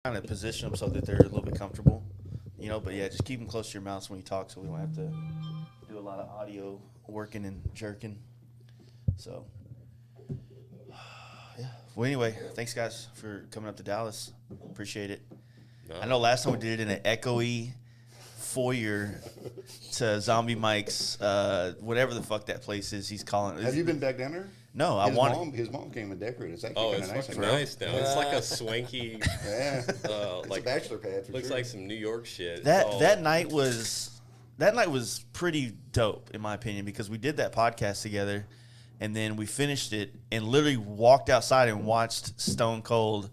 kind of position them so that they're a little bit comfortable, you know. But yeah, just keep them close to your mouth when you talk, so we don't have to do a lot of audio working and jerking. So yeah. Well, anyway, thanks guys for coming up to Dallas. Appreciate it. No. I know last time we did it in an echoey foyer to Zombie Mike's, whatever the fuck that place is. He's calling. Have you been back down there? No, His mom came and decorated. It's actually kind of nice. Oh, it's nice now. It's like a swanky, it's like a bachelor pad. For looks sure. like some New York shit. That night was pretty dope in my opinion, because we did that podcast together, and then we finished it and literally walked outside and watched Stone Cold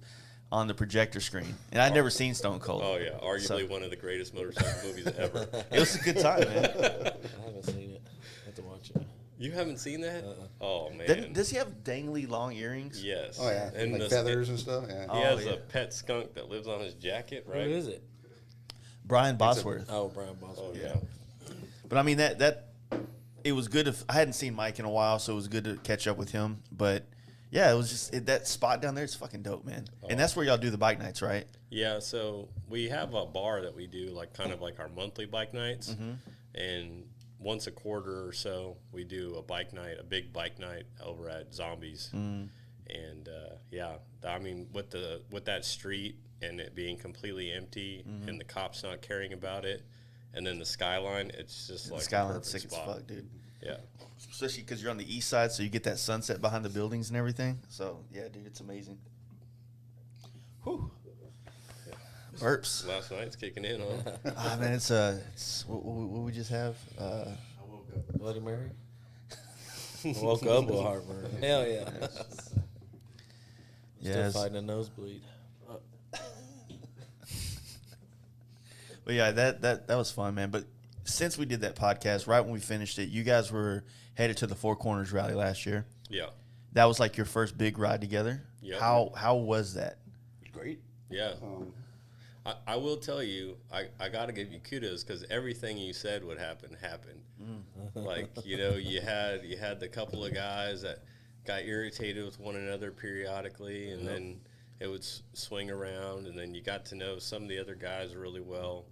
on the projector screen. And I'd never seen Stone Cold. Oh yeah, arguably one of the greatest motorcycle movies ever. It was a good time, man. I haven't seen it. I have to watch it. You haven't seen that? Oh man. Does he have dangly long earrings? Yes. Oh yeah, and like feathers and stuff. Yeah. He has a pet skunk that lives on his jacket, right? Who is it? Brian Bosworth. Brian Bosworth. Oh yeah. But I mean that it was good. I hadn't seen Mike in a while, so it was good to catch up with him. But yeah, it was just that spot down there. It's fucking dope, man. And that's where y'all do the bike nights, right? Yeah. So we have a bar that we do kind of like our monthly bike nights, and once a quarter or so, we do a big bike night over at Zombies. And I mean, with that street and it being completely empty and the cops not caring about it, and then the skyline, it's just like the skyline's sick as fuck, dude. Yeah, especially because you're on the east side, so you get that sunset behind the buildings and everything. So yeah, dude, it's amazing. Whew. Burps. Last night's kicking in, huh? Ah, man, it's what we just have. I woke up Bloody Mary. I woke up with heartburn. Hell yeah. Still fighting a nosebleed. But yeah, that was fun, man. But since we did that podcast, right when we finished it, you guys were headed to the Four Corners Rally last year. Yeah. That was like your first big ride together. Yeah. How was that? Great. Yeah. I will tell you, I got to give you kudos because everything you said would happen happened. Like, you know, you had the couple of guys that got irritated with one another periodically, and then it would swing around, and then you got to know some of the other guys really well.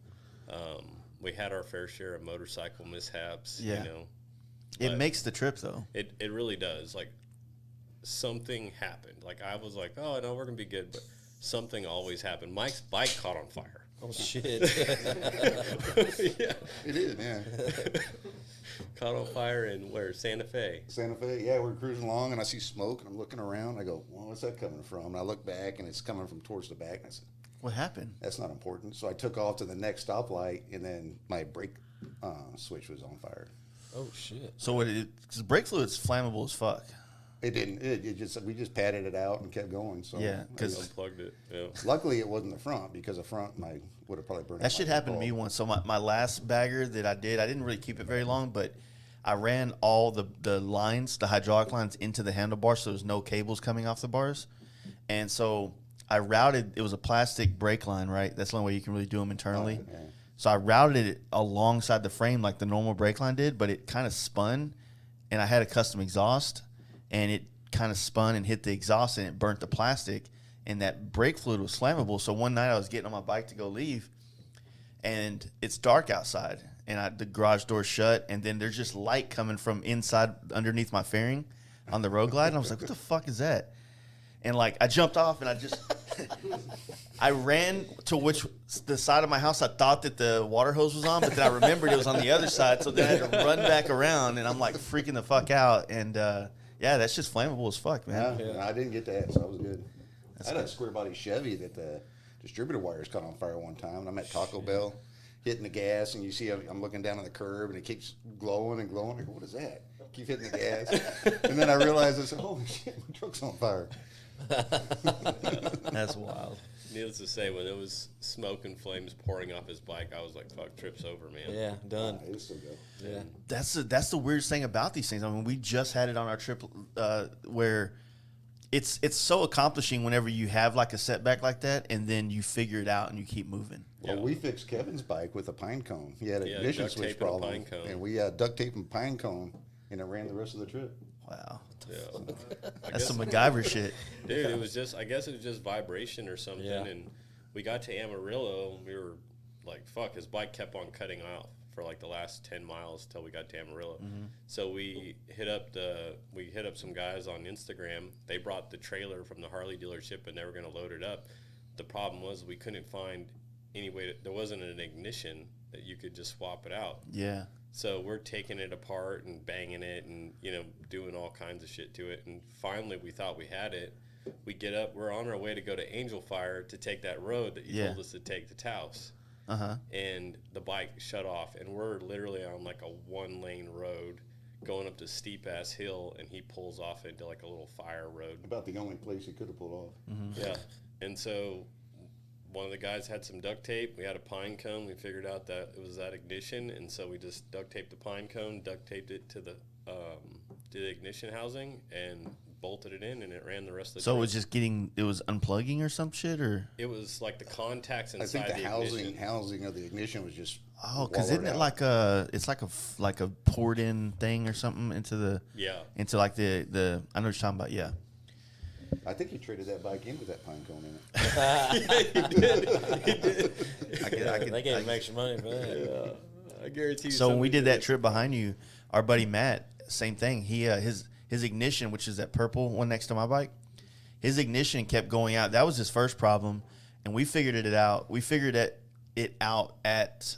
We had our fair share of motorcycle mishaps, you know. It makes the trip, though. It really does. Like, something happened. Like, I was like, oh, no, we're going to be good, but something always happened. Mike's bike caught on fire. Oh, shit. Yeah. It is, yeah. Caught on fire in where? Santa Fe. Santa Fe, yeah, we're cruising along, and I see smoke, and I'm looking around. I go, well, what's that coming from? And I look back, and it's coming from towards the back. And I said, what happened? That's not important. So I took off to the next stoplight, and then my brake switch was on fire. Oh, shit. So because brake fluid's flammable as fuck. It didn't. We just patted it out and kept going. So yeah, because unplugged it. Yeah. Luckily, it wasn't the front, because the front would have probably burned. That shit happened to me once. So my last bagger that I didn't really keep it very long, but I ran all the lines, the hydraulic lines, into the handlebars, so there's no cables coming off the bars, and so I routed. It was a plastic brake line, right? That's the only way you can really do them internally. Yeah. So I routed it alongside the frame like the normal brake line did, but it kind of spun, and I had a custom exhaust, and it kind of spun and hit the exhaust, and it burnt the plastic, and that brake fluid was flammable. So one night I was getting on my bike to go leave, and it's dark outside, and the garage door's shut, and then there's just light coming from inside underneath my fairing on the road glide, and I was like, what the fuck is that? And like I jumped off, and I just I ran to the side of my house I thought that the water hose was on, but then I remembered it was on the other side, so then I had to run back around, and I'm like freaking the fuck out, and yeah, that's just flammable as fuck, man. Yeah. I didn't get that, so I was good. I had a square body Chevy that the distributor wires caught on fire one time, and I'm at Taco Bell hitting the gas, and you see I'm looking down on the curb, and it keeps glowing and glowing. I go, what is that? Keep hitting the gas. And then I realized, I said, holy shit, my truck's on fire. That's wild. Needless to say, when it was smoke and flames pouring off his bike, I was like, fuck, trip's over, man. Yeah, done. It's so good. Yeah. That's the weirdest thing about these things. I mean, we just had it on our trip where it's so accomplishing whenever you have like a setback like that, and then you figure it out and you keep moving. Well, we fixed Kevin's bike with a pine cone. He had an ignition switch problem, and we duct taped a pine cone, and it ran the rest of the trip. Wow. Yeah. That's some Macgyver shit. Dude, it was just, I guess it was just vibration or something, and we got to Amarillo, and we were like, fuck, his bike kept on cutting off for like the last 10 miles till we got to Amarillo. So we hit up some guys on Instagram. They brought the trailer from the Harley dealership and they were going to load it up. The problem was we couldn't find any way there wasn't an ignition that you could just swap it out. Yeah. So we're taking it apart and banging it and, you know, doing all kinds of shit to it. And finally we thought we had it. We get up, we're on our way to go to Angel Fire to take that road that you told us to take to Taos. And the bike shut off, and we're literally on like a 1-lane road going up this steep ass hill, and he pulls off into like a little fire road. About the only place he could have pulled off. Yeah. And so one of the guys had some duct tape. We had a pine cone. We figured out that it was that ignition, and so we just duct taped the pine cone, duct taped it to the ignition housing, and bolted it in, and it ran the rest of the So trip. it was just it was unplugging or some shit, or? It was like the contacts I inside think the ignition. housing of the ignition was just Because isn't it like it's like a poured in thing or something into the like the I know what you're talking about. Yeah. I think he traded that bike in with that pine cone in it. He did. They gave him extra money for that. I guarantee you. So when we did that trip behind you, our buddy Matt, same thing. He his ignition, which is that purple one next to my bike, his ignition kept going out. That was his first problem, and we figured it out. We figured it out at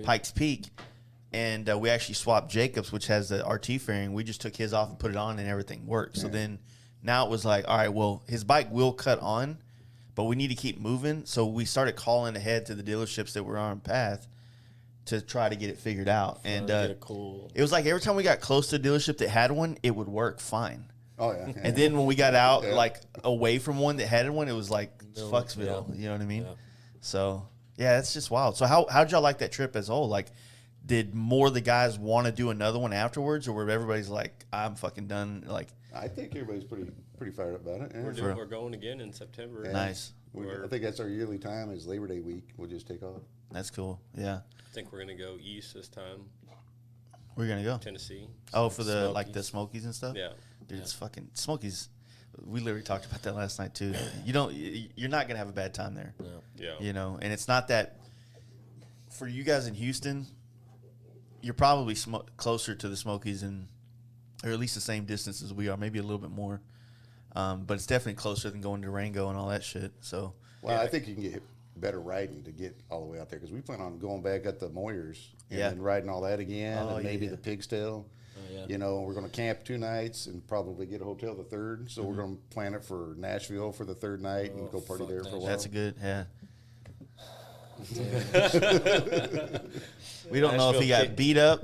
Pikes Peak, and we actually swapped Jacobs, which has the RT fairing. We just took his off and put it on, and everything worked. So then now it was like, all right, well, his bike will cut on, but we need to keep moving. So we started calling ahead to the dealerships that were on path to try to get it figured out. And it was like every time we got close to a dealership that had one, it would work fine. Oh, yeah. And then when we got out, like away from one that had one, it was like Fucksville. Yeah. You know what I mean? Yeah. So, yeah, it's just wild. So how'd y'all like that trip as a whole? Like, did more of the guys want to do another one afterwards, or were everybody's like, I'm fucking done? Like, I think everybody's pretty fired up about it. Yeah. We're going again in September. Yeah. nice. I think that's our yearly time is Labor Day week. We'll just take off. That's cool. Yeah. I think we're gonna go east this time, Where you going to go? Tennessee. Oh, for the Smokies. like the Smokies and stuff? Yeah. Dude, it's fucking Smokies. We literally talked about that last night too. You're not gonna have a bad time there. Yeah. You know, and it's not that for you guys in Houston. You're probably closer to the Smokies, or at least the same distance as we are, maybe a little bit more. But it's definitely closer than going to Durango and all that shit. So, Well, I think you can get better riding to get all the way out there because we plan on going back at the Moyers and then riding all that again, and maybe the Pig's Tail. You know, we're going to camp 2 nights and probably get a hotel the third. So we're going to plan it for Nashville for the third night and go party there for a while. that's a good, We don't know if he got beat up,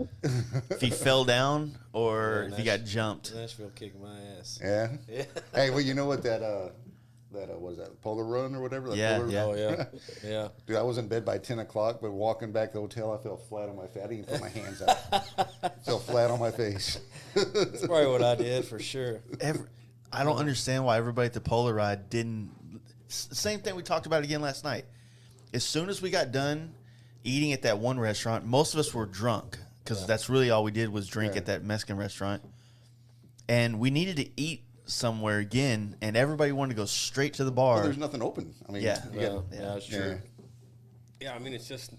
if he fell down, or if he got jumped. Nashville kicking my ass. Yeah. Hey, well, you know what that what is that, Polar Run or whatever? That Yeah, Polar yeah. Oh yeah, yeah. Dude, I was in bed by 10 o'clock, but walking back to the hotel, I fell flat on my face. I didn't even put my hands out. Fell flat on my face. That's probably what I did for sure. I don't understand why everybody at the Polar Ride didn't. Same thing we talked about again last night. As soon as we got done eating at that one restaurant, most of us were drunk because that's really all we did was drink at that Mexican restaurant. And we needed to eat somewhere again, and everybody wanted to go straight to the bar. Well, there's nothing open. I mean, Yeah. you got- That's true. Yeah, I mean, it's just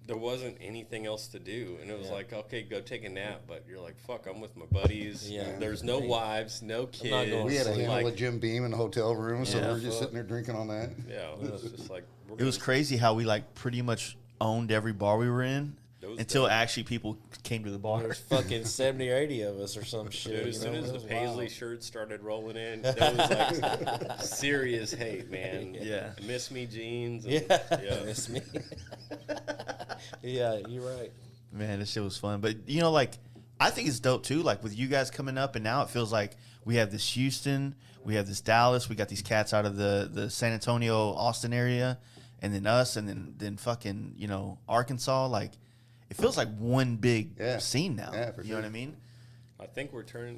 there wasn't anything else to do, and it was like, okay, go take a nap, but you're like, fuck, I'm with my buddies. Yeah. There's no wives, no kids. not going we had a Like- handle of Jim Beam in the hotel room, so Yeah. we were just sitting there drinking on that. Yeah, it was just like It was crazy how we like pretty much owned every bar we were in Those until days. actually people came to the bar. There's fucking 70 or 80 of us or some shit. Dude, as soon as It the was paisley wild. shirts started rolling in, that was like serious hate, man. Yeah. Miss Me jeans. Yeah, And, it's me. Yeah, you're right. Man, this shit was fun. But, you know, like, I think it's dope, too. Like, with you guys coming up, and now it feels like we have this Houston, we have this Dallas, we got these cats out of the San Antonio, Austin area, and then us, and then fucking, you know, Arkansas. Like, it feels like one big scene now. Yeah, for you know sure. what I mean? I think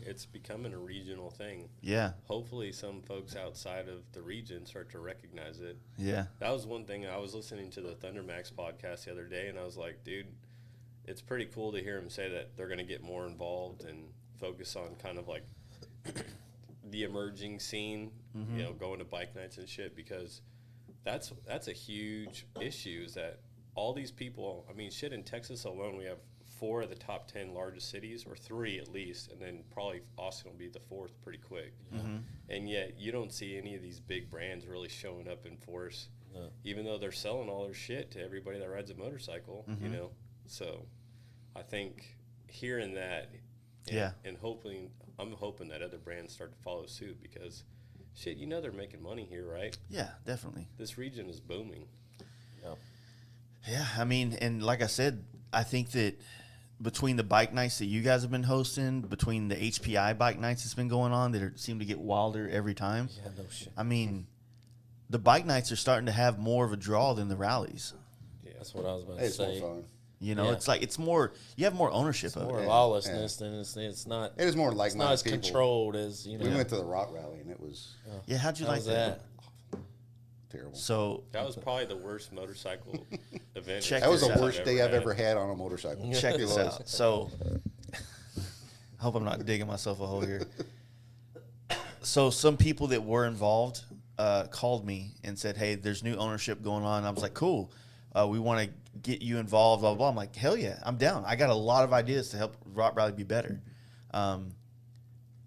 it's becoming a regional thing. Yeah. Hopefully some folks outside of the region start to recognize it. Yeah. That was one thing. I was listening to the thundermax podcast the other day, and I was like, dude, it's pretty cool to hear them say that they're going to get more involved and focus on kind of like the emerging scene, you know, going to bike nights and shit, because that's a huge issue. Is that all these people? I mean, shit. In Texas alone, we have 4 of the top 10 largest cities, or 3 at least, and then probably Austin will be the 4th pretty quick. Mm-hmm. And yet, you don't see any of these big brands really showing up in force, No. even though they're selling all their shit to everybody that rides a motorcycle. Mm-hmm. You know, so I think hearing that, and I'm hoping that other brands start to follow suit because, shit, you know they're making money here, right? Yeah, definitely. This region is booming. Yeah, I mean, and like I said, I think that between the bike nights that you guys have been hosting, between the HPI bike nights that's been going on that seem to get wilder every time. Yeah, no shit. I mean, the bike nights are starting to have more of a draw than the rallies. Yeah. That's what I was about to It's more say. fun. You know, Yeah. it's like it's more. You have more ownership It's of more it. lawlessness than it's not. It is more like It's not as controlled as We went to the rock rally and it was Yeah, how'd you How like was that? terrible. So That was probably the worst motorcycle event. Check That was this the out. worst day I've ever had on a motorcycle. check It this was. out. So I hope I'm not digging myself a hole here. So some people that were involved called me and said, "Hey, there's new ownership going on." I was like, "Cool, we want to get you involved." Blah, blah blah. I'm like, "Hell yeah, I'm down. I got a lot of ideas to help Rock Rally be better."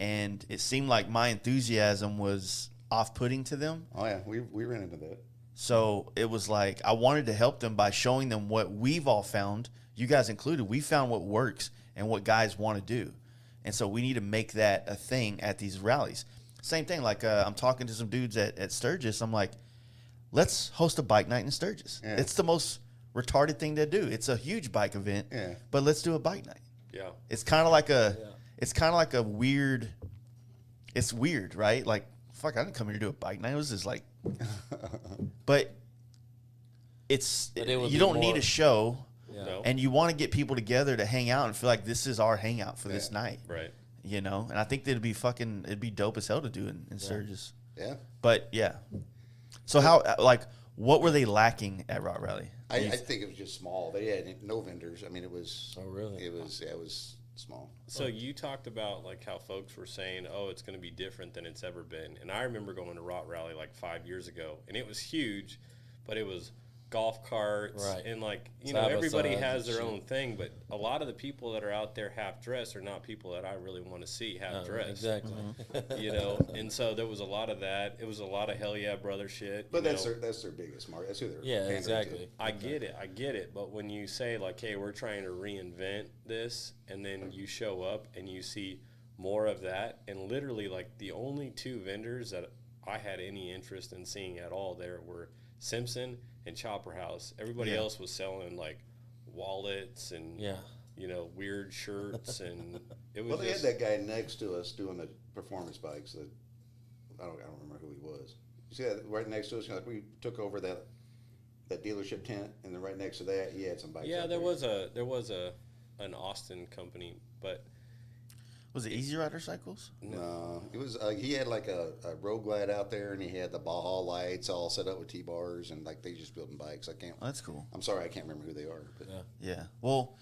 And it seemed like my enthusiasm was off-putting to them. Oh yeah, we ran into that. So it was like I wanted to help them by showing them what we've all found, you guys included. We found what works and what guys want to do. And so we need to make that a thing at these rallies. Same thing, like I'm talking to some dudes at Sturgis. I'm like, let's host a bike night in Sturgis. Yeah. It's the most retarded thing to do. It's a huge bike event, Yeah. but let's do a bike night. Yeah. It's kind of like a weird, it's weird, right? Like, fuck, I didn't come here to do a bike night. It was just like, but it's, But it would you be don't need more- a show, Yeah. No. and you want to get people together to hang out and feel like this is our hangout for this Yeah. night, Right. you know? And I think that it'd be dope as hell to do in Sturgis. Yeah. But yeah. So how, like, what were they lacking at Rock Rally? I think it was just small. They had no vendors. I mean, it was. Oh, really? It was small. So you talked about like how folks were saying, "Oh, it's going to be different than it's ever been." And I remember going to Rock Rally like 5 years ago, and it was huge, but it was golf carts Right. and like Side by everybody sides has and their shit. own thing. But a lot of the people that are out there half dressed are not people that I really want to see half dressed. Exactly. And so there was a lot of that. It was a lot of hell yeah brother shit. But you that's know. that's their biggest market. That's who they're Yeah, pandering exactly. to. I get it. But when you say like, hey, we're trying to reinvent this, and then you show up and you see more of that, and literally like the only 2 vendors that I had any interest in seeing at all there were Simpson and Chopper House. Everybody Yeah. else was selling like wallets and Yeah. weird shirts, and it was Well, they just, had that guy next to us doing the performance bikes. That I don't remember who he was. You see that right next to us? Like we took over that dealership tent, and then right next to that, he had some bikes. yeah. out There was an Austin company, but Was it Easy Rider Cycles? No, it was. He had like a Road Glide out there, and he had the Baja lights all set up with T-bars, and like they just building bikes. I can't. Oh, that's cool. I'm sorry, I can't remember who they are. But Yeah. Well,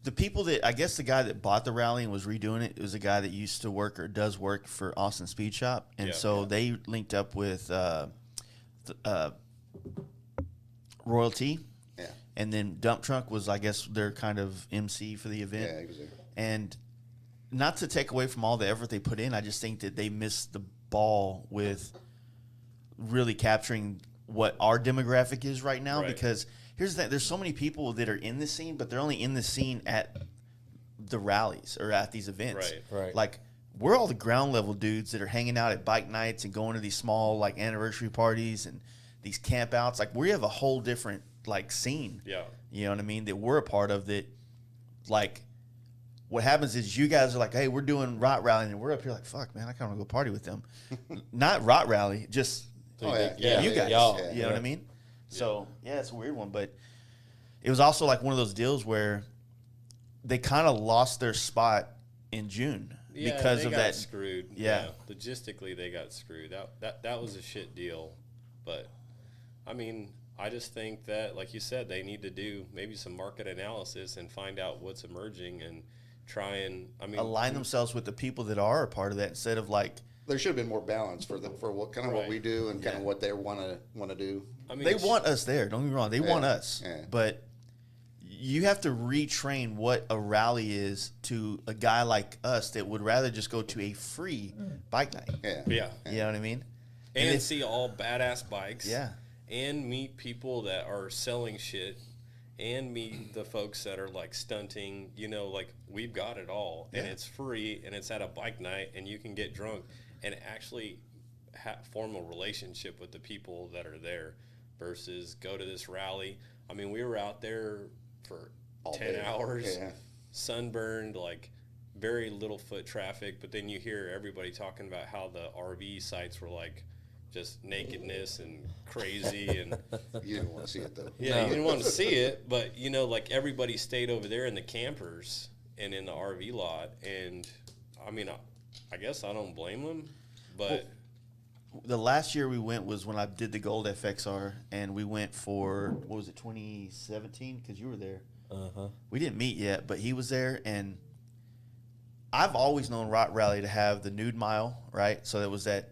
the people that, I guess the guy that bought the rally and was redoing it was a guy that used to work or does work for Austin Speed Shop. And Yeah. so they linked up with Royalty. yeah, And then Dump Truck was, I guess, their kind of MC for the yeah, event. exactly. And not to take away from all the effort they put in, I just think that they missed the ball with really capturing what our demographic is right now. Right. Because here's the thing, there's so many people that are in the scene, but they're only in the scene at the rallies or at these events. Right. Like, we're all the ground level dudes that are hanging out at bike nights and going to these small, like, anniversary parties and these campouts. Like, we have a whole different, like, scene. yeah. You know what I mean? That we're a part of that, like, what happens is you guys are like, hey, we're doing Rot Rally, and we're up here like, fuck, man, I kind of want to go party with them. Not Rot Rally, just Oh, yeah. Yeah, you guys. y'all. You know Yeah. what I mean? So, yeah, it's a weird one. But it was also like one of those deals where they kind of lost their spot in June Yeah, because they of got that. screwed. Yeah. Logistically, they got screwed. That was a shit deal. But, I mean, I just think that, like you said, they need to do maybe some market analysis and find out what's emerging and try and, I mean, Align themselves with the people that are a part of that instead of like, There should have been more balance for what kind of what Right. we do and kind Yeah. of what they want to do. I mean, they want us there. Don't get me wrong. They want us. Yeah. But you have to retrain what a rally is to a guy like us that would rather just go to a free bike night. Yeah. You know what I mean? And see all badass bikes. Yeah. And meet people that are selling shit. And meet the folks that are like stunting. You know, like we've got it all. And it's free. And it's at a bike night. And you can get drunk and actually form a relationship with the people that are there versus go to this rally. I mean, we were out there for all 10 hours, sunburned, like very little foot traffic. But then you hear everybody talking about how the RV sites were like just nakedness and crazy. And you didn't want to see it, though. Yeah, you didn't want to see it. But, you know, like everybody stayed over there in the campers and in the RV lot. And, I mean, I guess I don't blame them. But the last year we went was when I did the Gold FXR, and we went for, what was it, 2017? Because you were there. We didn't meet yet, but he was there, and I've always known Rock Rally to have the nude mile, right? So there was that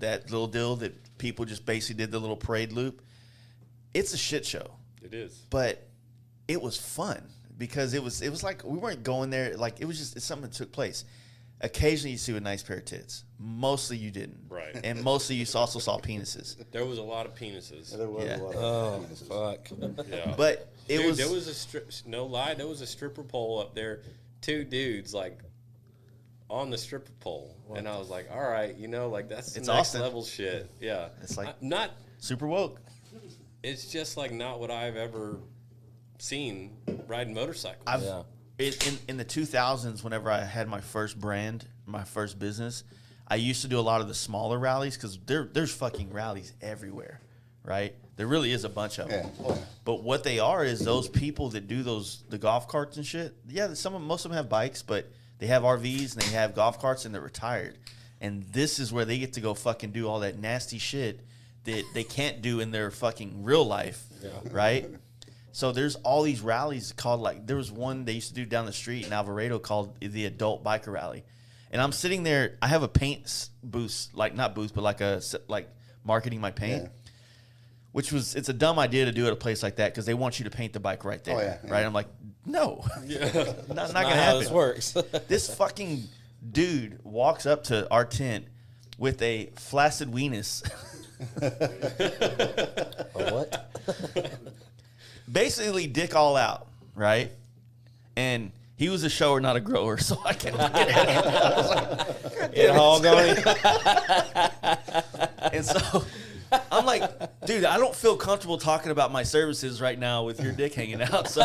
little deal that people just basically did the little parade loop. It's a shit show. It is. But it was fun because it was like we weren't going there. Like, it was just something that took place. Occasionally you see a nice pair of tits. Mostly you didn't. Right. And mostly you also saw penises. There was a lot of penises. There was a lot of penises. Fuck. Yeah. But there was no lie, there was a stripper pole up there, 2 dudes like on the stripper pole. And I was like, all right, you know, like that's It's next Austin. level shit. Yeah. It's like not super woke. It's just like not what I've ever seen riding motorcycles. In the 2000s, whenever I had my first brand, my first business, I used to do a lot of the smaller rallies because there's fucking rallies everywhere, right? There really is a bunch of them. Yeah. But what they are is those people that do the golf carts and shit. Yeah, most of them have bikes, but they have RVs and they have golf carts and they're retired. And this is where they get to go fucking do all that nasty shit that they can't do in their fucking real life, right? So there's all these rallies called, like, there was one they used to do down the street in Alvarado called the Adult Biker Rally. And I'm sitting there, I have a paint booth, like not booth, but like marketing my paint, which it's a dumb idea to do at a place like that because they want you to paint the bike right there, right? I'm like, no, not gonna happen. How this works. This fucking dude walks up to our tent with a flaccid weenus. A what? Basically dick all out, right? And he was a shower, not a grower, so I can't get it. I was like, Get hog on him. and so I'm like, dude, I don't feel comfortable talking about my services right now with your dick hanging out. So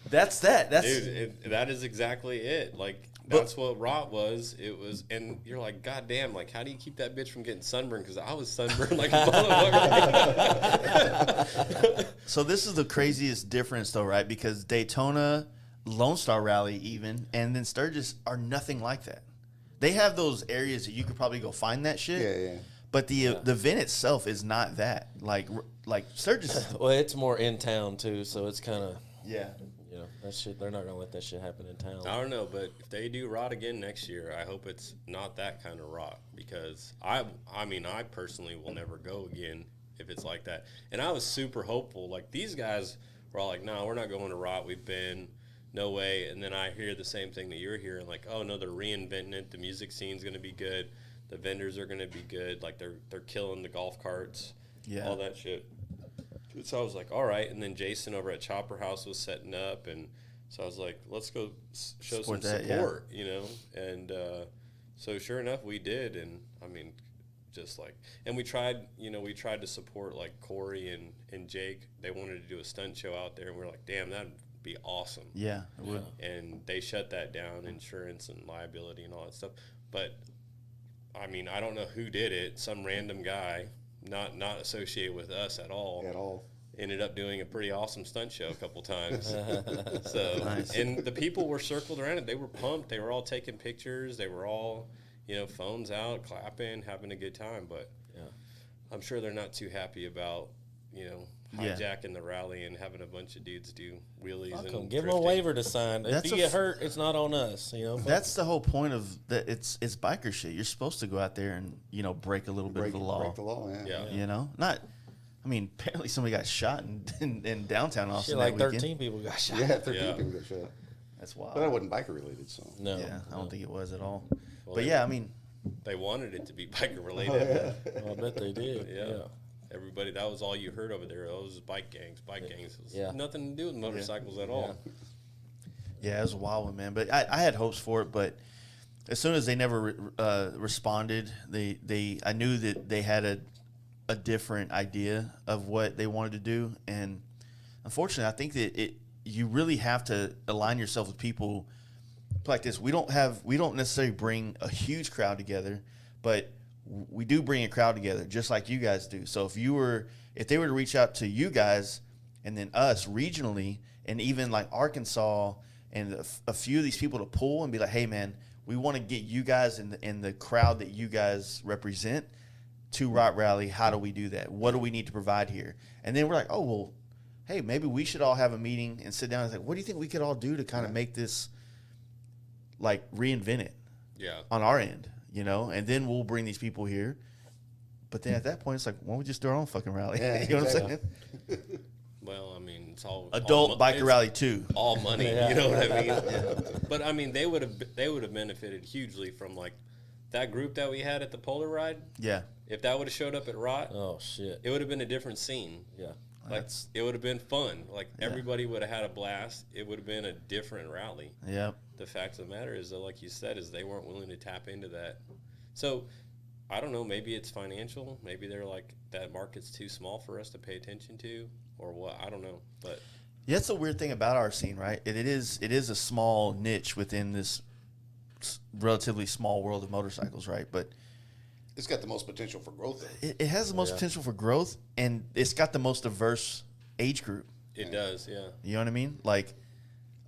that's that. Dude, that is exactly it. Like, that's what rot was. It was, and you're like, God damn, like, how do you keep that bitch from getting sunburned? Because I was sunburned like a motherfucker. So this is the craziest difference, though, right? Because Daytona, Lone Star Rally, even, and then Sturgis are nothing like that. They have those areas that you could probably go find that shit. Yeah. But the event itself is not that. Like Sturgis. Well, it's more in town too, so it's kind of Yeah. you know that shit. They're not gonna let that shit happen in town. I don't know, but if they do rot again next year, I hope it's not that kind of rot because I mean, I personally will never go again if it's like that. And I was super hopeful. Like, these guys were all like, no, we're not going to rot. We've been, no way. And then I hear the same thing that you're hearing, like, oh no, they're reinventing it. The music scene's going to be good. The vendors are going to be good. Like, they're killing the golf carts, all that shit. So I was like, all right. And then Jason over at Chopper House was setting up, and so I was like, let's go show some support, you know. And so sure enough, we did. And I mean, just like, and we tried to support like Corey and Jake. They wanted to do a stunt show out there, and we were like, damn, that'd be awesome. Yeah, it would. And they shut that down, insurance and liability and all that stuff. But I mean, I don't know who did it. Some random guy, not associated with us at all. Ended up doing a pretty awesome stunt show a couple times. So, nice. And the people were circled around it. They were pumped. They were all taking pictures. They were all, you know, phones out, clapping, having a good time. But I'm sure they're not too happy about, hijacking the rally and having a bunch of dudes do wheelies Fuck and 'em. Give them a drifting. waiver to sign. If That's you get hurt, it's not on us. That's the whole point of that. It's biker shit. You're supposed to go out there and break a little bit of the law. Break the law, yeah. Not. I mean, apparently somebody got shot in downtown Austin. shit. Like that 13 people got shot. Yeah, 13 people got shot. That's wild. But that wasn't biker related, so. No. Yeah, I don't think it was at all. Well, But yeah, I mean, They wanted it to be biker related. Well, I bet they did. Yeah. Everybody, that was all you heard over there. Those bike gangs. It was nothing to do with motorcycles at all. yeah, it was a wild one, man. But I had hopes for it, but as soon as they never responded, I knew that they had a different idea of what they wanted to do, and unfortunately, I think that you really have to align yourself with people like this. We don't necessarily bring a huge crowd together, but we do bring a crowd together just like you guys do. So if they were to reach out to you guys and then us regionally, and even like Arkansas and a few of these people to pull and be like, hey man, we want to get you guys in the crowd that you guys represent to Rock Rally. How do we do that? What do we need to provide here? And then we're like, oh, well, hey, maybe we should all have a meeting and sit down and say, what do you think we could all do to kind of make this, like, reinvent it on our end, And then we'll bring these people here. But then at that point, it's like, why don't we just do our own fucking rally? Yeah, you know what I'm saying? Well, I mean, it's all Adult biker rally too. All money, you know what I mean? But I mean, they would have benefited hugely from like that group that we had at the Polar Ride. Yeah. If that would have showed up at Rot, Oh shit. it would have been a different scene. Yeah. Like it would have been fun. Like everybody would have had a blast. It would have been a different rally. Yeah. The fact of the matter is, though, like you said, is they weren't willing to tap into that. So I don't know. Maybe it's financial. Maybe they're like, that market's too small for us to pay attention to, or what. I don't know. But yeah, that's the weird thing about our scene, right? It is a small niche within this relatively small world of motorcycles, right? But It's got the most potential for growth, though. it has the most potential for growth, and it's got the most diverse age group. it does, yeah. You know what I mean? Like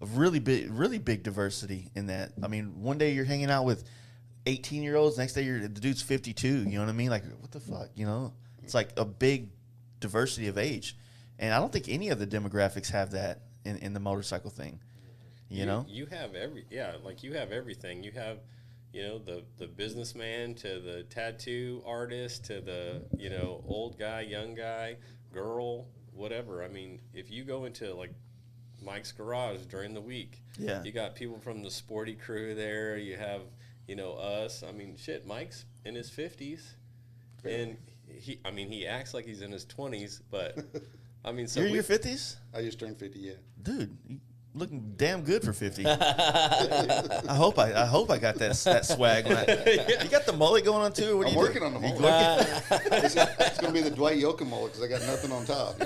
a really big diversity in that. I mean, one day you're hanging out with 18-year-olds, next day the dude's 52. You know what I mean? Like, what the fuck? It's like a big diversity of age, and I don't think any of the demographics have that in the motorcycle thing. You know? You have you have everything. You have, the businessman to the tattoo artist to the, old guy, young guy, girl, whatever. I mean, if you go into like Mike's garage during the week, you got people from the sporty crew there. You have, us. I mean, shit, Mike's in his 50s, and he acts like he's in his 20s, but I mean, so you're in your 50s? I just turned 50, yeah. Dude, you looking damn good for 50. I hope I got that swag. You got the mullet going on too? What I'm are you working doing? on the mullet. It's going to be the Dwight Yoakam mullet because I got nothing on top.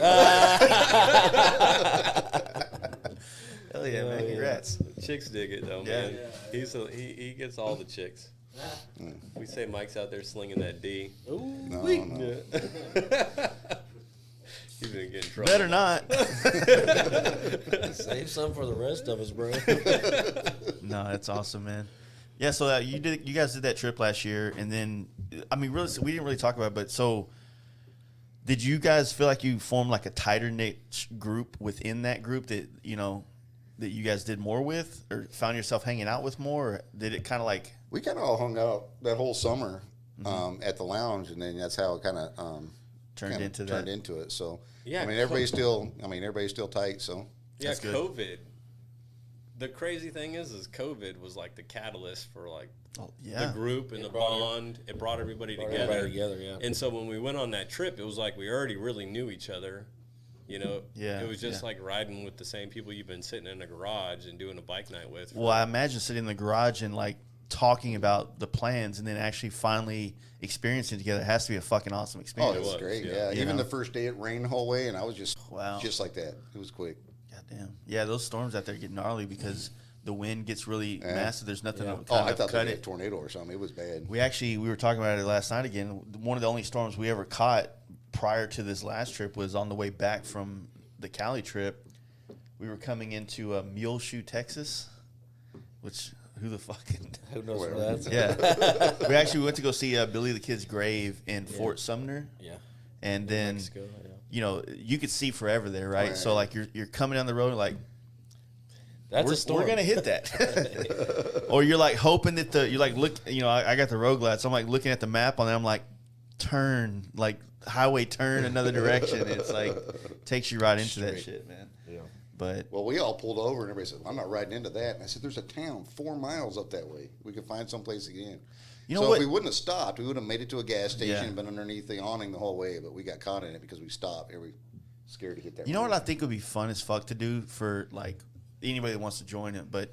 Hell yeah, man! Congrats. Chicks dig it though, man. He gets all the chicks. We say Mike's out there slinging that D. No. He's gonna get in trouble. Better not. Save some for the rest of us, bro. No, that's awesome, man. Yeah, so you guys did that trip last year, and then I mean, really, we didn't really talk about it, but so did you guys feel like you formed like a tighter knit group within that group that that you guys did more with, or found yourself hanging out with more, or did it kind of like? We kind of all hung out that whole summer at the lounge, and then that's how it kind of turned into it. So yeah, I mean, everybody's still tight. So yeah, that's good. COVID. The crazy thing is COVID was like the catalyst for like the group and the bond. It brought everybody together. And so when we went on that trip, it was like we already really knew each other. It was just like riding with the same people you've been sitting in a garage and doing a bike night with. Well, I imagine sitting in the garage and like talking about the plans and then actually finally experiencing it together has to be a fucking awesome experience. it was great. Yeah. Even the first day it rained the whole way, and I was just like that. It was quick. Goddamn. Yeah, those storms out there get gnarly because the wind gets really massive. There's nothing to I thought cut they it. had a tornado or something. It was bad. We were talking about it last night again. One of the only storms we ever caught prior to this last trip was on the way back from the Cali trip. We were coming into Muleshoe, Texas, which who the fucking Who knows what that's? yeah. We actually went to go see Billy the Kid's grave in Fort Sumner. Yeah. and then Mexico, yeah. you know you could see forever there, right? So like you're coming down the road like. That's a storm. We're gonna hit that, or you're like hoping that you're like look. You know, I got the road glass. So I'm like looking at the map on there. I'm like, turn like highway, turn another direction. It's like takes you right into that shit, man. Yeah. But Well, we all pulled over, and everybody said, "I'm not riding into that." And I said, "There's a town 4 miles up that way. We could find someplace again." you know So what? if we wouldn't have stopped, we would have made it to a gas station Yeah. and been underneath the awning the whole way. But we got caught in it because we stopped. We scared to hit that. You know what road. I think would be fun as fuck to do for like anybody that wants to join it. But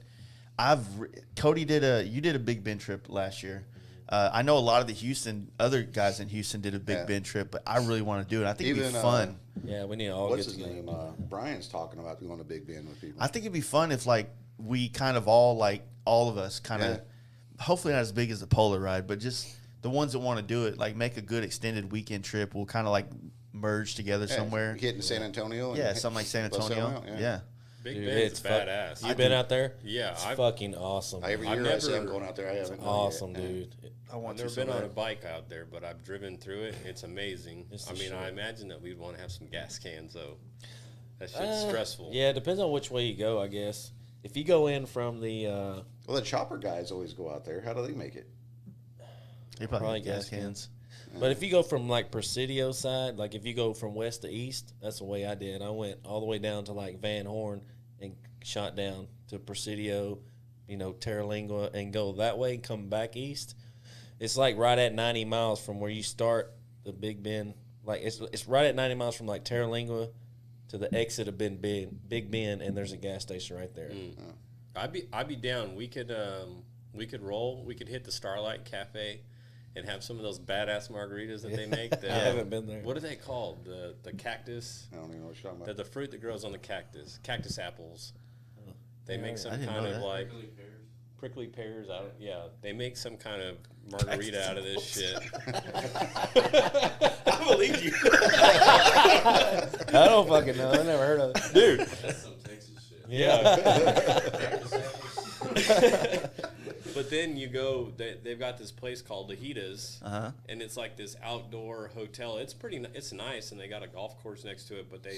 Cody you did a Big Bend trip last year. I know a lot of the other guys in Houston did a Big Bend trip, but I really want to do it. I think it'd be fun. Yeah, we need to all What's get his together. name? Brian's talking about going to Big Bend with people. I think it'd be fun if like we kind of all of us kind of, hopefully not as big as the Polar ride, but just the ones that want to do it, like make a good extended weekend trip. We'll kind of like merge together somewhere. Hitting San Antonio. Yeah, something like San bust that Antonio. out, Yeah. Big Dude, Bend's it's badass. You been out there? Yeah, it's I've- fucking awesome. Every I've year I say I'm never- going out there. I haven't. Awesome, done it yet. dude. I want I've never to so been on bad. a bike out there, but I've driven through it. It's amazing. It's I the mean, shit. I imagine that we'd want to have some gas cans, though. That shit's stressful. Yeah, it depends on which way you go, I guess. If you go in from the Well, the chopper guys always go out there. How do they make it? They probably Probably got gas gas cans. but if you go from like Presidio side, like if you go from west to east, that's the way I did. I went all the way down to like Van Horn and shot down to Presidio, Terralingua, and go that way and come back east. It's like right at 90 miles from where you start the Big Bend. Like it's right at 90 miles from like Terralingua to the exit of Big Bend, and there's a gas station right there. I'd be down. We could roll. We could hit the Starlight Cafe and have some of those badass margaritas that they make. I haven't been there. What are they called? The cactus. I don't even know what you're talking about. The fruit that grows on the cactus apples. They make I some didn't kind know of that. like prickly pears. They make some kind of margarita out of this shit. I believe you. I don't fucking know. I never heard of it. Dude. That's some Texas shit. Yeah. But then you go, they've got this place called Lajitas, and it's like this outdoor hotel. It's nice, and they got a golf course next to it, but they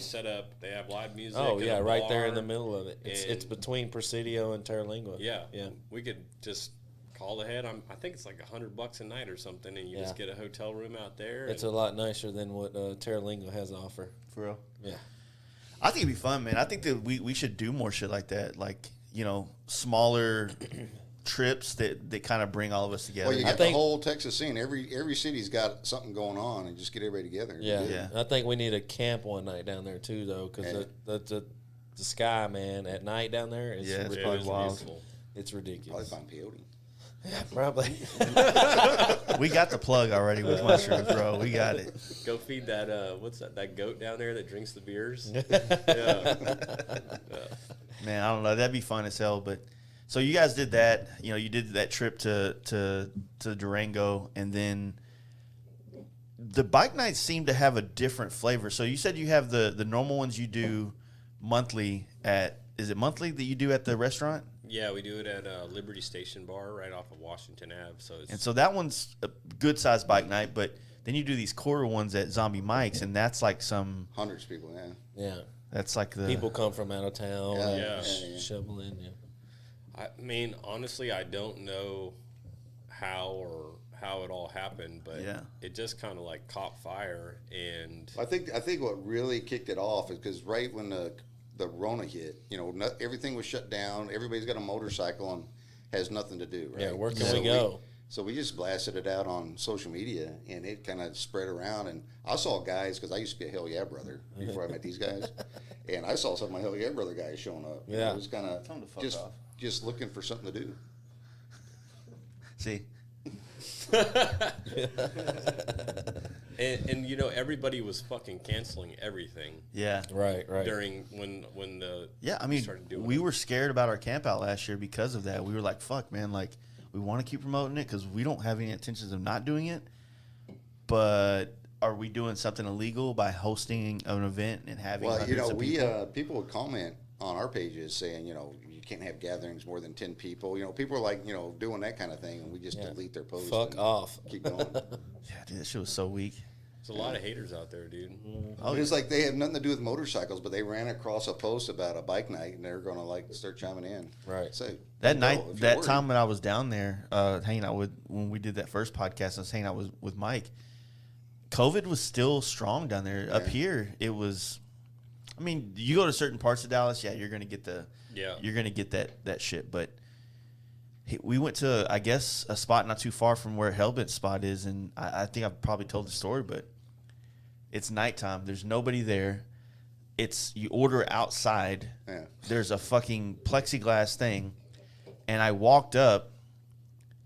have live music. Oh, and yeah, a right there in bar. the middle of it. It's between Presidio and Terralingua. Yeah. Yeah. We could just call ahead. I think it's like $100 a night or something, and you just get a hotel room out there. It's a lot nicer than what Terralingua has to offer. For real. Yeah. I think it'd be fun, man. I think that we should do more shit like that. Like, smaller trips that kind of bring all of us together. Well, you got think- the whole Texas scene. Every city's got something going on, and just get everybody together. Yeah. Yeah. I think we need a camp one night down there, too, though, because the sky, man, at night down there is Yeah, it's It probably is wild. beautiful. It's Probably ridiculous. find peyote. Probably. We got the plug already with mushrooms, bro. We got it. Go feed that what's that goat down there that drinks the beers. Yeah. Man, I don't know. That'd be fun as hell. But so you guys did that. You did that trip to Durango, and then the bike nights seem to have a different flavor. So you said you have the normal ones you do monthly at. Is it monthly that you do at the restaurant? Yeah, we do it at Liberty Station Bar right off of Washington Ave. So it's And so that one's a good sized bike night, but then you do these quarter ones at Zombie Mike's, and that's like Hundreds of people. Yeah. Yeah. that's like the People come from out of town. Yeah, and yeah. shovel in. Yeah. I mean, honestly, I don't know how it all happened, but Yeah. it just kind of like caught fire. And I think what really kicked it off is because right when the Rona hit, everything was shut down. Everybody's got a motorcycle and has nothing to do. Right? Yeah, where can So we go? So we just blasted it out on social media, and it kind of spread around. And I saw guys, because I used to be a Hell Yeah Brother before I met these guys, and I saw some of my Hell Yeah Brother guys showing up. Yeah. It was kind Tell 'em to of fuck off. just looking for something to do. see. and everybody was fucking canceling everything Yeah. Right. during when the Yeah, I mean, started doing we it. were scared about our camp out last year because of that. We were like, fuck, man, like, we want to keep promoting it because we don't have any intentions of not doing it. But are we doing something illegal by hosting an event and having Well, hundreds of we people? people would comment on our pages saying, you can't have gatherings more than 10 people. People are like, doing that kind of thing, and we just delete their posts. Fuck and off. Keep going. Yeah, dude, that shit was so weak. There's a lot of haters out there, dude. Oh, It's like they have nothing to do with motorcycles, but they ran across a post about a bike night, and they're going to like start chiming in. Right. So that go, night, if you're that worried. time when I was down there hanging out when we did that first podcast, I was hanging out with Mike. COVID was still strong down there. Up here, it was. I mean, you go to certain parts of Dallas, you're gonna get you're gonna get that shit. But we went to, I guess, a spot not too far from where Hellbent's spot is, and I think I've probably told the story, but it's nighttime. There's nobody there. You order outside. Yeah. There's a fucking plexiglass thing, and I walked up,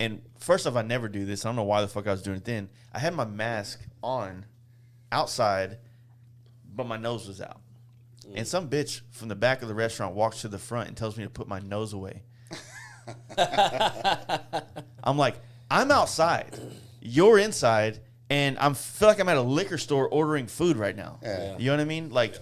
and first off, I never do this. I don't know why the fuck I was doing it then. I had my mask on outside, but my nose was out. And some bitch from the back of the restaurant walks to the front and tells me to put my nose away. I'm like, I'm outside, you're inside, and I feel like I'm at a liquor store ordering food right now. Yeah. You know what I mean? Like,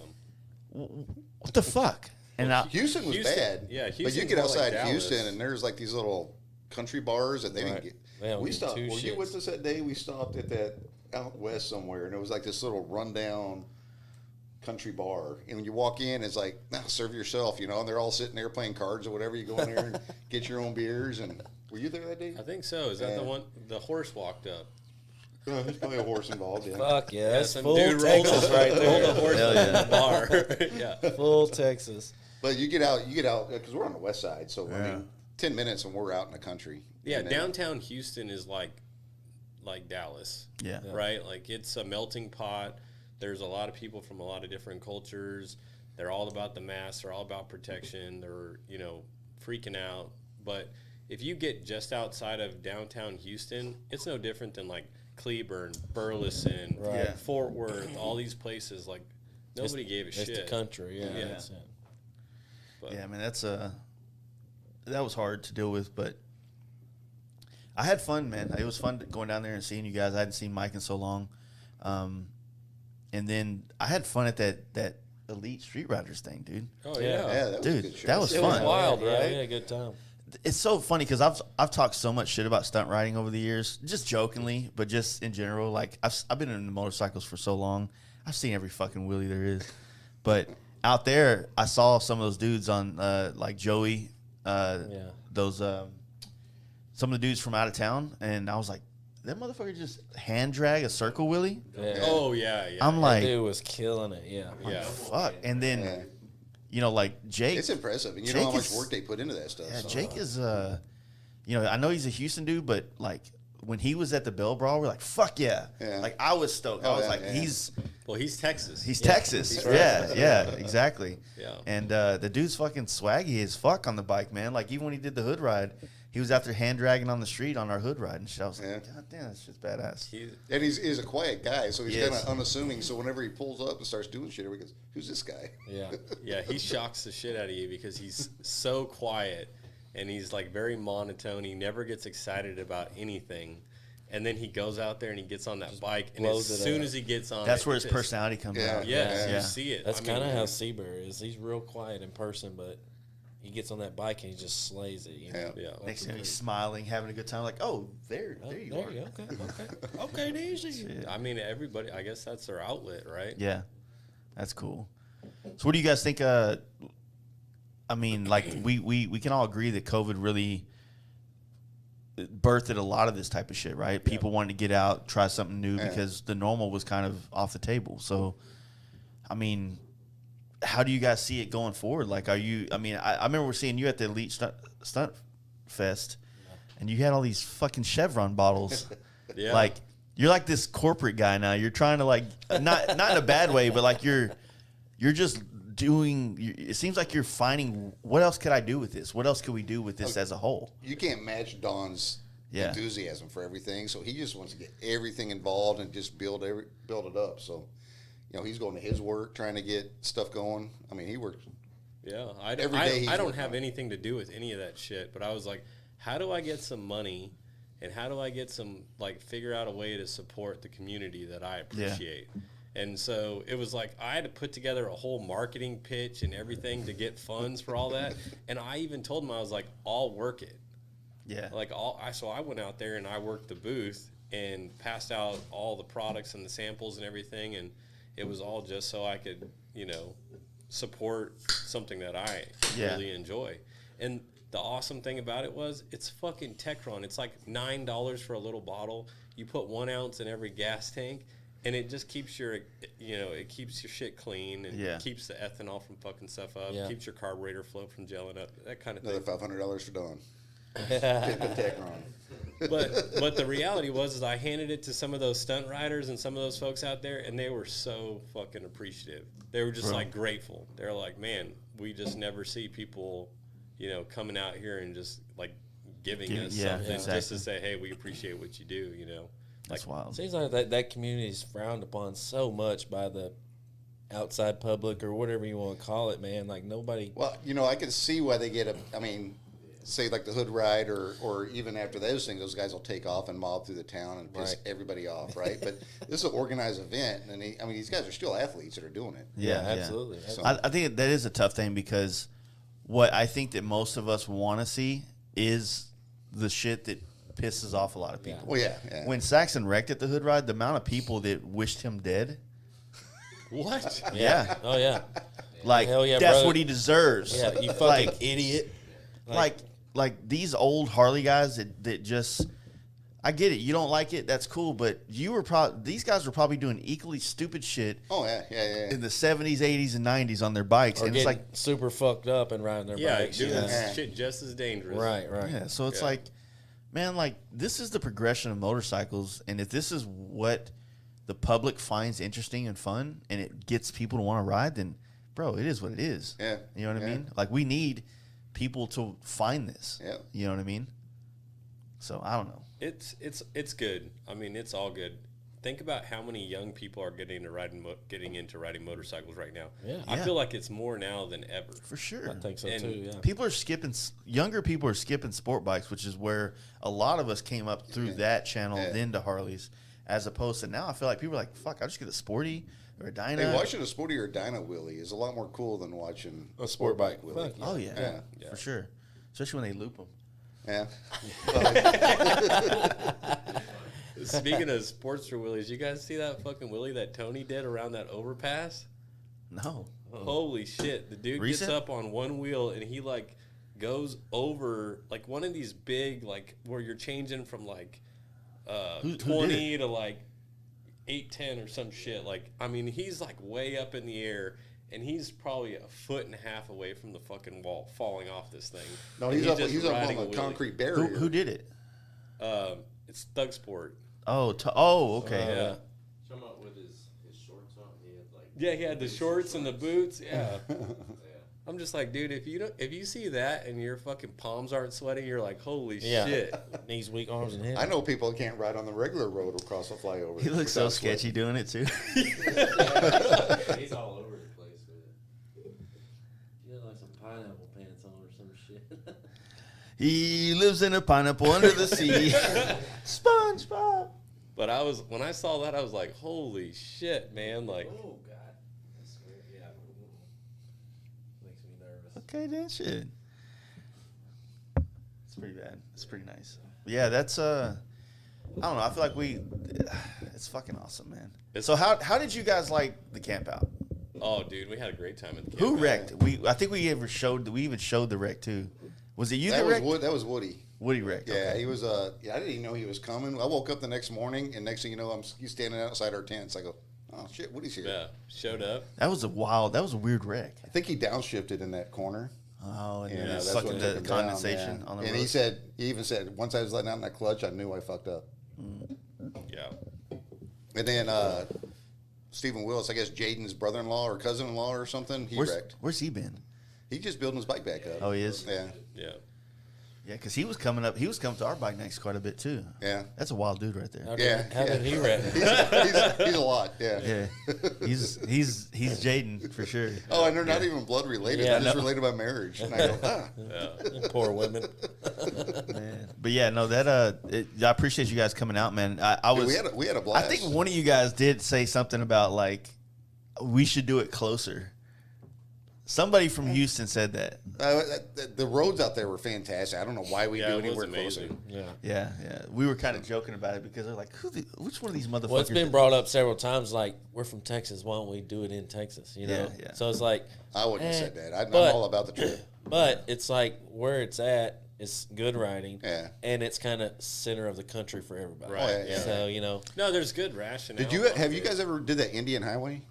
what the fuck? And Houston was bad. Yeah, but you Houston's get more like outside Dallas. Houston, and there's like these little country bars that they didn't Right. get. They don't We give stopped. two Were you shits. with us that day? We stopped at that out west somewhere, and it was like this little rundown country bar. And when you walk in, it's like, nah, serve yourself, you know. And they're all sitting there playing cards or whatever. You go in there and get your own beers. And were you there that day? I think so. Is that the one? The horse walked up. There's probably a horse involved. Yeah. Fuck yeah, that's some full dude rolled Texas a- right rolled a there. horse Hell up yeah. in the bar. Yeah. Full Texas. But you get out because we're on the west side. So I mean, 10 minutes and we're out in the country. Yeah, And then- downtown Houston is like Dallas. Yeah. Right? Like it's a melting pot. There's a lot of people from a lot of different cultures. They're all about the mask. They're all about protection. They're, freaking out. But if you get just outside of downtown Houston, it's no different than like Cleburne, Burleson, Right. Yeah. Fort Worth, all these places. Like nobody gave a It's shit. the country, yeah. Yeah. That's it. But Yeah, I mean, that was hard to deal with, but I had fun, man. It was fun going down there and seeing you guys. I hadn't seen Mike in so long. And then I had fun at that Elite Street Riders thing, dude. Oh Yeah. yeah. Yeah, that was Dude, a good show. that was It fun. was wild, Yeah, right? right? Yeah, good time. It's so funny because I've talked so much shit about stunt riding over the years, just jokingly, but just in general. Like I've been in motorcycles for so long, I've seen every fucking wheelie there is. But out there, I saw some of those dudes on like Joey, those some of the dudes from out of town, and I was like, that motherfucker just hand drag a circle wheelie. Yeah. Oh yeah. Yeah. I'm That like, dude was killing it, yeah. yeah. fuck. And then, Yeah. like Jake. It's impressive. And you Jake know how much is- work they put into that stuff. Yeah, so. Jake is I know he's a Houston dude, but like when he was at the Bell Brawl, we're like, fuck yeah. Yeah. Like I was stoked. I Oh, was yeah, like, yeah. he's He's Texas. Texas. He's Yeah, exactly. Yeah. And the dude's fucking swaggy as fuck on the bike, man. Like even when he did the hood ride, he was out there hand dragging on the street on our hood ride and shit. I was like, Yeah. God damn, that's just badass. And he's a quiet guy, so he's Yes. kind of unassuming. So whenever he pulls up and starts doing shit, everybody goes, "Who's this guy?" Yeah. Yeah, he shocks the shit out of you because he's so quiet and he's like very monotone. He never gets excited about anything. And then he goes out there and he gets on that bike, and as blows it soon up. as he gets on, That's it, where his just- personality comes Yeah. out. Yes, Yeah. you see it. That's I mean, kind of how Seabear is. He's real quiet in person, but he gets on that bike and he just slays it. You know? Yeah. Yeah. Next thing he's smiling, having a good time. Like, oh, there you are. Okay, easy. I mean, everybody. I guess that's their outlet, right? Yeah, that's cool. So, what do you guys think? I mean, like we can all agree that COVID really birthed a lot of this type of shit, right? People wanted to get out, try something new because the normal was kind of off the table. So, I mean, how do you guys see it going forward? Like, are you? I mean, I remember seeing you at the Elite Stunt Fest, and you had all these fucking Chevron bottles. Yeah. Like, you're like this corporate guy now. You're trying to like not in a bad way, but like you're just doing. It seems like you're finding what else could I do with this? What else could we do with this as a whole? You can't match Don's Yeah. enthusiasm for everything, so he just wants to get everything involved and just build it up. So, he's going to his work, trying to get stuff going. I mean, he works. Yeah, Every day he's I don't working have on it. anything to do with any of that shit. But I was like, how do I get some money, and how do I get some figure out a way to support the community that I appreciate? And so it was like I had to put together a whole marketing pitch and everything to get funds for all that. And I even told him, I was like, I'll work it. Yeah. So I went out there and I worked the booth, and passed out all the products and the samples and everything, and it was all just so I could, you know, support something that I really enjoy. And the awesome thing about it was it's fucking Techron. It's like $9 for a little bottle. You put 1 ounce in every gas tank, and it just keeps your, you know, it keeps your shit clean and keeps the ethanol from fucking stuff up. Keeps your carburetor flow from gelling up. That kind of Another thing. $500 for Dawn. Techron. But the reality was I handed it to some of those stunt riders and some of those folks out there, and they were so fucking appreciative. They were just like grateful. They're like, man, we just never see people, you know, coming out here and just like giving us something just to say, hey, we appreciate what you do, you know. That's wild. Seems like that community is frowned upon so much by the outside public or whatever you want to call it, man. Like nobody. Well, you know, I can see why they get I mean, say like the hood ride or even after those things, those guys will take off and mob through the town and piss everybody off, right? But this is an organized event, and I mean, these guys are still athletes that are doing it. Yeah, absolutely. So, I think that is a tough thing because what I think that most of us want to see is the shit that pisses off a lot of people. well, yeah. When Saxon wrecked at the hood ride, the amount of people that wished him dead. What? Yeah. Oh yeah. Like, Hell yeah, that's brother. what he deserves. Yeah, you fucking idiot. Like these old Harley guys that just, I get it. You don't like it. That's cool. But these guys were probably doing equally stupid shit. Oh yeah. In the 70s, 80s, and 90s on their bikes. Or and it's getting like super fucked up and riding their bikes. Doing this shit just as dangerous. Right. Yeah, so it's like, man, like this is the progression of motorcycles, and if this is what the public finds interesting and fun, and it gets people to want to ride, then, bro, it is what it is. Yeah. You know what I mean? Like we need people to find this. Yeah. You know what I mean? So I don't know. It's good. I mean, it's all good. Think about how many young people are getting into riding motorcycles right now. Yeah. I feel like it's more now than ever. For sure. I think so And too. Yeah. People are skipping, younger people are skipping sport bikes, which is where a lot of us came up through that channel, then to Harleys, as opposed to now. I feel like people are like, fuck, I'll just get a Sporty or a Dyna. Hey, watching a Sporty or a Dyna wheelie is a lot more cool than watching a sport bike wheelie. Oh, yeah. For sure. Especially when they loop them. Yeah. Speaking of Sportster wheelies, you guys see that fucking wheelie that Tony did around that overpass? No. Holy shit. The dude Recent? gets up on one wheel and he like goes over like one of these big, like where you're changing from like Who did 20 to like 810 or some shit. Like, I mean, he's like way up in the air and he's probably 1.5 feet away from the fucking wall falling off this thing. No, And he's up just on riding a wheelie. concrete barrier. Who did it? It's Thug Sport. Okay. Yeah. Come up with his shorts on. He had like Yeah, he had the shorts and the boots. Yeah. I'm just like, dude, if you see that and your fucking palms aren't sweating, you're like, holy shit. Knees, weak arms, and hands. I know people that can't ride on the regular road across a flyover. He looks so without sketchy sweating. doing it, too. he's all over the place with it. He had like some pineapple pants on or some shit. He lives in a pineapple under the sea. SpongeBob. But when I saw that, I was like, holy shit, man. Like, Oh God, that's weird. Yeah, makes me nervous. Okay, then shit. It's pretty bad. It's pretty nice. Yeah, that's I don't know. I feel like it's fucking awesome, man. So how did you guys like the camp out? oh, dude, we had a great time at the camp. Who wrecked? I think we even showed the wreck too. Was it you that wrecked? That was Woody. Woody wrecked. Yeah, okay. he was. I didn't even know he was coming. I woke up the next morning, and next thing you know, he's standing outside our tents. I go, oh shit, Woody's here. Yeah, showed up. That was a weird wreck. I think he downshifted in that corner. Oh, and Yeah, then that's sucked what the took him down, condensation yeah. on the And road. he even said, once I was letting out in that clutch, I knew I fucked up. Yeah. And then Stephen Willis, I guess Jaden's brother-in-law or cousin-in-law or something, he wrecked. Where's he been? He's just building his bike back up. Oh, he is? Yeah, Yeah. Yeah, because he was coming to our bike next quite a bit too. yeah. That's a wild dude right there. How did he wreck? He's a lot, yeah. Yeah, he's Jaden for sure. Oh, and they're not even blood related. Yeah, They're just no. related by marriage. And I go, Poor women. Man. But yeah, no, I appreciate you guys coming out, man. Dude, we had a I blast. think one of you guys did say something about like we should do it closer. Somebody from Houston said that. The roads out there were fantastic. I don't know why we do it was anywhere closer. amazing. Yeah. Yeah. We were kind of joking about it because they're like, which one of these motherfuckers? Well, it's been brought up several times. Like, we're from Texas. Why don't we do it in Texas? You know. Yeah. So it's like I wouldn't have said that. I'm but- all about the trip. But it's like where it's at is good riding. Yeah. And it's kind of center of the country for everybody. Right, Oh, yeah, yeah. So, you know. No, there's good rationale. Did you have you guys ever did that Indian Highway?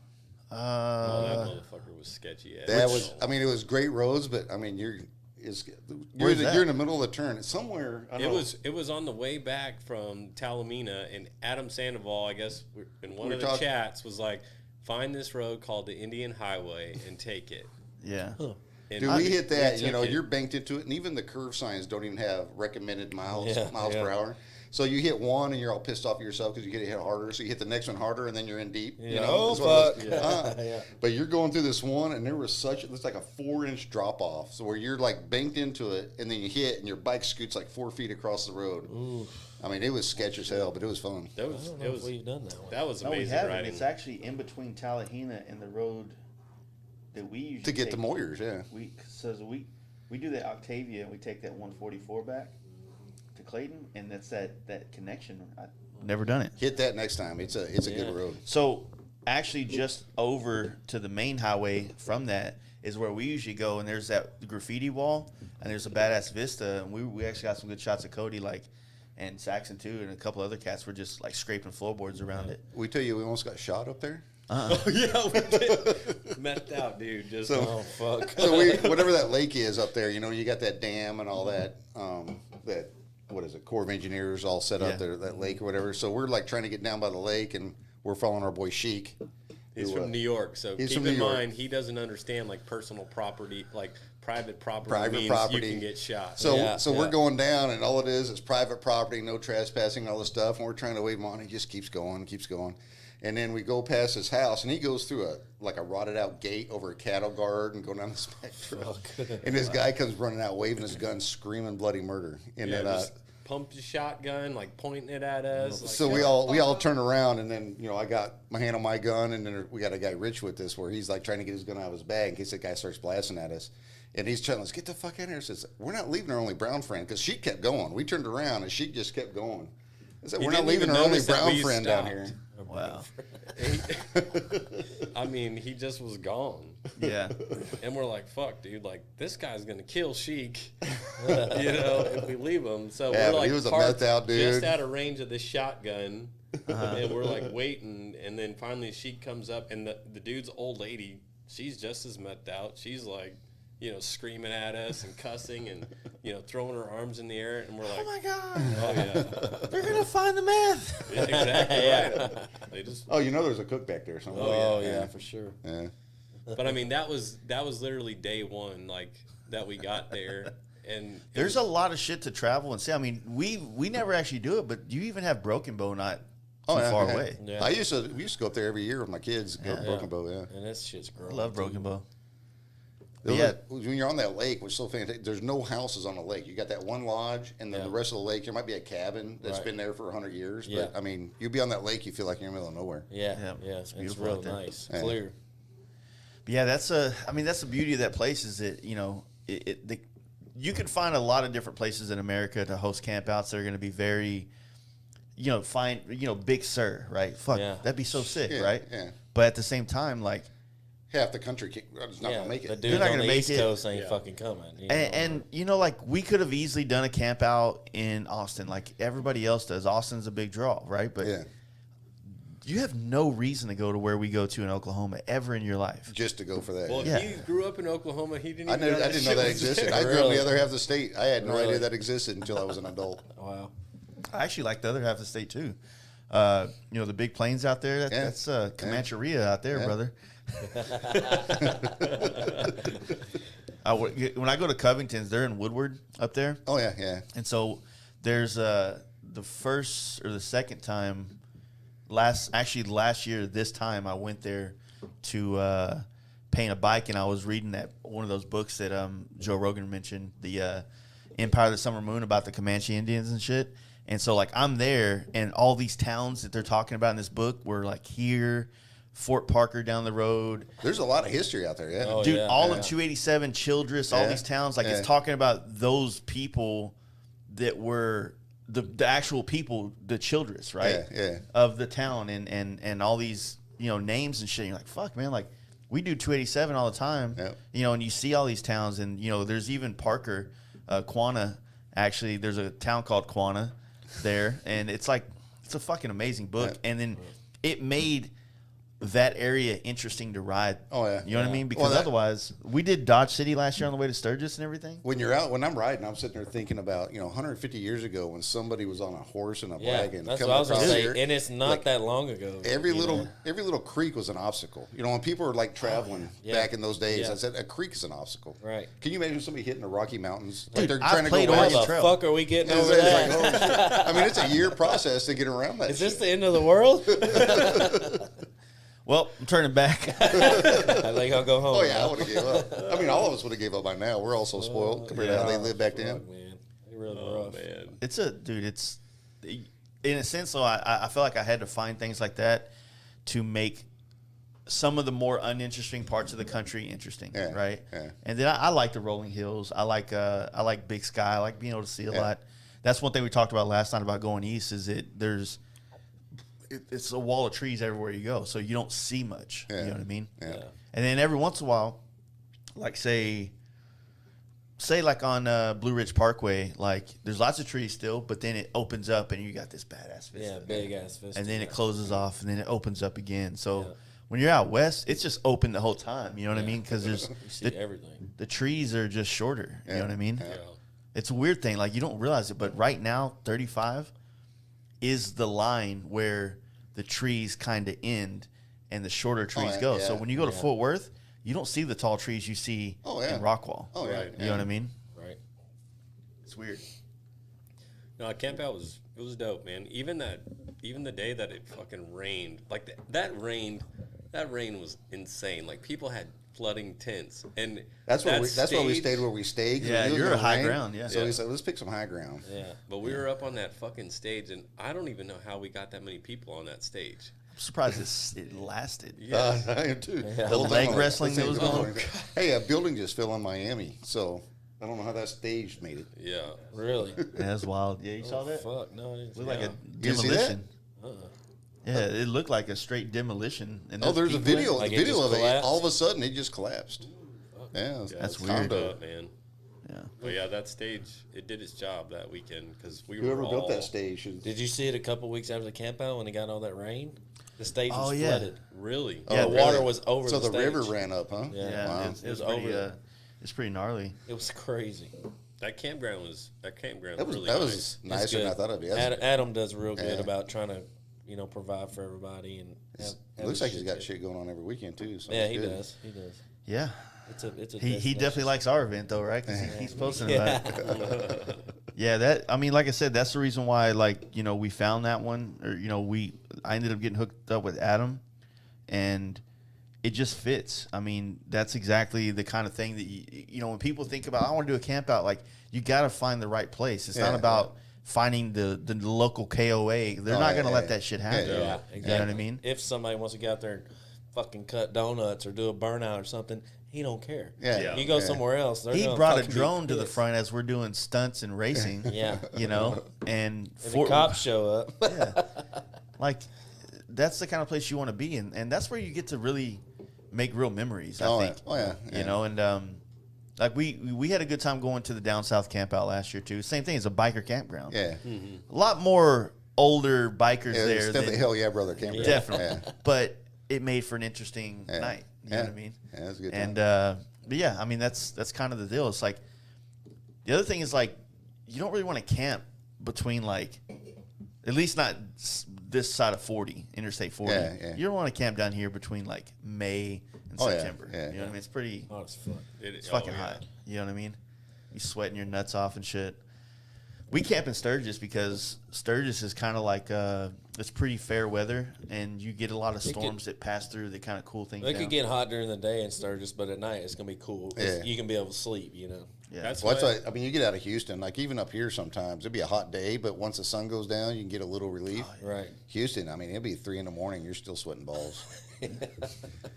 Oh, that motherfucker was sketchy. That was. I mean, it was great roads, but I mean, you're Where's that? in the middle of the turn. It's somewhere. I don't know. It was on the way back from Talamina, and Adam Sandoval, I guess, in one We're of the talking- chats was like, "Find this road called the Indian Highway and take it." Yeah. And Dude, we hit that. took You know, it. you're banked into it, and even the curve signs don't even have recommended miles Yeah, per hour. So you hit one, and you're all pissed off at yourself because you get to hit harder. So you hit the next one harder, and then you're in deep. You Yeah. know, Oh, It's one of those- fuck. Yeah. But you're going through this one, and there was it's like a 4-inch drop off. So where you're like banked into it, and then you hit, and your bike scoots like 4 feet across the road. Ooh. I mean, it was sketch as hell, but it was fun. I don't know if we've done that one. That was No, we amazing haven't. riding. It's actually in between Talahina and the road that we usually To get to take. Moyers, yeah. We do the Octavia and we take that 144 back to Clayton, and that's that connection. I've never done it. Hit that next time. It's a Yeah. good road. So actually, just over to the main highway from that is where we usually go, and there's that graffiti wall, and there's a badass vista, and we actually got some good shots of Cody, like, and Saxon too, and a couple other cats were just like scraping floorboards around it. We tell you, we almost got shot up there. Oh, yeah, we did. Methed out, dude. Just So- Oh, fuck. So whatever that lake is up there, you know, you got that dam and all that. That what is it? Corps of Engineers all set Yeah. up there, that lake or whatever. So we're like trying to get down by the lake, and we're following our boy Sheik. he's who, from New York, so he's keep from in New York. mind he doesn't understand like personal property, like private property Private means property. you can get shot. So Yeah, we're yeah. going down, and all it is private property, no trespassing, all this stuff. And we're trying to wave him on. He just keeps going. And then we go past his house, and he goes through a rotted out gate over a cattle guard and go down this back trail. And this guy comes running out, waving his gun, screaming bloody murder. And yeah, then just pumped the shotgun, like pointing it at us. Like, so we all turn around, and then I got my hand on my gun, and then we got a guy Rich with us where he's like trying to get his gun out of his bag in case that guy starts blasting at us. And he's telling us, "Get the fuck out of here!" Says, "We're not leaving our only brown friend," because she kept going. We turned around, and she just kept going. I said, He "We're not didn't leaving even our only notice that brown we friend down stopped. here." Wow. I mean, he just was gone. Yeah. And we're like, fuck, dude, like, this guy's going to kill Sheik, if we leave him. So Yeah, we're but like, he was a parked methed out dude. just out of range of this shotgun. And we're like waiting. And then finally Sheik comes up, and the dude's old lady, she's just as methed out. She's like, screaming at us and cussing and, throwing her arms in the air. And we're like, Oh my God. oh, yeah. They're going to find the meth. Yeah, exactly right. They just, Oh, there's a cook back there somewhere. Oh, yeah, for sure. Yeah. but I mean, that was literally day one, like, that we got there. And it There's was- a lot of shit to travel and see. I mean, we never actually do it, but you even have Broken Bow not too far yeah. away. Yeah. We used to go up there every year with my kids. Go to Broken Bow, yeah. And that shit's I growing. love too. Broken Bow. Those Yeah. when you're on that lake, which is so fantastic, there's no houses on the lake. You got that one lodge, and then Yeah. the rest of the lake, there might be a cabin that's Right. been there for 100 years. Yeah. But I mean, you'll be on that lake, you feel like you're in the middle of nowhere. Yeah, Yeah, yeah, it's it's beautiful real out there. nice, Yeah. clear. But yeah, that's the beauty of that place is that, you can find a lot of different places in America to host campouts that are going to be very, Big Sur, right? Fuck, Yeah. that'd be so sick, Yeah, right? yeah. But at the same time, like, Half the country is not Yeah, going to make the it. dudes not on gonna the make East it. Coast ain't Yeah. fucking coming. and like we could have easily done a camp out in Austin like everybody else does. Austin's a big draw, right? But Yeah, you have no reason to go to where we go to in Oklahoma ever in your life. just to go for that. Well, Yeah. he grew up in Oklahoma. He didn't I even know didn't know that existed. I grew up in Really? the other half of the state. I had no Really? idea that existed until I was an adult. Wow. I actually like the other half of the state too. The big plains out there. Yeah. That's Comancheria out there, Yeah. brother. When I go to Covington's, they're in Woodward up there, Oh yeah, yeah. and so there's the first or the second time last year this time I went there to paint a bike, and I was reading that one of those books that Joe Rogan mentioned, the Empire of the Summer Moon, about the Comanche Indians and shit. And so like I'm there, and all these towns that they're talking about in this book were like here, Fort Parker down the road. There's a lot of history out there, yeah. Oh, Dude, yeah, all yeah. of 287, Childress, all Yeah, these towns, like yeah. it's talking about those people that were the actual people, the Childress, right? Yeah. Of the town and all these, names and shit. You're like, fuck, man, like we do 287 all the time, Yeah. and you see all these towns and, there's even Parker, Quanah, actually, there's a town called Quanah there. And it's like, it's a fucking amazing book. Yeah. And then it made that area interesting to ride. Oh, yeah. You know what I mean? Because otherwise, we did Dodge City last year on the way to Sturgis and everything. When I'm riding, I'm sitting there thinking about, 150 years ago when somebody was on a horse and a Yeah, wagon. that's coming what I was gonna across say, here, and it's not like, that long ago. every little creek was an obstacle. When people were like traveling Yeah. back in those days, Yeah. I said a creek is an obstacle. Right. Can you imagine somebody hitting the Rocky Mountains? Dude, they're I've trying to played go How Oregon west. the Trail. fuck are we getting It's over that? like, oh, shit. I mean, it's a year process to get around that. Is this shit. the end of the world? Well, I'm turning back. I think I'll go home. Oh yeah, I now. would have gave up. I mean, all of us would have gave up by now. We're all so spoiled compared to how they lived back then. Fuck, man. They really Oh rough. man. It's in a sense, though, I feel like I had to find things like that to make some of the more uninteresting parts of the country interesting, Yeah, right? yeah. And then I like the rolling hills. I like Big Sky. I like being able to see a Yeah. lot. That's one thing we talked about last night about going east is it's a wall of trees everywhere you go, so you don't see much. Yeah. You know what I mean? Yeah. And then every once in a while, like say like on Blue Ridge Parkway, like there's lots of trees still, but then it opens up and you got this badass vista. Yeah, big ass fist. And then it closes off and then it opens up again. So Yeah. when you're out west, it's just open the whole time. You know what I Yeah. mean? Because there's You see everything. the trees are just shorter. You know what I mean? Yeah. It's a weird thing. Like you don't realize it, but right now, 35 is the line where the trees kind of end and the shorter trees go. yeah. So when you go to Fort Worth, you don't see the tall trees you see in Rockwall. Oh yeah. Right. You know what I mean? Right. It's weird. No, campout was dope, man. Even the day that it fucking rained, like that rain was insane. Like people had flooding tents, and That's why we stage- stayed where we stayed. 'cause Yeah, it was you're gonna a high rain. ground, yeah. So Yeah. we said, let's pick some high ground. Yeah. But we were up on that fucking stage, and I don't even know how we got that many people on that stage. I'm surprised it lasted. Yeah. I am too. Yeah. The whole The leg thing, wrestling that was going. Hey, a building just fell in Miami, so I don't know how that stage made it. Yeah. Really? Yeah, that's wild. Yeah, you saw that? Fuck no. I didn't see Looked like Yeah. a You didn't see that? demolition. Uh-uh. Yeah, it looked like a straight demolition. And Oh, there's a people in- video. Like the it video just of it. collapsed? All of a sudden, it just collapsed. Yeah, That's it's weird. condo. Man. Yeah. But yeah, that stage, it did its job that weekend because we Whoever were built all, that stage should. Did you see it a couple weeks after the camp out when it got all that rain? The stage was Oh, yeah. flooded. Really? Yeah, the really? water was over So the the stage. river ran up, huh? Yeah. Yeah, Wow. it was It was pretty, over. it's pretty gnarly. It was crazy. That campground was That was really that nice. was It's nicer than I good. thought it'd be. That's- Adam does real good Yeah. about trying to, provide for everybody and. It looks like he's got shit going on every weekend too. So Yeah, it's he good. does. He does. Yeah. It's a. He definitely likes our event though, right? Because he keeps posting Yeah. about it. Yeah, like I said, that's the reason why, we found that one, or I ended up getting hooked up with Adam, and it just fits. I mean, that's exactly the kind of thing that when people think about, I want to do a camp out, like you got to find the right place. It's not Yeah, about finding the local KOA. They're not going to let that shit happen. Yeah, Yeah, You exactly. know what I mean? If somebody wants to get out there and fucking cut donuts or do a burnout or something, he don't care. Yeah. You go Yeah. somewhere else. They're He gonna brought a fucking be drone to the pissed. front as we're doing stunts and racing. Yeah. And And the cops show up. yeah, like that's the kind of place you want to be in, and that's where you get to really make real memories. I Oh, think. yeah. Oh, yeah. You Yeah. know, and like we had a good time going to the down south camp out last year too. Same thing as a biker campground. Yeah. A lot more older bikers Yeah, there. it's definitely than- hell yeah, brother campground. Definitely. Yeah. But it made for an interesting Yeah. night. You know Yeah. what I mean? Yeah, that's a good And time. but yeah, I mean that's kind of the deal. It's like the other thing is like you don't really want to camp between at least not this side of 40, Interstate 40. Yeah, yeah. You don't want to camp down here between May and Oh, yeah, September. yeah. You know what I mean? It's pretty Oh, it's fun. it's fucking hot. You know what I mean? You sweating your nuts off and shit. We camp in Sturgis because Sturgis is kind of like it's pretty fair weather, and you get a lot of storms that pass through that kind of cool things It down. could get hot during the day in Sturgis, but at night it's gonna be cool. 'Cause Yeah. you can be able to sleep. You know. Yeah. That's Well, why. that's why, I mean, you get out of Houston, like even up here sometimes, it'd be a hot day, but once the sun goes down, you can get a little relief. Right. Houston, I mean, it'll be 3 a.m, you're still sweating balls. Yeah,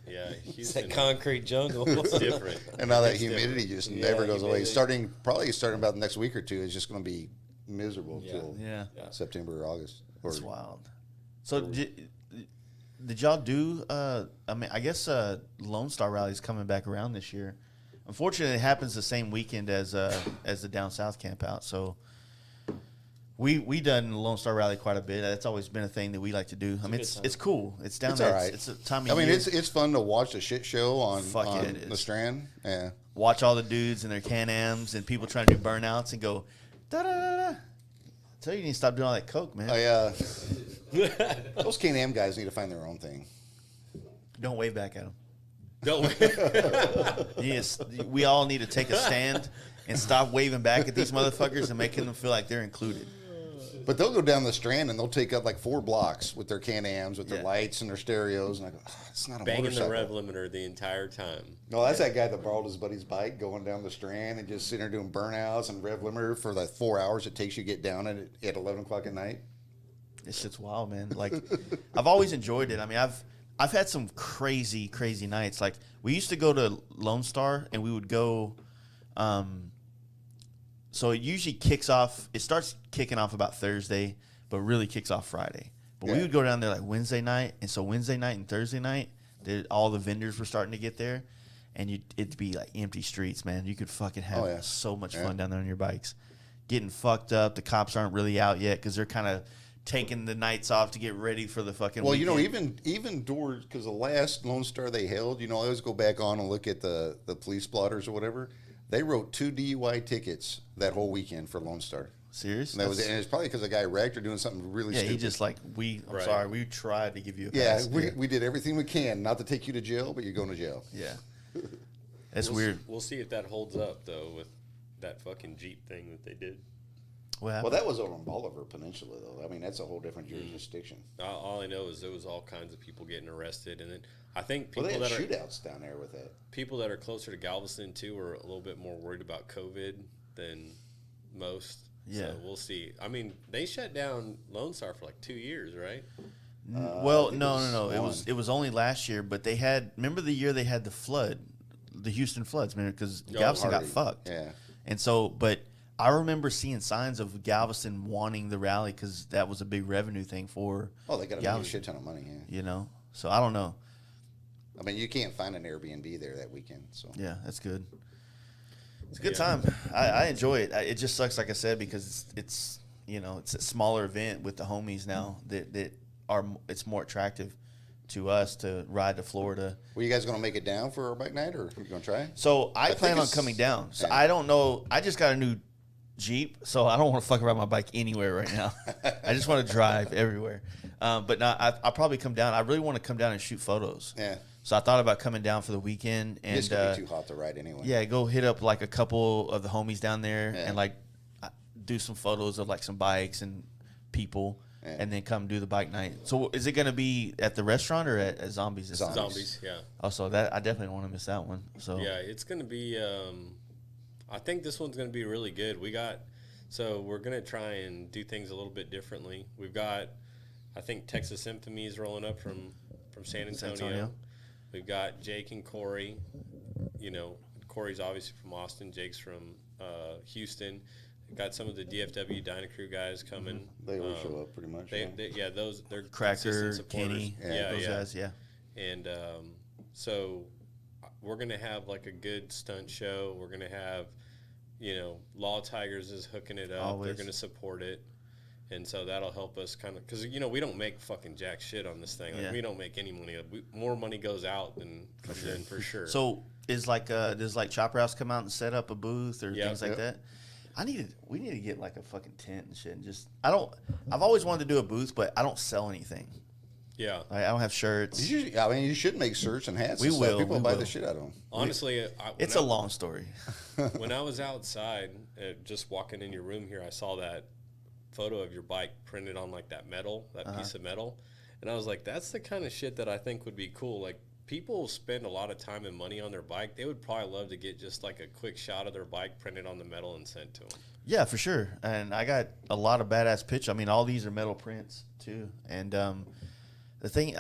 It's that Houston. concrete jungle. It's different. And now that It's humidity different. just Yeah, never goes away. humidity. Probably starting about the next week or two, it's just going to be miserable Yeah. till Yeah. September or August. Or, It's wild. So did y'all do? I mean, I guess Lone Star Rally is coming back around this year. Unfortunately, it happens the same weekend as the Down South campout. So we done the Lone Star Rally quite a bit. That's always been a thing that we like to do. I mean, good time. it's cool. It's down It's there. all right. It's a time of I mean, year. it's fun to watch the shit show on Fuck yeah, it the is. Strand. Yeah. Watch all the dudes and their Can-Ams and people trying to do burnouts and go da da da da. I tell you, you need to stop doing all that coke, man. Those Can-Am guys need to find their own thing. Don't wave back at them. Don't. Yes, we all need to take a stand and stop waving back at these motherfuckers and making them feel like they're included. But they'll go down the Strand and they'll take up like 4 blocks with their Can-Ams, with their Yeah. lights and their stereos. And I go, it's not a Banging the motorcycle. rev limiter the entire time. No, that's that guy that borrowed his buddy's bike going down the Strand and just sitting there doing burnouts and rev limiter for the 4 hours it takes you to get down at 11 o'clock at night. This shit's wild, man. Like, I've always enjoyed it. I mean, I've had some crazy nights. Like, we used to go to Lone Star, and we would go. So it usually kicks off. It starts kicking off about Thursday, but really kicks off Friday. But we Yeah. would go down there like Wednesday night, and so Wednesday night and Thursday night, all the vendors were starting to get there, and it'd be like empty streets, man. You could fucking have Oh, yeah. so much Yeah. fun down there on your bikes, getting fucked up. The cops aren't really out yet because they're kind of taking the nights off to get ready for the fucking. Well, weekend. even doors, because the last Lone Star they held, I always go back on and look at the police blotters or whatever. They wrote 2 DUI tickets that whole weekend for Lone Star. Serious? And and it's probably because the guy wrecked or doing something really Yeah, stupid. he just like I'm Right. sorry, we tried to give you a Yeah, pass. we did everything we can not to take you to jail, but you're going to jail. Yeah. That's We'll weird. We'll see if that holds up though with that fucking Jeep thing that they did. What Well, happened? that was over on Bolivar Peninsula, though. I mean, that's a whole different jurisdiction. All I know is there was all kinds of people getting arrested, and then I think Well, people they had that are shootouts down there with that. people that are closer to Galveston too are a little bit more worried about COVID than most. Yeah. So we'll see. I mean, they shut down Lone Star for like 2 years, right? Well, I think no. it It was was only last year, but they had. Remember the year they had the flood, the Houston floods, man, because Galveston got Hardy. fucked. Yeah. And so, but I remember seeing signs of Galveston wanting the rally because that was a big revenue thing for. Oh, they got a Galveston, shit ton of money, yeah. You know, so I don't know. I mean, you can't find an Airbnb there that weekend, so. Yeah, that's good. It's a good Yeah. time. I enjoy it. It just sucks, like I said, because it's it's a smaller event with the homies now that are it's more attractive to us to ride to Florida. Were you guys going to make it down for our bike night, or are you going to try? So I think plan on it's- coming down. So yeah. I don't know. I just got a new Jeep, so I don't want to fuck around my bike anywhere right now. I just want to drive everywhere. But now I'll probably come down. I really want to come down and shoot photos. Yeah. So I thought about coming down for the weekend and It's going to be too hot to ride anyway. yeah, go hit up like a couple of the homies down there Yeah. and like do some photos of like some bikes and people, Yeah. and then come do the bike night. So is it going to be at the restaurant or at Zombies? this time? Zombies, yeah. Also, that I definitely don't want to miss that one. So Yeah, it's going to be, I think this one's going to be really good. We're going to try and do things a little bit differently. We've got, I think, Texas Infamy is rolling up from San Antonio. We've got Jake and Corey. Corey's obviously from Austin. Jake's from Houston. We've got some of the DFW Dyna Crew guys coming. They always show up pretty much. They're Cracker, consistent supporters. Kenny, those guys, yeah. And so we're going to have like a good stunt show. We're going to have, Law Tigers is hooking it up. Always. They're going to support it. And so that'll help us kind of, because, we don't make fucking jack shit on this thing. Like, Yeah. we don't make any money. More money goes out than comes in for sure. So does like Chopper House come out and set up a booth or Yeah. things like Yep. that? We need to get like a fucking tent and shit. And I've always wanted to do a booth, but I don't sell anything. Yeah. I don't have shirts. You should make shirts and hats. We and stuff. will, People we buy will. the shit out of them. Honestly, It's a long story. when I was outside, just walking in your room here, I saw that photo of your bike printed on like that metal, that piece of metal. And I was like, that's the kind of shit that I think would be cool. Like, people spend a lot of time and money on their bike. They would probably love to get just like a quick shot of their bike printed on the metal and sent to them. Yeah, for sure. And I got a lot of badass pictures. I mean, all these are metal prints too. And the thing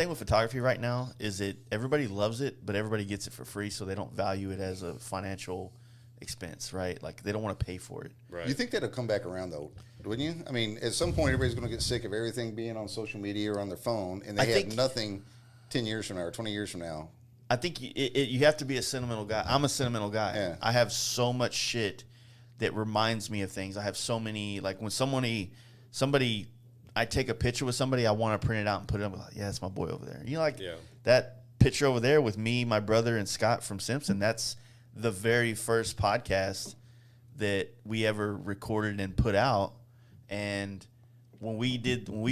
with photography right now is that everybody loves it, but everybody gets it for free, so they don't value it as a financial expense, right? Like, they don't want to pay for it. Right. You think that'll come back around, though, wouldn't you? I mean, at some point, everybody's going to get sick of everything being on social media or on their phone, and they have nothing 10 years from now or 20 years from now. I think you have to be a sentimental guy. I'm a sentimental guy. Yeah. I have so much shit that reminds me of things. I have so many, like when somebody, I take a picture with somebody, I want to print it out and put it up. Like, yeah, that's my boy over there. You know, like that picture over there with me, my brother, and Scott from Simpson. That's the very first podcast that we ever recorded and put out. And when we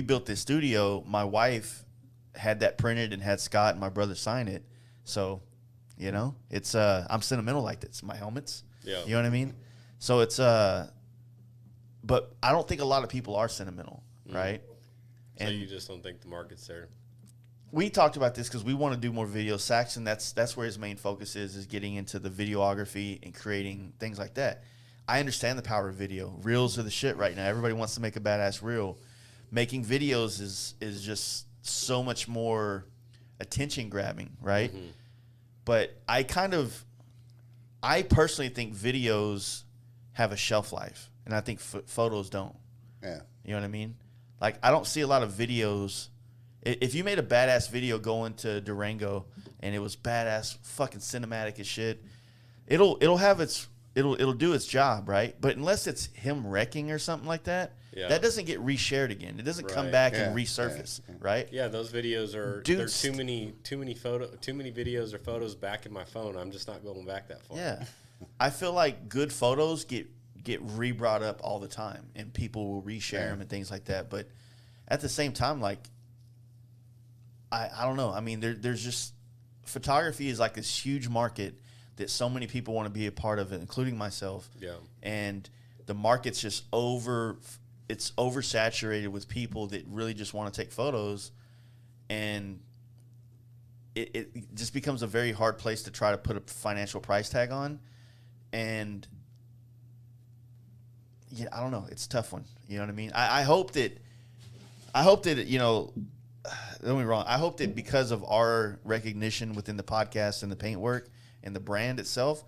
built this studio, my wife had that printed and had Scott and my brother sign it. So, you know, it's I'm sentimental like this. My helmets. Yeah. You know what I mean? So it's but I don't think a lot of people are sentimental, right? So And you just don't think the market's there? we talked about this because we want to do more videos. Saxon, that's where his main focus is getting into the videography and creating things like that. I understand the power of video. Reels are the shit right now. Everybody wants to make a badass reel. Making videos is just so much more attention grabbing, right? Mm-hmm. But I personally think videos have a shelf life, and I think photos don't. Yeah. You know what I mean? Like, I don't see a lot of videos. If you made a badass video going to Durango and it was badass, fucking cinematic as shit, it'll do its job, right? But unless it's him wrecking or something like that, that doesn't get reshared again. It doesn't come back and resurface, right? Yeah, those videos are Dudes, there's too many videos or photos back in my phone. I'm just not going back that far. Yeah. I feel like good photos get re-brought up all the time, and people will reshare them and things like that. But at the same time, like, I don't know. I mean, there's just photography is like this huge market that so many people want to be a part of it, including myself. Yeah. And the market's just oversaturated with people that really just want to take photos, and it just becomes a very hard place to try to put a financial price tag on. And yeah, I don't know. It's a tough one. You know what I mean? I hope that, you know, don't get me wrong. I hope that because of our recognition within the podcast and the paintwork and the brand itself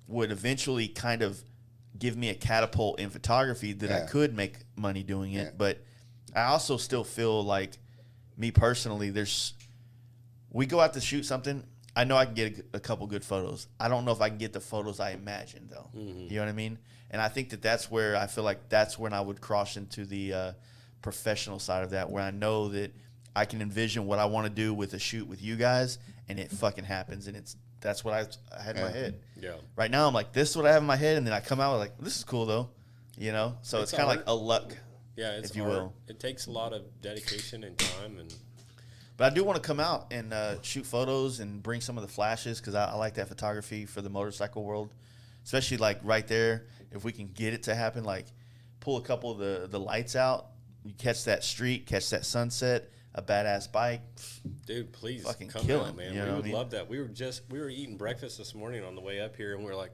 would eventually kind of give me a catapult in photography that I could make money doing it. But I also still feel like, me personally, we go out to shoot something. I know I can get a couple good photos. I don't know if I can get the photos I imagined, though. Mm-hmm. You know what I mean? And I think that's where I feel like that's when I would cross into the professional side of that, where I know that I can envision what I want to do with a shoot with you guys, and it fucking happens, and that's what I had in my head. Yeah. Right now, I'm like, this is what I have in my head, and then I come out like, this is cool though, you know. So it's kind of like a luck. Yeah, it's if you will. It takes a lot of dedication and time, but I do want to come out and shoot photos and bring some of the flashes, because I like that photography for the motorcycle world, especially like right there. If we can get it to happen, like pull a couple of the lights out, you catch that street, catch that sunset, a badass bike. Dude, please fucking come kill out, it, man. You know we would I mean? love that. We were eating breakfast this morning on the way up here, and we were like,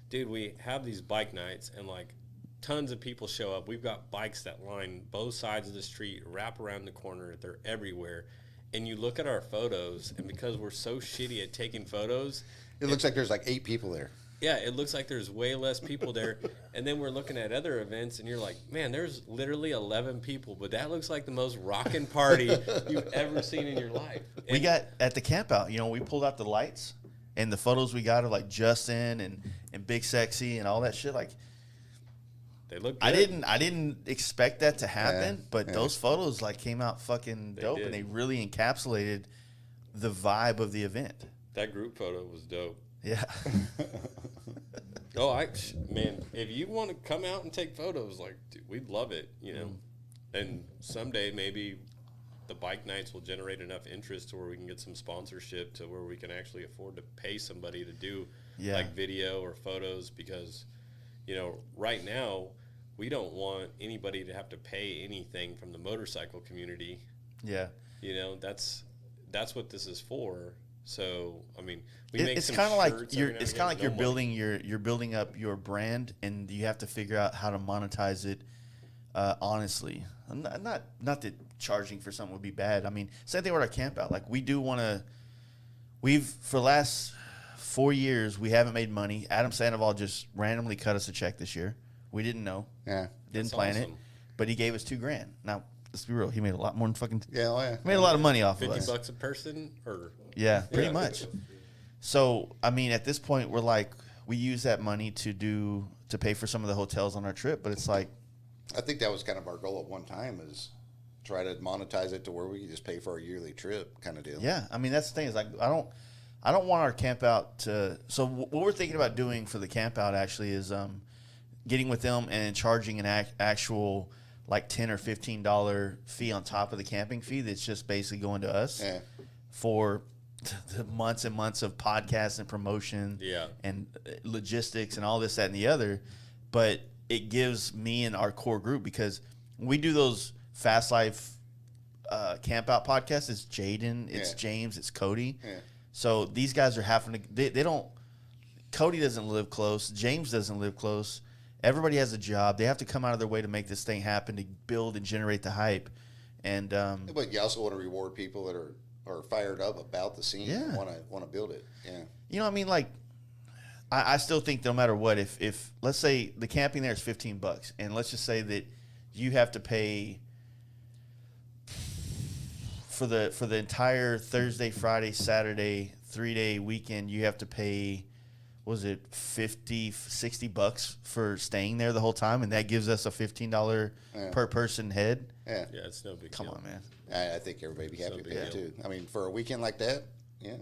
dude, we have these bike nights, and like tons of people show up. We've got bikes that line both sides of the street, wrap around the corner. They're everywhere. And you look at our photos, and because we're so shitty at taking photos, it looks like there's like 8 people there. Yeah, it looks like there's way less people there. And then we're looking at other events, and you're like, man, there's literally 11 people, but that looks like the most rockin' party you've ever seen in your life. And we got at the campout, you know, we pulled out the lights, and the photos we got of like Justin and Big Sexy and all that shit. Like, they look good. I didn't expect that to happen, but those photos like came out fucking dope, and they really encapsulated the vibe of the event. That group photo was dope. Yeah. Man, if you want to come out and take photos, like, dude, we'd love it, you know. And someday maybe the bike nights will generate enough interest to where we can get some sponsorship to where we can actually afford to pay somebody to do like video or photos, because, you know, right now we don't want anybody to have to pay anything from the motorcycle community. Yeah. You know, that's what this is for. So, I mean, it's kind of like you're building you're building up your brand, and you have to figure out how to monetize it honestly. Not that charging for something would be bad. I mean, same thing with our campout. Like, we do want to. For the last 4 years, we haven't made money. Adam Sandoval just randomly cut us a check this year. We didn't know. Yeah. Didn't That's plan it, awesome. but he gave us $2,000. Now, let's be real. He made a lot more than fucking. Yeah, oh yeah. Made a lot of money off of us. $50 a person, or Yeah, pretty much. So, I mean, at this point, we're like, we use that money to pay for some of the hotels on our trip, but it's like, I think that was kind of our goal at one time, is try to monetize it to where we could just pay for our yearly trip kind of deal. yeah. I mean, that's the thing, is like, I don't want our camp out to. So what we're thinking about doing for the camp out actually is getting with them and charging an actual like $10 or $15 fee on top of the camping fee that's just basically going to us for the months and months of podcasts and promotion and logistics and all this, that, and the other. But it gives me and our core group, because when we do those Fast Life camp out podcasts, it's Jaden, it's James, it's Cody. Yeah. So these guys are having to, they don't, Cody doesn't live close. James doesn't live close. Everybody has a job. They have to come out of their way to make this thing happen, to build and generate the hype. And But you also want to reward people that are fired up about the scene and want to build it. Yeah. you know, I mean, like, I still think no matter what, if let's say the camping there is $15, and let's just say that you have to pay for the entire Thursday, Friday, Saturday, 3-day weekend, you have to pay, what was it, $50-$60 for staying there the whole time, and that gives us a $15 per person head. Yeah. yeah, it's no big Come deal. on, man. I think everybody would be happy So with that big too. I mean, for a weekend like that, yeah.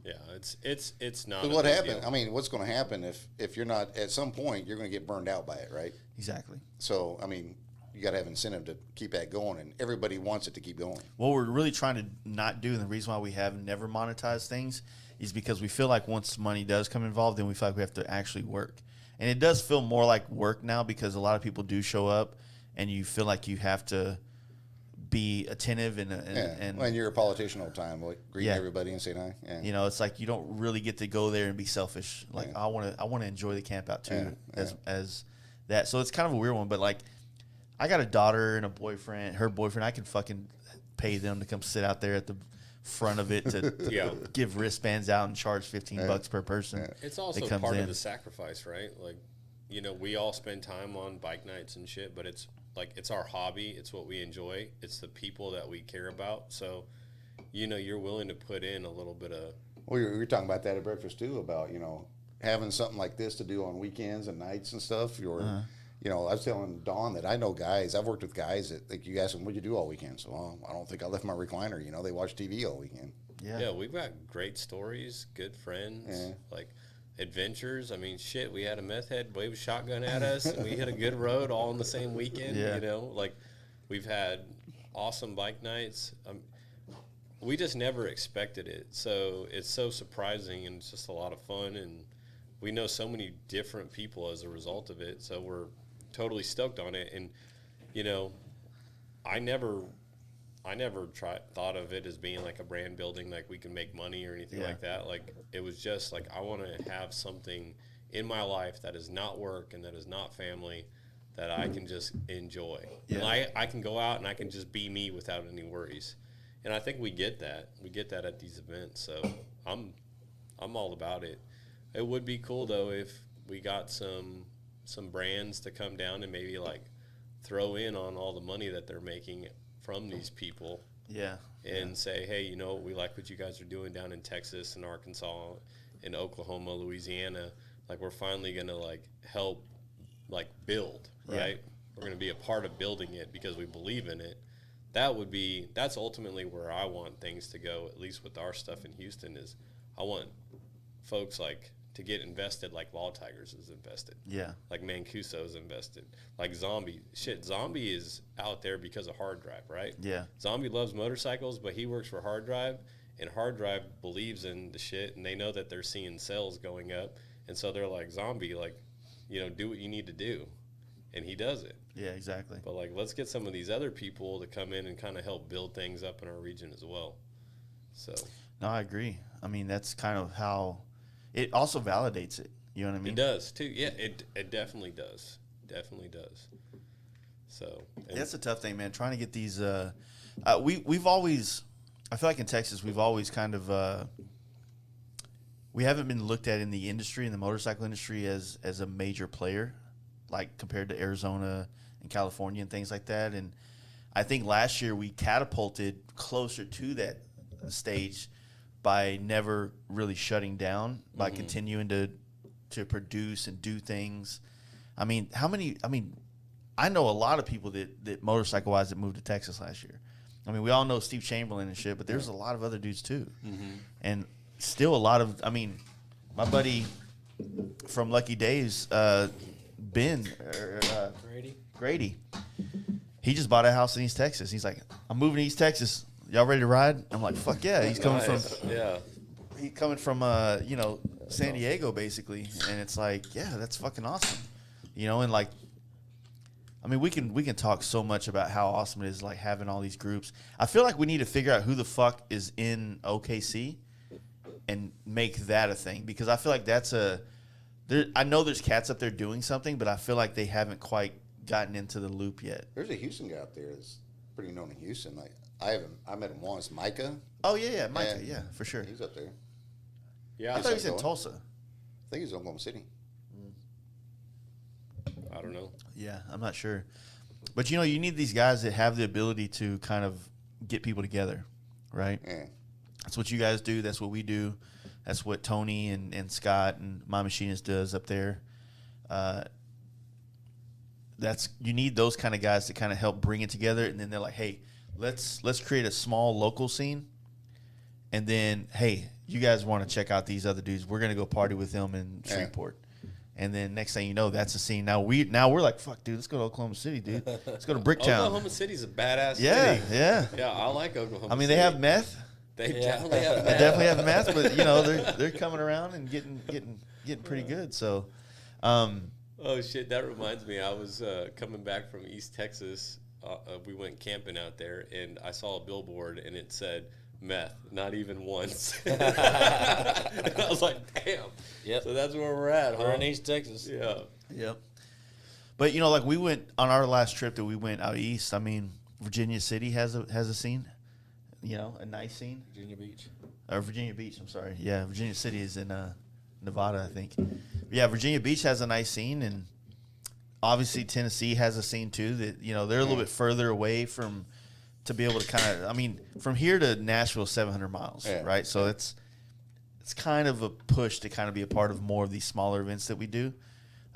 Yeah, it's not. But a what big happened? deal. I mean, what's going to happen if you're not, at some point you're going to get burned out by it, right? Exactly. So I mean, you got to have incentive to keep that going, and everybody wants it to keep going. What we're really trying to not do, and the reason why we have never monetized things, is because we feel like once money does come involved, then we feel like we have to actually work. And it does feel more like work now, because a lot of people do show up, and you feel like you have to be attentive and When you're a politician all the time, like greeting Yeah. everybody and saying hi. Yeah. you know, it's like you don't really get to go there and be selfish. Like, I want to enjoy the camp out too, as that. So it's kind of a weird one, but like, I got a daughter and a boyfriend. Her boyfriend, I can fucking pay them to come sit out there at the front of it to give wristbands out and charge $15 per person. It's also that comes part in. of the sacrifice, right? Like, you know, we all spend time on bike nights and shit, but it's like, it's our hobby. It's what we enjoy. It's the people that we care about. So, you know, you're willing to put in a little bit of. Well, we were talking about that at breakfast too, about, you know, having something like this to do on weekends and nights and stuff. You know, I was telling Dawn that I know guys, I've worked with guys that, like, you ask them, what'd you do all weekend? So, well, I don't think I left my recliner. You know, they watch TV all weekend. Yeah, we've got great stories, good friends, like adventures. I mean, shit, we had a meth head wave a shotgun at us, and we hit a good road all in the same weekend. You know, like, we've had awesome bike nights. We just never expected it, so it's so surprising, and it's just a lot of fun, and we know so many different people as a result of it. So we're totally stoked on it. And, you know, I never thought of it as being like a brand building, like we can make money or anything like that. Like, it was just like, I want to have something in my life that is not work and that is not family, that I can just enjoy. And I can go out and I can just be me without any worries. And I think we get that. We get that at these events. So I'm all about it. It would be cool though if we got some brands to come down and maybe like throw in on all the money that they're making from these people. And say, hey, you know, we like what you guys are doing down in Texas and Arkansas and Oklahoma, Louisiana. Like, we're finally gonna like help like build, right? We're gonna be a part of building it because we believe in it. That's ultimately where I want things to go, at least with our stuff in Houston, is I want folks like to get invested like Law Tigers is invested. Yeah. Like Mancuso is invested. Like Zombie. Shit, Zombie is out there because of Hard Drive, right? Yeah. Zombie loves motorcycles, but he works for Hard Drive, and Hard Drive believes in the shit, and they know that they're seeing sales going up. And so they're like, Zombie, like, you know, do what you need to do. And he does it. Yeah, exactly. But, like, let's get some of these other people to come in and kind of help build things up in our region as well. So. No, I agree. I mean, that's kind of how it also validates it. You know what I mean? It does, too. Yeah, it definitely does. Definitely does. So. That's a tough thing, man. Trying to get these we've always, I feel like in Texas, we've always kind of we haven't been looked at in the industry, in the motorcycle industry, as a major player, like compared to Arizona and California and things like that. And I think last year we catapulted closer to that stage by never really shutting down, by continuing to produce and do things. I mean, I know a lot of people that motorcycle wise that moved to Texas last year. I mean, we all know Steve Chamberlain and shit, but there's a lot of other dudes too. And still a lot of, I mean, my buddy from Lucky Days, Ben Grady, he just bought a house in East Texas. He's like, I'm moving to East Texas. Y'all ready to ride? I'm like, fuck yeah. He's coming from you know, San Diego basically, and it's like, yeah, that's fucking awesome. You know, and like, I mean, we can talk so much about how awesome it is, like having all these groups. I feel like we need to figure out who the fuck is in OKC and make that a thing, because I feel like that's I know there's cats up there doing something, but I feel like they haven't quite gotten into the loop yet. There's a Houston guy up there that's pretty known in Houston. Like I met him once, Micah. Oh yeah, Micah, yeah, for sure. He's up there. Yeah, I thought he was in Tulsa. I think he's in Oklahoma City. I don't know. Yeah, I'm not sure. But, you know, you need these guys that have the ability to kind of get people together, right? Yeah. That's what you guys do. That's what we do. That's what Tony and Scott and My Machinist does up there. You need those kind of guys to kind of help bring it together. And then they're like, hey, let's create a small local scene. And then, hey, you guys want to check out these other dudes. We're going to go party with them in Shreveport. And then next thing you know, that's a scene. Now we're like, fuck, dude, let's go to Oklahoma City, dude. Let's go to Bricktown. Oklahoma City's a badass city. Yeah. Yeah, I like Oklahoma I mean, City. they have meth. They definitely have They meth. definitely have meth, but you know, they're coming around and getting pretty good. So, Oh shit, that reminds me. I was coming back from East Texas. We went camping out there, and I saw a billboard, and it said meth, not even once. And I was like, damn. Yep. So that's where we're at, huh? We're in East Texas. Yeah. yep. But you know, like we went on our last trip that we went out east. I mean, Virginia City has a scene. You know, a nice scene. Virginia Beach. Or Virginia Beach, I'm sorry. Yeah, Virginia City is in Nevada, I think. Yeah, Virginia Beach has a nice scene, and obviously Tennessee has a scene too. That, you know, they're a little bit further away to be able to kind of, I mean, from here to Nashville, 700 miles, right? So it's kind of a push to kind of be a part of more of these smaller events that we do.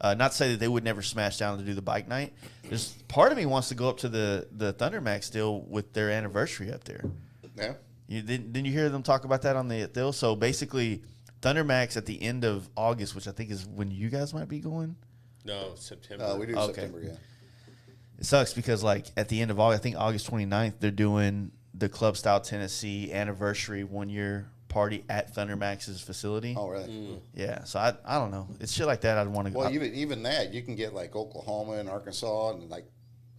Not to say that they would never smash down to do the bike night. There's part of me wants to go up to the thundermax deal with their anniversary up there. Yeah. Didn't you hear them talk about that on the deal? So basically, thundermax at the end of August, which I think is when you guys might be going. No, September. We do Okay. September, yeah. It sucks because, like, at the end of August, I think August 29th, they're doing the Club Style Tennessee anniversary 1-year party at Thundermax's facility. Oh, really? Yeah, so I don't know. It's shit like that I'd want to go. Well, even that, you can get like Oklahoma and Arkansas, and like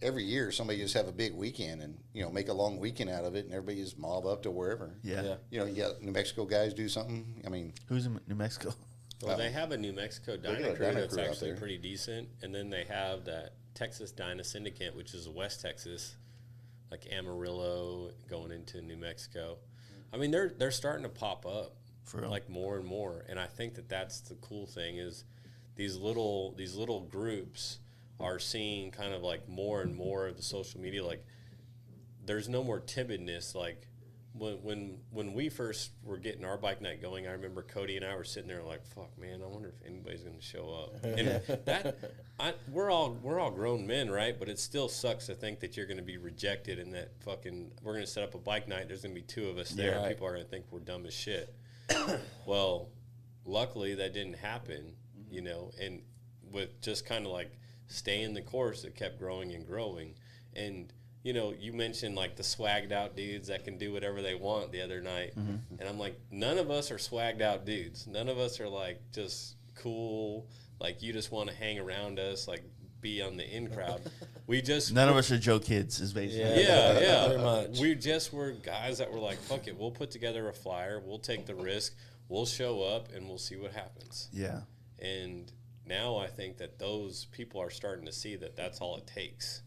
every year somebody just have a big weekend and, you know, make a long weekend out of it, and everybody just mob up to wherever. Yeah. You know, you got New Mexico guys do something. I mean, Who's in New Mexico? Well, they have a New Mexico got Dyna a Crew Dyna that's Crew out actually there. pretty decent. And then they have that Texas Dyna Syndicate, which is West Texas, like Amarillo going into New Mexico. I mean, they're starting to pop up For real? like more and more. And I think that's the cool thing is these little groups are seeing kind of like more and more of the social media. Like there's no more timidness. Like when we first were getting our bike night going, I remember Cody and I were sitting there like, fuck, man, I wonder if anybody's going to show up. And we're all grown men, right? But it still sucks to think that you're going to be rejected and that fucking, we're going to set up a bike night. There's going to be 2 of us there. Yeah. And people are going to think we're dumb as shit. Well, luckily that didn't happen, you know, and with just kind of like staying the course, it kept growing and growing. And, you know, you mentioned like the swagged out dudes that can do whatever they want the other night. And I'm like, none of us are swagged out dudes. None of us are like just cool. Like you just want to hang around us, like be on the in crowd. We just None of us are Joe kids, is basically. yeah. Very much. We just were guys that were like, fuck it, we'll put together a flyer, we'll take the risk, we'll show up, and we'll see what happens. Yeah. And now I think that those people are starting to see that that's all it takes.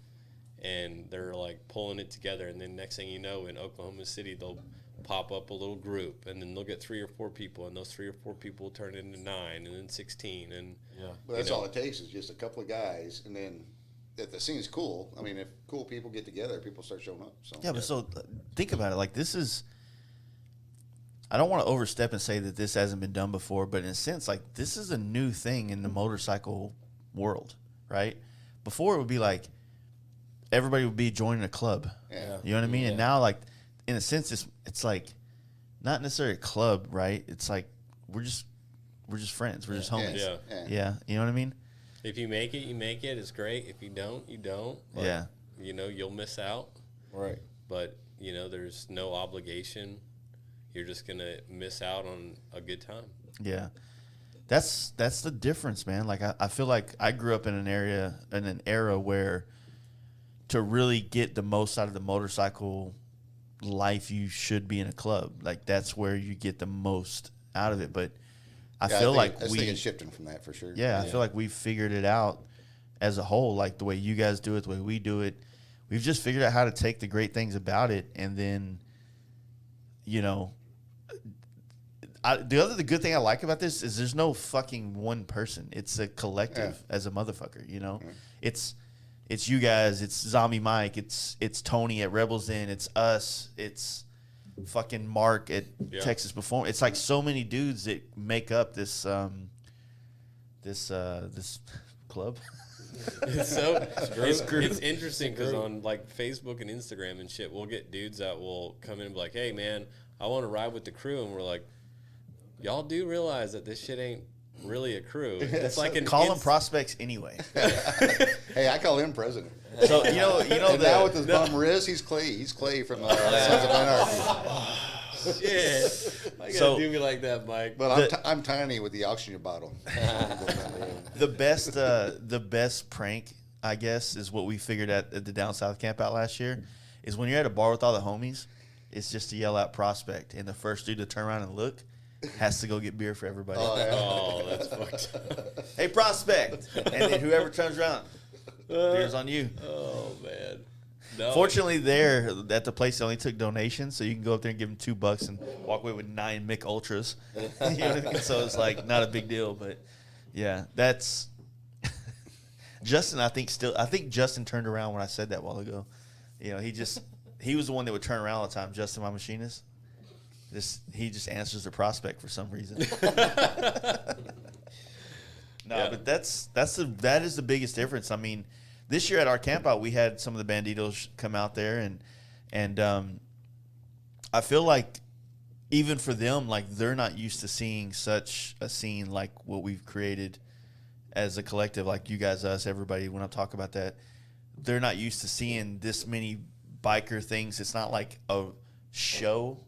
And they're like pulling it together. And then next thing you know, in Oklahoma City, they'll pop up a little group, and then they'll get 3 or 4 people, and those 3 or 4 people turn into 9 and then 16. And Well, that's all it takes is just a couple of guys, and then if the scene's cool, I mean, if cool people get together, people start showing up. So Yeah, but so think about it. Like, this is, I don't want to overstep and say that this hasn't been done before, but in a sense, like, this is a new thing in the motorcycle world, right? Before it would be like everybody would be joining a club. Yeah. You know what I mean? And now, like, in a sense, it's like not necessarily a club, right? It's like we're just friends. We're just homies. Yeah. You know what I mean? if you make it, you make it. It's great. If you don't, you don't. But, Yeah. you know, you'll miss out. Right. But, you know, there's no obligation. You're just going to miss out on a good time. Yeah. That's the difference, man. Like, I feel like I grew up in an era where to really get the most out of the motorcycle life, you should be in a club. Like, that's where you get the most out of it. But I feel like I think it's shifting from that for sure. Yeah, I feel like we've figured it out as a whole, like the way you guys do it, the way we do it. We've just figured out how to take the great things about it, and then, you know, the good thing I like about this is there's no fucking one person. It's a collective as a motherfucker, you know? It's you guys, it's Zombie Mike, it's Tony at Rebels Inn, it's us, it's fucking Mark at Texas Perform. It's like so many dudes that make up this this club. It's interesting because on like Facebook and Instagram and shit, we'll get dudes that will come in and be like, "Hey man, I want to ride with the crew," and we're like, "Y'all do realize that this shit ain't really a crew. It's like call them prospects anyway." Hey, I call him president. So you know And now with his bum wrist, he's Clay. He's Clay from Sons of Anarchy. Shit. Why you gotta So- do me like that, Mike? But I'm tiny with the oxygen bottle. The best prank, I guess, is what we figured at the Down South campout last year, is when you're at a bar with all the homies, it's just to yell out prospect, and the first dude to turn around and look has to go get beer for everybody. Oh, that's fucked up. Hey, prospect! And then whoever turns around, beer's on you. Oh man. No. Fortunately, there at the place, they only took donations, so you can go up there and give them $2 and walk away with 9 Mick Ultras. You know what I mean? So it's like not a big deal, but yeah, that's Justin. I think Justin turned around when I said that a while ago. You know, he was the one that would turn around all the time. Justin, my machinist. He just answers the prospect for some reason. But that is the biggest difference. I mean, this year at our campout, we had some of the banditos come out there, and I feel like even for them, like they're not used to seeing such a scene like what we've created as a collective, like you guys, us, everybody. When I talk about that, they're not used to seeing this many biker things. It's not like a show.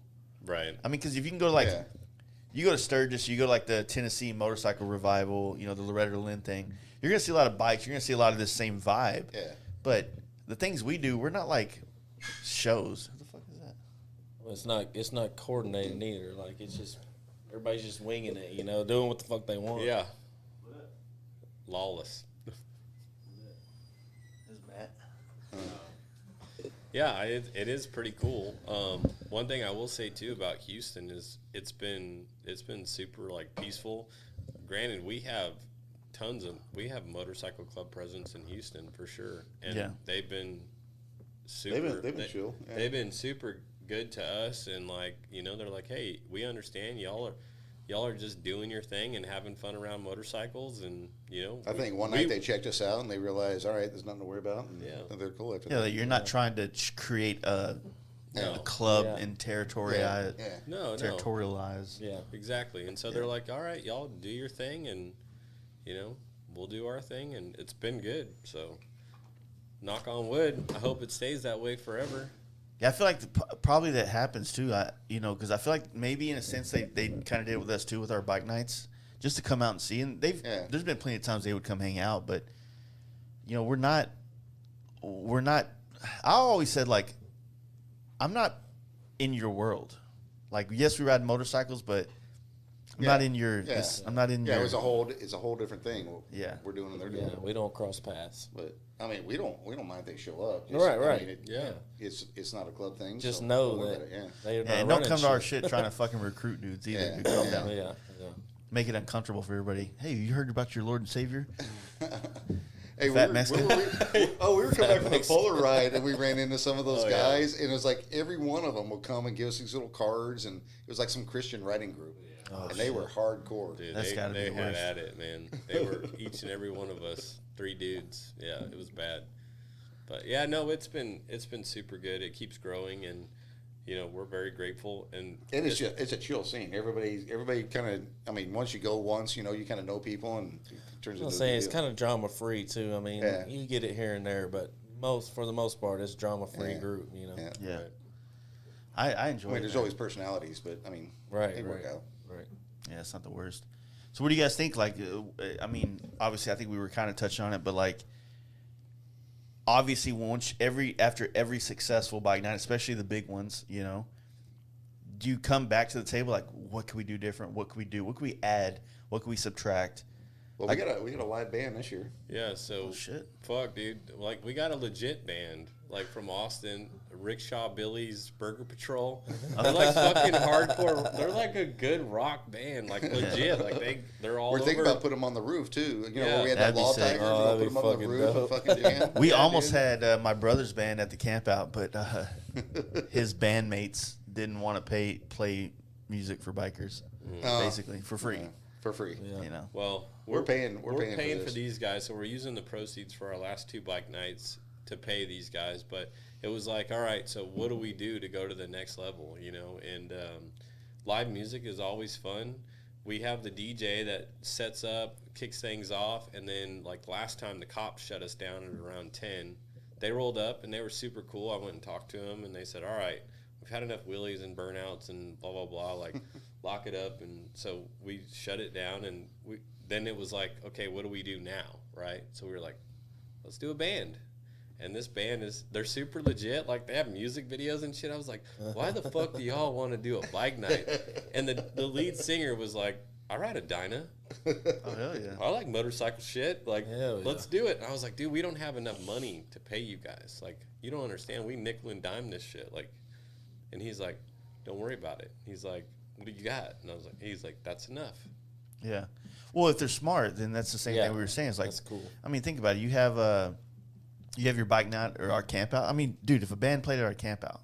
Right. I mean, because if you can go to you go to Sturgis, you go to like the Tennessee Motorcycle Revival, you know, the Loretta Lynn thing, you're going to see a lot of bikes. You're going to see a lot of this same vibe. Yeah. But the things we do, we're not like shows. What the fuck is that? Well, it's not coordinated either. Like, it's just everybody's just winging it, you know, doing what the fuck they want. Yeah. Lawless. This is Matt. Yeah, it is pretty cool. One thing I will say too about Houston is it's been super like peaceful. Granted, we have motorcycle club presence in Houston for sure, and they've been super. They've been chill. Yeah. They've been super good to us, and like, you know, they're like, hey, we understand y'all are just doing your thing and having fun around motorcycles, and you know. I think one night they checked us out and they realized, all right, there's nothing to worry about. And Yeah. they're cool after Yeah, that. like you're not trying to create a Yeah. the club Yeah. and territorialize. Yeah. No, Territorialize. Yeah. exactly. And so they're like, all right, y'all do your thing, and we'll do our thing, and it's been good. So, knock on wood. I hope it stays that way forever. Yeah, I feel like probably that happens too. Because I feel like maybe in a sense they kind of did it with us too with our bike nights, just to come out and see. And there's been plenty of times they would come hang out, but we're not. I always said, like, I'm not in your world. Like, yes, we ride motorcycles, but I'm not in your. Yeah. I'm not in your. Yeah, it's a whole different thing. We're doing and they're doing. Yeah, we don't cross paths. But I mean, we don't mind if they show up. Right. I mean, Yeah. it's not a club thing. Just so know don't worry that about it, they're not and don't running come to our shit trying to fucking recruit dudes either. Yeah. Dude, calm down. Yeah. Make it uncomfortable for everybody. Hey, you heard about your Lord and Savior? Hey, Fat we Mexican. were coming back from the polar ride, and we ran into some of those Oh, yeah. guys, and it was like every one of them would come and give us these little cards, and it was like some Christian writing group, and they were hardcore. Dude, That's gotta be they the had worst. at it, man. They were each and every one of us, 3 dudes. Yeah, it was bad. But yeah, no, it's been super good. It keeps growing, and we're very grateful. And And it's a chill scene. Everybody kind of. I mean, once you go once, you kind of know people, and it turns I'm into. saying a it's deal. kind of drama free too. I mean, Yeah. you get it here and there, but for the most part, it's drama free group. Yeah. Yeah. Right. I enjoy I mean, it. there's always personalities, but I mean, Right, they work right. out. Right. Yeah, it's not the worst. So what do you guys think? Like, I mean, obviously, I think we were kind of touching on it, but like, obviously, after every successful bike night, especially the big ones, do you come back to the table like, what can we do different? What can we do? What can we add? What can we subtract? Well, we got a live band this year. Yeah, so Oh, shit. fuck, dude. Like, we got a legit band, like from Austin, Rickshaw Billy's Burger Patrol. They're like fucking hardcore. They're like a good rock band, like legit. Like they're all We're over. thinking about putting them on the roof too. Yeah. Where we had that That'd be law sick. tiger. Oh, Put that'd them be on the fucking roof dope. and fucking jam. We Yeah, almost dude. had my brother's band at the camp out, but his bandmates didn't want to play music for bikers, basically for free. Yeah, for free. Yeah. Well, We're paying for this. these guys, so we're using the proceeds for our last 2 bike nights to pay these guys. But it was like, all right, so what do we do to go to the next level? And live music is always fun. We have the DJ that sets up, kicks things off, and then like last time the cops shut us down at around 10. They rolled up and they were super cool. I went and talked to them, and they said, all right, we've had enough wheelies and burnouts and blah, blah, blah, like lock it up. And so we shut it down, and then it was like, okay, what do we do now, right? So we were like, let's do a band. And this band they're super legit. Like, they have music videos and shit. I was like, why the fuck do y'all want to do a bike night? And the lead singer was like, I ride a Dyna. Oh, hell yeah. I like motorcycle shit. Like, Hell yeah. let's do it. And I was like, dude, we don't have enough money to pay you guys. Like, you don't understand. We nickel and dime this shit. Like, and he's like, don't worry about it. He's like, what do you got? And he's like, that's enough. Yeah. Well, if they're smart, then that's the same Yeah, thing we were saying. It's like, that's cool. I mean, think about it. You have your bike night or our camp out. I mean, dude, if a band played at our camp out,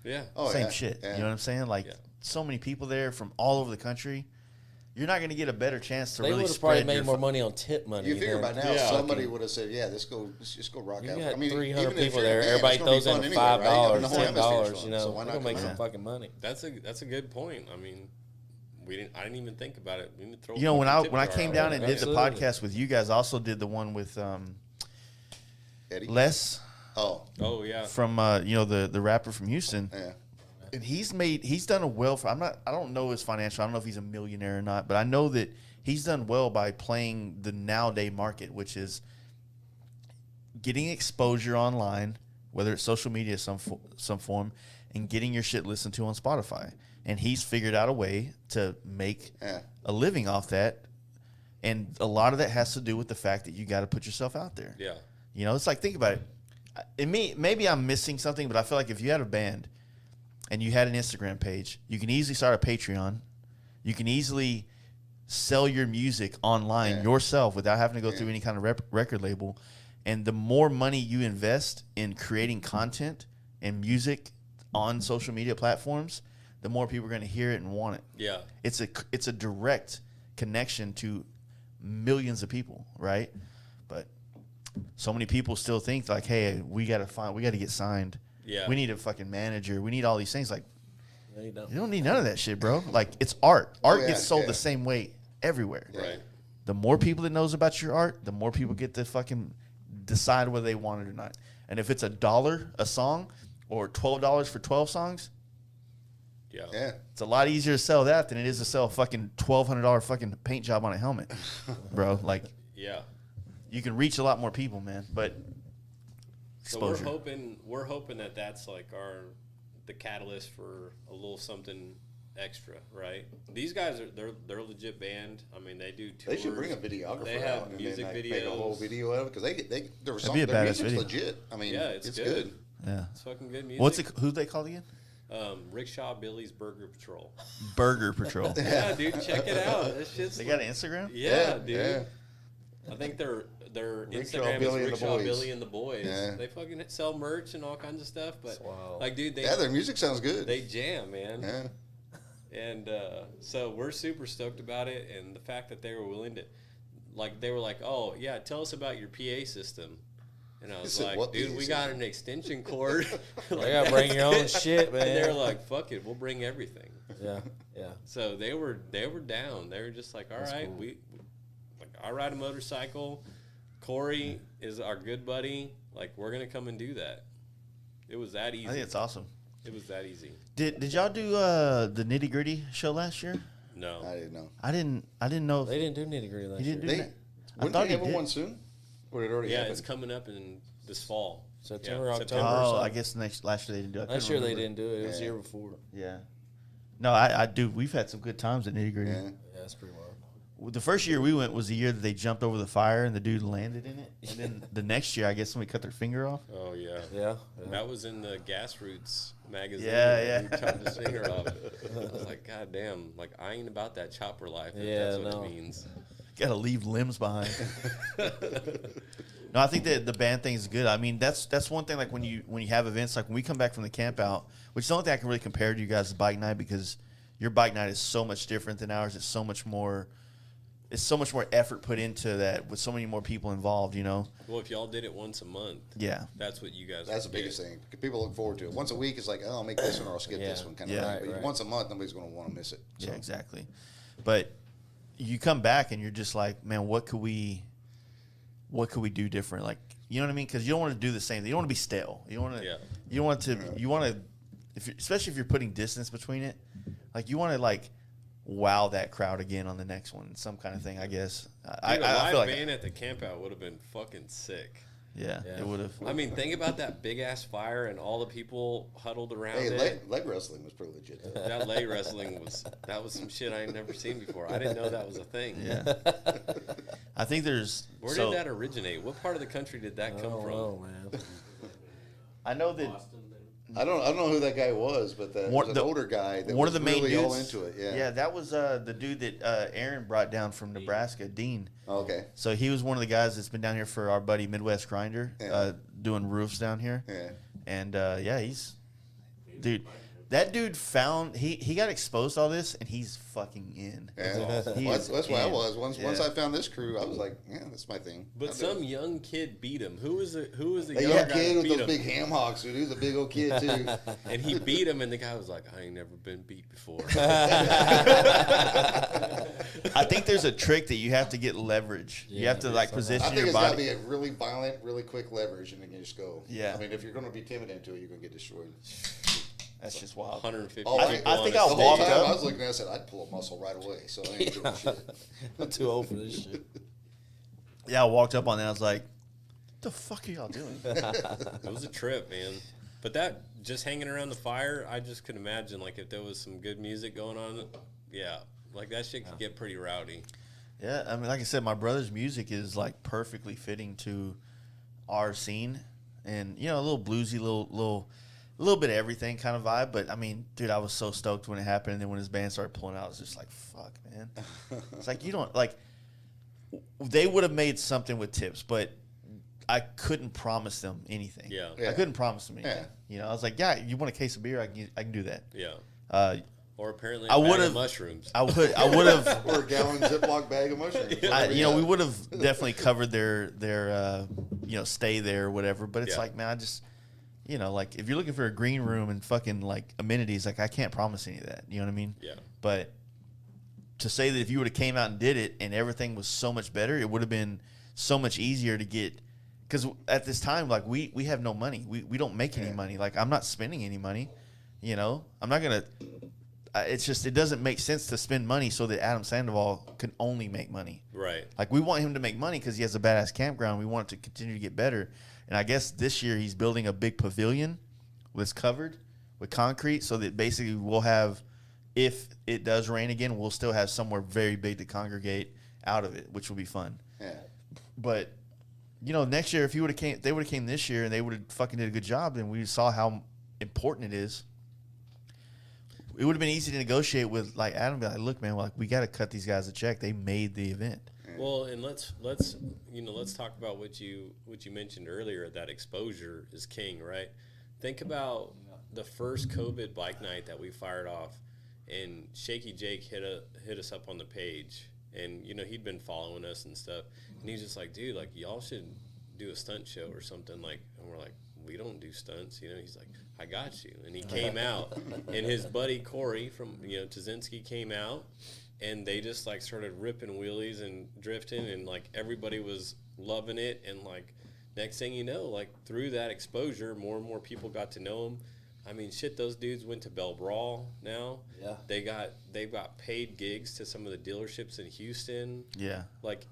Yeah. Oh, same yeah, shit. yeah. You know what I'm saying? Like, Yeah. so many people there from all over the country. You're not going to get a better chance to They really would have probably spread your made more money on tip money. You figure than- by now Yeah. somebody would have said, "Yeah, let's just go rock You out." got I mean, 300 even if people you're a there. band, Everybody it's gonna be throws in fun anyway, $5, right? I mean, the whole $10. atmosphere's You fun, so know, why we're not gonna make come some out? fucking money. That's a good point. I mean, I didn't even think about it. We need to throw. You know, a when fucking I tip came jar down out. and did the Absolutely. podcast with you guys, I also did the one with Eddie? Les Oh, Oh yeah. from the rapper from Houston. yeah. And he's done a well for. I don't know his financial. I don't know if he's a millionaire or not, but I know that he's done well by playing the nowadays market, which is getting exposure online, whether it's social media, some form, and getting your shit listened to on Spotify. And he's figured out a way to make Yeah. a living off that. And a lot of that has to do with the fact that you got to put yourself out there. Yeah. It's like, think about it. Maybe I'm missing something, but I feel like if you had a band and you had an Instagram page, you can easily start a Patreon. You can easily sell your music online yourself without having to go through any kind of record label. And the more money you invest in creating content and music on social media platforms, the more people are going to hear it and want it. Yeah. It's a direct connection to millions of people, right? But so many people still think like, hey, we got to get signed. Yeah. We need a fucking manager. We need all these things. Like, No, you don't. you don't need none of that shit, bro. Like, it's art. Art yeah, gets sold yeah. the same way everywhere. Right. The more people that knows about your art, the more people get to fucking decide whether they want it or not. And if it's $1 a song or $12 for 12 songs, Yeah. Yeah. it's a lot easier to sell that than it is to sell a fucking $1,200 fucking paint job on a helmet, bro. Like, Yeah. you can reach a lot more people, man. But So we're exposure. hoping that that's like the catalyst for a little something extra, right? These guys they're a legit band. I mean, they do tours. They should bring a videographer They have out and music then make a whole videos. video of it because there was That'd be a their badass music's video. legit. I mean, Yeah, it's good. good. Yeah. It's fucking good music. What's it? Who they called again? Rickshaw Billy's Burger Patrol. Burger Patrol. Yeah, dude, check it out. That shit's They got an Instagram? yeah, dude. Yeah. I think their Rickshaw Instagram Billy is and the Rickshaw Boys. Billy and the Boys. Yeah. They fucking sell merch and all kinds of stuff, but Wow. like, dude, Yeah, their music sounds good. they jam, man. yeah. And so we're super stoked about it, and the fact that they were willing to, like, they were like, "Oh yeah, tell us about your PA system," and I was said, like, "What "Dude, PA we got system?" an extension cord." You gotta bring your own shit, man. And they were like, "Fuck it, we'll bring everything." yeah, yeah. So they were down. They were just like, "All right, cool. I ride a motorcycle. Corey is our good buddy. Like, we're gonna come and do that." It was that easy. I think it's awesome. It was that easy. Did y'all do the Nitty Gritty show last year? No. I didn't know. I didn't know. They didn't do nitty gritty last He didn't year. do They that. I wouldn't thought they he have did. one soon? Or it already Yeah, happened? it's coming up in this fall. September, Yeah, October. September. Oh, something. I guess last year they didn't do it. I Last couldn't year they remember. didn't do it. It was the Yeah. year before. Yeah. No, I do. We've had some good times at Nitty Gritty. Yeah. Yeah, that's pretty wild. The first year we went was the year that they jumped over the fire and the dude landed in it. And then the next year, I guess somebody cut their finger off. Oh yeah. Yeah. That was in the Gas Roots magazine. Yeah, yeah. Who chopped his finger off. I was like, God damn, like I ain't about that chopper life. If Yeah, that's what no. it means. Got to leave limbs behind. No, I think that the band thing is good. I mean, that's one thing. Like when you have events, like when we come back from the camp out, which is the only thing I can really compare to you guys' bike night, because your bike night is so much different than ours. It's so much more effort put into that with so many more people involved. You know? Well, if y'all did it once a month, Yeah. that's what you guys. That's the would get. biggest thing. People look forward to it. Once a week, it's like, oh, I'll make this one or I'll skip this Yeah. one kind Yeah. of Right, thing. But right. once a month, nobody's going to want to miss it. So. Yeah, exactly. But you come back and you're just like, man, what could we do different? Like, you know what I mean? Because you don't want to do the same thing. You don't want to be stale. You want to. Yeah. You want to. You want to. Especially if you're putting distance between it, like you want to like wow that crowd again on the next one, some kind of thing. I guess. Dude, a I live feel like. band at the campout would have been fucking sick. Yeah, Yeah. it would have. I mean, think about that big ass fire and all the people huddled around Hey, it. leg wrestling was pretty legit, though. That leg wrestling was some shit I ain't never seen before. I didn't know that was a thing. Yeah. I think there's. Where so, did that originate? What part of the country did that come from? Oh man. I know that. Boston, maybe. I don't know who that guy was, but One- was an the- older guy that One was of the main really dudes. all into it. Yeah. Yeah, that was the dude that Aaron brought down from Nebraska, Dean. Okay. So he was one of the guys that's been down here for our buddy Midwest Grinder, Yeah. doing roofs down here. Yeah. And yeah, dude. That dude found he got exposed to all this, and he's fucking in. Yeah. He Well, is that's where I in. was. Once Yeah. I found this crew, I was like, yeah, that's my thing. But I'll do some it. young kid beat him. Who was the That young young guy kid that with beat those him? big ham hocks, dude. He was a big old kid too. And he beat him, and the guy was like, "I ain't never been beat before." I think there's a trick that you have to get leverage. You Yeah, have to like I position think your it's got to body. be a really violent, really quick leverage, and then you just go. Yeah. I mean, if you're going to be timid into it, you're going to get destroyed. That's just wild. 150 Oh, people I on think a I'll The stage. whole walk time up. I was looking at it, I said, I'd pull a muscle right away. So I ain't doing shit. I'm too old for this shit. Yeah, I walked up on that. I was like, "What the fuck are y'all doing?" It was a trip, man. But that just hanging around the fire, I just could imagine like if there was some good music going on. Yeah, like that shit could get pretty rowdy. Yeah, I mean, like I said, my brother's music is like perfectly fitting to our scene, and you know, a little bluesy, little bit of everything kind of vibe. But I mean, dude, I was so stoked when it happened, and then when his band started pulling out, I was just like, "Fuck, man!" It's like you don't like. They would have made something with tips, but I couldn't promise them anything. Yeah. Yeah. I couldn't promise them anything. Yeah. You know, I was like, "Yeah, you want a case of beer? I can do that." Yeah. Or apparently I a bag would've- of mushrooms. I would have. Or a gallon Ziploc bag of mushrooms. You know, we would have definitely covered their stay there or whatever. But it's Yeah. like, man, you know, like if you're looking for a green room and fucking like amenities, like I can't promise any of that. You know what I mean? Yeah. But to say that if you would have came out and did it and everything was so much better, it would have been so much easier to get. Because at this time, like we have no money. We don't make any money. Like I'm not spending any money. You know, I'm not gonna. It's just it doesn't make sense to spend money so that Adam Sandoval can only make money. Right. Like we want him to make money because he has a badass campground. We want it to continue to get better. And I guess this year he's building a big pavilion that's covered with concrete so that basically we'll have, if it does rain again, we'll still have somewhere very big to congregate out of it, which will be fun. Yeah. But, you know, next year, if he would have came, they would have came this year and they would have fucking did a good job, then we saw how important it is. It would have been easy to negotiate with like Adam, be like, look, man, like we got to cut these guys a check. They made the event. Well, and let's talk about what you mentioned earlier, that exposure is king, right? Think about the first COVID bike night that we fired off, and Shaky Jake hit us up on the page, and you know he'd been following us and stuff, and he's just like, dude, like y'all should do a stunt show or something, like, and we're like, we don't do stunts, you know. He's like, I got you, and he came out, and his buddy Corey from Tazinski came out. And they just like started ripping wheelies and drifting, and like everybody was loving it. And like next thing you know, like through that exposure, more and more people got to know him. I mean, shit, those dudes went to Bell Brawl now. Yeah, they've got paid gigs to some of the dealerships in Houston. Yeah, like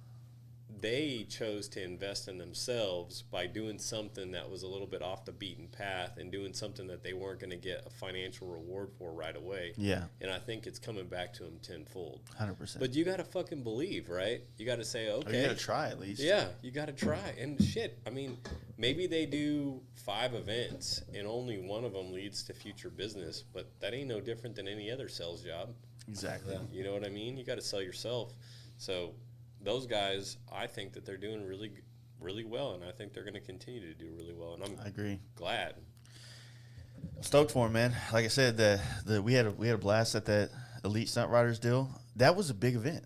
they chose to invest in themselves by doing something that was a little bit off the beaten path and doing something that they weren't going to get a financial reward for right away. Yeah. And I think it's coming back to them tenfold. 100%. But you got to fucking believe, right? You got to say, okay. Or you got to try at least. Yeah, you got to try. And shit, I mean, maybe they do 5 events and only one of them leads to future business, but that ain't no different than any other sales job. Exactly. Yeah. You know what I mean? You got to sell yourself. So those guys, I think that they're doing really, really well, and I think they're going to continue to do really well. And I agree. Glad. Stoked for him, man. Like I said, we had a blast at that Elite Stunt Riders deal. That was a big event.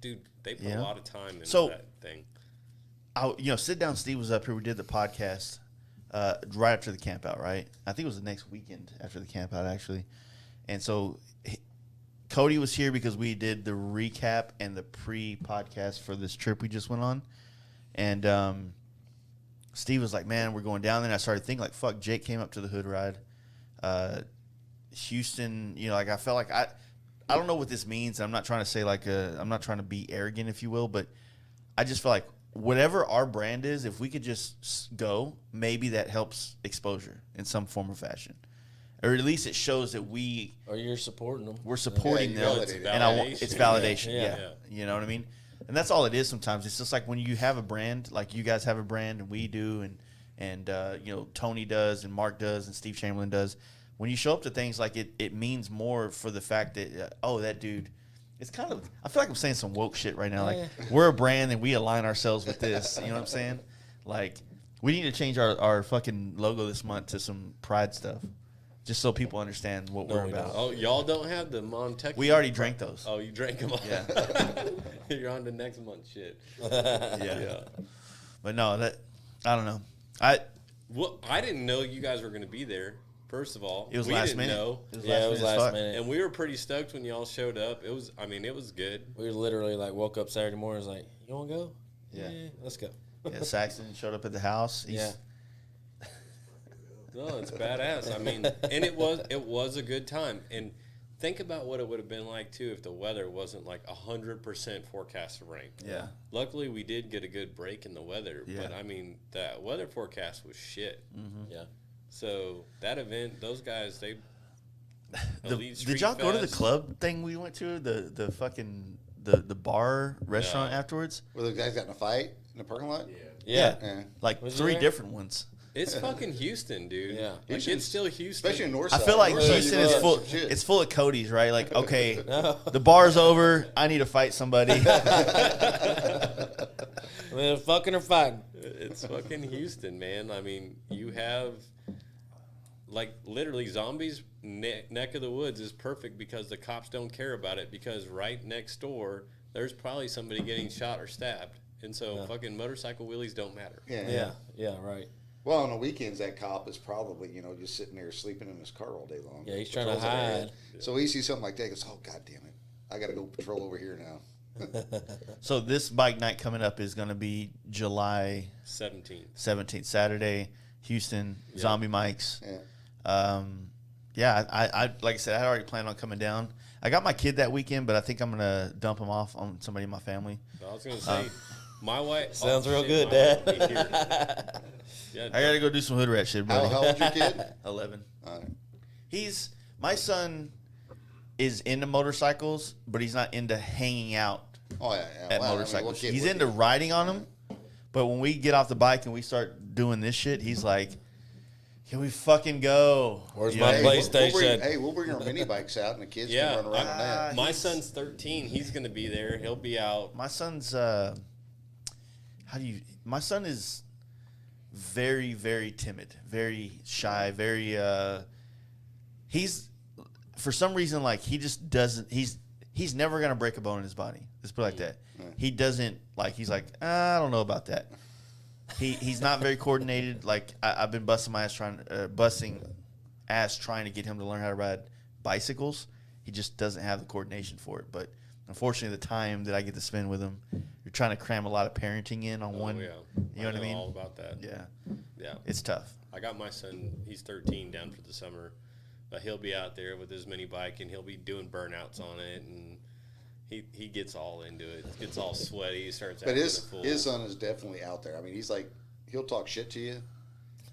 Dude, they put a lot of time into that thing. Sit Down Steve was up here. We did the podcast right after the campout, right? I think it was the next weekend after the campout, actually. And so Cody was here because we did the recap and the pre-podcast for this trip we just went on. And Steve was like, man, we're going down there. And I started thinking, like, fuck, Jake came up to the hood ride. Houston, like I felt like I don't know what this means. I'm not trying to say I'm not trying to be arrogant, if you will, but I just feel like whatever our brand is, if we could just go, maybe that helps exposure in some form or fashion. Or at least it shows that or you're supporting them. We're supporting you them, validate it. and it's validation. Yeah. Yeah. You know what I mean? And that's all it is. Sometimes it's just like when you have a brand, like you guys have a brand, and we do, and Tony does, and Mark does, and Steve Chamberlain does. When you show up to things, like it means more for the fact that that dude. It's kind of, I feel like I'm saying some woke shit right now. Like we're a brand and we align ourselves with this. You know what I'm saying? Like we need to change our fucking logo this month to some pride stuff. Just so people understand what we're about. Oh, y'all don't have the Montex? We already drank those. Oh, you drank them all? Yeah. You're on to next month shit. Yeah. But no, I don't know. Well, I didn't know you guys were going to be there, first of all. It was we last didn't minute. know. It was It was as fuck. last minute. And we were pretty stoked when y'all showed up. It was good. We literally like woke up Saturday morning. Was like, you want to go? Yeah. Let's go. Yeah, Saxon showed up at the house. Yeah. No, it's badass. I mean, and it was a good time. And think about what it would have been like too if the weather wasn't like 100% forecast of rain. Yeah. Luckily, we did get a good break in the weather. Yeah. But I mean, that weather forecast was shit. Mm-hmm. Yeah. So that event, those guys, they. Did y'all go to the club thing we went to? The fucking the bar restaurant No. afterwards? Where the guys got in a fight in the parking lot? Yeah. Yeah. Like Was you 3 there? different ones. It's fucking Houston, dude. Yeah. Like, Houston's- it's still Houston. Especially in North I Side. feel like North Side, Houston you is got full. some shit. It's full of Codys, right? Like, okay, the bar's over. I need to fight somebody. They're fucking or fighting. It's fucking Houston, man. I mean, you have, like, literally zombies neck of the woods is perfect because the cops don't care about it because right next door, there's probably somebody getting shot or stabbed. And so fucking motorcycle wheelies don't matter. Yeah. Yeah. Right. Well, on the weekends, that cop is probably, just sitting there sleeping in his car all day long. Yeah, he's trying to Patrols ahead. hide. So he sees something like that, he goes, oh, God damn it. I got to go patrol over here now. So this bike night coming up is going to be July 17th, Saturday, Houston, Zombie Mikes. Yeah. I like I said, I already planned on coming down. I got my kid that weekend, but I think I'm going to dump him off on somebody in my family. I was going to say, my wife. Sounds real good, my wife Dad. will be here. Yeah, I got to go do some hood rat shit, buddy. How old's your kid? 11. All right. My son is into motorcycles, but he's not into hanging out Oh, yeah. at motorcycles. He's into riding on them, but when we get off the bike and we start doing this shit, he's like, can we fucking go? Where's You my know what I mean? PlayStation? We'll bring our mini bikes out and the kids Yeah, can run around on that. My son's 13. He's going to be there. He'll be out. My son's, my son is very, very timid, very shy, very, he's, for some reason, like, he just doesn't, he's never going to break a bone in his body. Let's put it like that. He doesn't, like, he's like, I don't know about that. He's not very coordinated. Like, I've been busting ass trying to get him to learn how to ride bicycles. He just doesn't have the coordination for it. But unfortunately, the time that I get to spend with him, you're trying to cram a lot of parenting in on one. Yeah. You know what I mean? All about that. Yeah. Yeah. It's tough. I got my son, he's 13, down for the summer. But he'll be out there with his mini bike, and he'll be doing burnouts on it, and he gets all into it. Gets all sweaty. He starts But acting a fool. his son is definitely out there. I mean, he's like, he'll talk shit to you.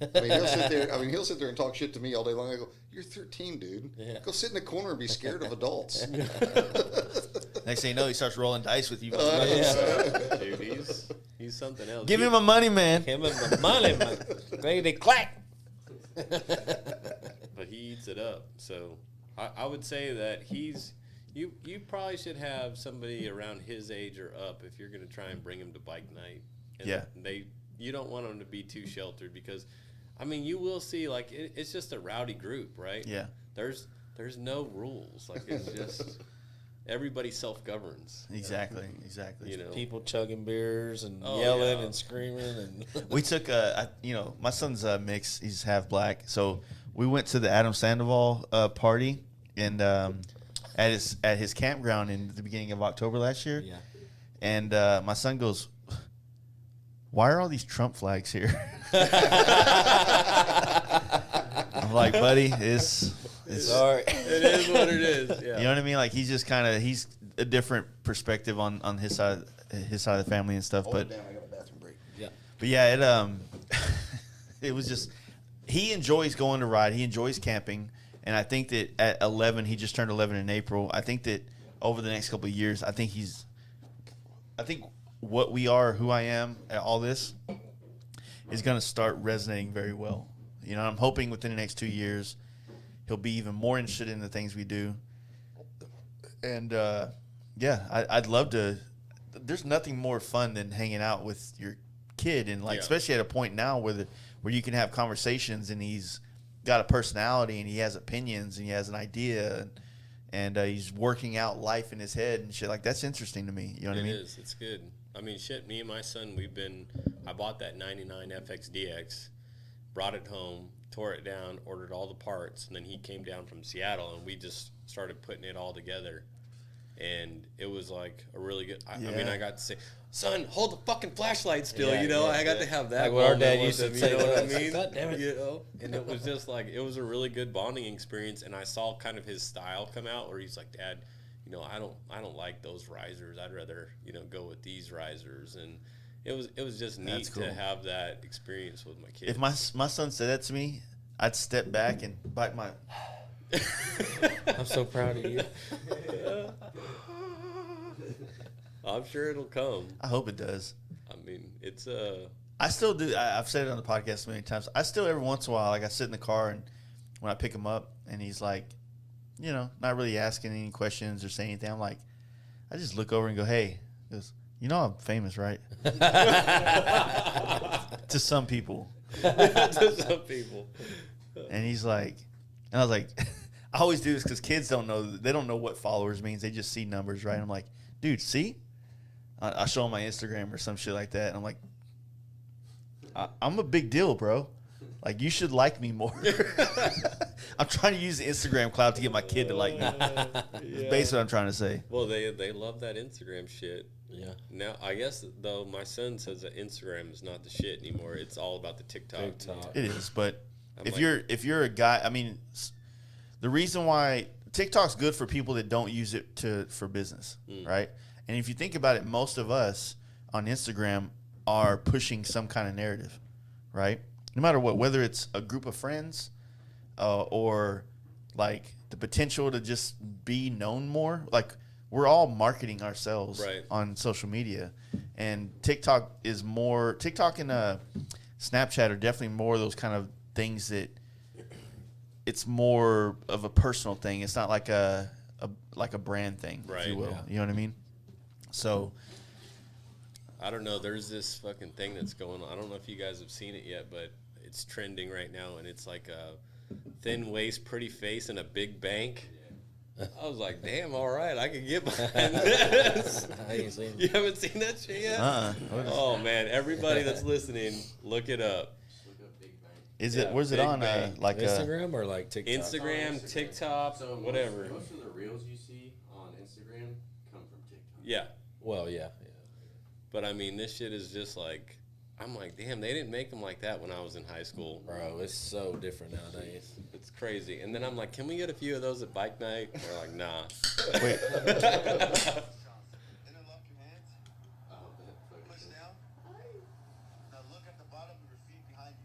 I mean, he'll sit there and talk shit to me all day long. I go, you're 13, dude. Yeah. Go sit in the corner and be scared of adults. Next thing you know, he starts rolling dice with you. Dude, he's something else. Give him my money, man. Him and the money, man. Ready to clack. But he eats it up. So I would say that you probably should have somebody around his age or up if you're going to try and bring him to bike night. And Yeah. You don't want them to be too sheltered because, I mean, you will see, like, it's just a rowdy group, right? Yeah. There's no rules. Like, it's just everybody self-governs. Exactly. You know. People chugging beers and Oh, yelling yeah. and screaming. And We took my son's mix. He's half black, so we went to the Adam Sandoval party and at his campground in the beginning of October last year. Yeah. And my son goes, "Why are all these Trump flags here?" I'm like, buddy, it's Sorry. It is what it is. Yeah. you know what I mean. Like he's a different perspective on his side of the family and stuff. Hold But it down. I got a bathroom break. Yeah. But yeah, it was just he enjoys going to ride. He enjoys camping, and I think that at 11, he just turned 11 in April. I think that over the next couple of years, I think what we are, who I am, at all this is going to start resonating very well. You know, I'm hoping within the next 2 years, he'll be even more interested in the things we do. And I'd love to. There's nothing more fun than hanging out with your kid, and like especially at a point now where you can have conversations, and he's got a personality, and he has opinions, and he has an idea, and he's working out life in his head and shit. Like that's interesting to me. You know what I mean? It is. It's good. I mean, shit. Me and my son, I bought that '99 FXDX, brought it home, tore it down, ordered all the parts, and then he came down from Seattle, and we just started putting it all together. And it was like a really good. I mean, I got to say, "Son, hold the fucking flashlight still." Yeah, you know, yeah, I got yeah. to have that. Like what our moment dad with used to him, say You know to what I us. mean? God damn it. You know, and it was just like it was a really good bonding experience. And I saw kind of his style come out, where he's like, "Dad, you know, I don't like those risers. I'd rather go with these risers." And it was just neat cool. to have that experience with my kid. If my son said that to me, I'd step back and bite my. I'm so proud of you. I'm sure it'll come. I hope it does. I mean, it's I still do. I've said it on the podcast many times. I still every once in a while, like I sit in the car and when I pick him up and he's like, you know, not really asking any questions or saying anything. I'm like, I just look over and go, "Hey," he goes, "You know I'm famous, right?" To some people. to some people. And he's like, and I was like, I always do this because kids don't know. They don't know what followers means. They just see numbers, right? I'm like, dude, see? I show them my Instagram or some shit like that. And I'm like, I'm a big deal, bro. Like, you should like me more. I'm trying to use the Instagram clout to get my kid to like me. That's basically what I'm trying to say. Well, they love that Instagram shit. Yeah. Now, I guess, though, my son says that Instagram is not the shit anymore. It's all about the TikTok. It is, but I'm if like- you're a guy, I mean, the reason why TikTok's good for people that don't use it for business, right? And if you think about it, most of us on Instagram are pushing some kind of narrative, right? No matter what, whether it's a group of friends or like the potential to just be known more, like we're all marketing ourselves on social media. And TikTok and Snapchat are definitely more of those kind of things that it's more of a personal thing. It's not like a brand thing, if you will. Yeah. You know what I mean? So I don't know. There's this fucking thing that's going on. I don't know if you guys have seen it yet, but it's trending right now, and it's like a thin waist, pretty face, and a big bank. I was like, damn, all right, I can get behind this. I ain't seen You haven't seen that shit yet? Oh, man. Everybody that's listening, look it up. is it? Where's it big on? bang. Like Instagram or like TikTok? Instagram, TikTok, So whatever. Most of the reels you see on Instagram come from TikTok. Yeah. Well, yeah. But, I mean, this shit is just like, I'm like, damn, they didn't make them like that when I was in high school. Bro, it's so different nowadays. It's crazy. And then I'm like, can we get a few of those at bike night? And they're like, nah. wait, Interlock your hands. Push down. Now look at the bottom of your feet behind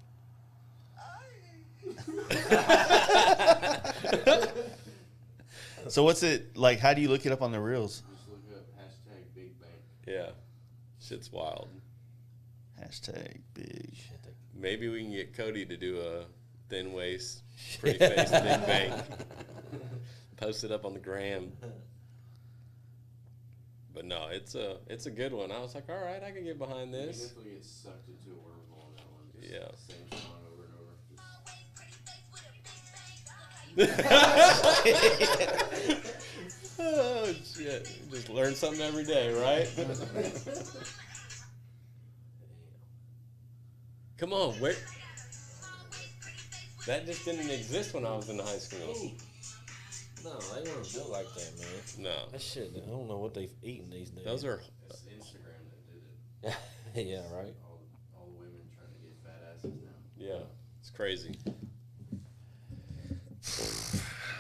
you. so what's it like? How do you look it up on the reels? Just look up #Big Bang. Yeah. Shit's wild. Hashtag big. Maybe we can get Cody to do a thin waist, pretty face, big bank. Post it up on the gram. But no, it's a good one. I was like, all right, I can get behind You this. definitely get sucked into a wormhole on that one. Just Yeah. Same song over and over. Oh shit! Just learn something every day, right? Come on, where? That just didn't exist when I was in high school. No, they weren't built like that, man. No, That shit, I don't know what they've eaten these days. those are. It's Instagram that did it. yeah, right. All the women trying to get fat asses now. Yeah, it's crazy.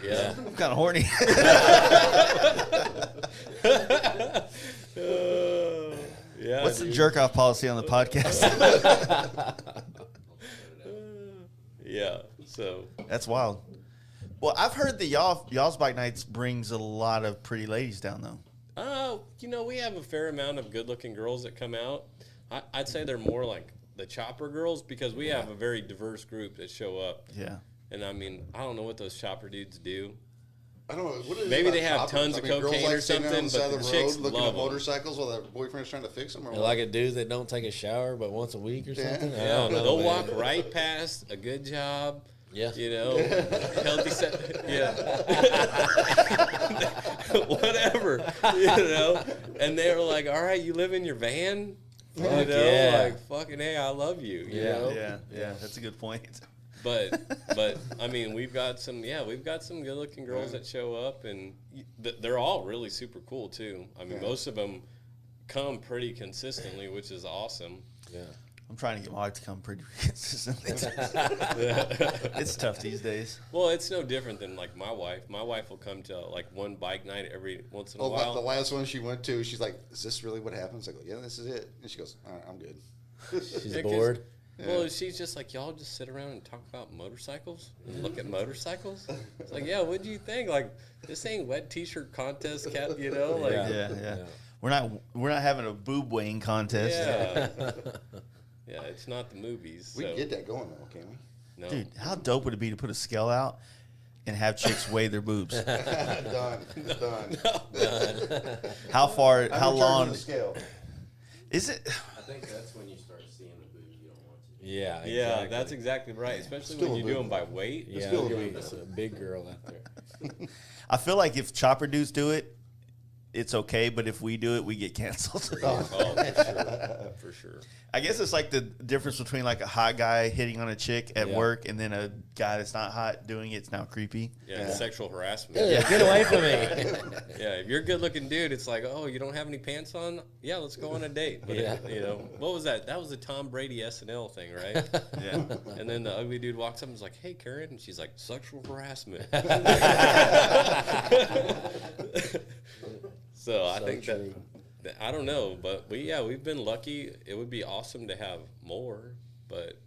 Yeah. I'm kind of horny. Yeah. What's the dude. jerk off policy on the podcast? Yeah. So That's wild. Well, I've heard that y'all's bike nights brings a lot of pretty ladies down though. we have a fair amount of good-looking girls that come out. I'd say they're more like the chopper girls because we have a very diverse group that show up. Yeah. And I mean, I don't know what those chopper dudes do. I don't know. What is it Maybe about they have choppers? tons of girls cocaine like or sitting on something, the but side the of chicks looking love at 'em. motorcycles while their boyfriend's trying to fix them. Or what? Like a dude that don't take a shower but once a week or something. I Yeah, don't know. they'll man. walk right past a good job. Yeah. Healthy set. Yeah. Whatever. And they were like, all right, you live in your van? Fuck yeah. Like, fucking, hey, I love you. You know? Yeah. That's a good point. But I mean, we've got some good looking girls that show up, and they're all really super cool too. I mean, most of them come pretty consistently, which is awesome. Yeah. I'm trying to get my wife to come pretty consistently. It's tough these days. Well, it's no different than like my wife. My wife will come to like one bike night every once in a Oh, while. the last one she went to, she's like, "Is this really what happens?" I go, "Yeah, this is it." And she goes, "All right, I'm good." She's Yeah, 'cause- bored. Well, she's just like, y'all just sit around and talk about motorcycles and look at motorcycles. It's like, yeah, what do you think? Like, this ain't wet t-shirt contest, Like, Yeah. We're not having a boob weighing contest. yeah, yeah. It's not the movies. We so, can get that going though, can't we? no. Dude, how dope would it be to put a scale out and have chicks weigh their boobs? Done. How far? I'm How in charge of long? the scale. Is it? I think that's when you start seeing the boobs you don't want to. Yeah. Yeah, Exactly. that's exactly right. Especially Still when a you do boob. them by weight. Yeah, still a there's boob. a big girl out there. I feel like if chopper dudes do it, it's okay, but if we do it, we get canceled. Oh, for sure. For sure. I guess it's like the difference between like a hot guy hitting on a chick at work and then a guy that's not hot doing it's now creepy. Yeah, sexual harassment. Yeah, get away from me. Yeah, if you're a good-looking dude, it's like, oh, you don't have any pants on? Yeah, let's go on a date. But you know, what was that? That was the Tom Brady SNL thing, right? Yeah. And then the ugly dude walks up and is like, hey, Karen. And she's like, sexual harassment. So I think that, I don't know, but we've been lucky. It would be awesome to have more, but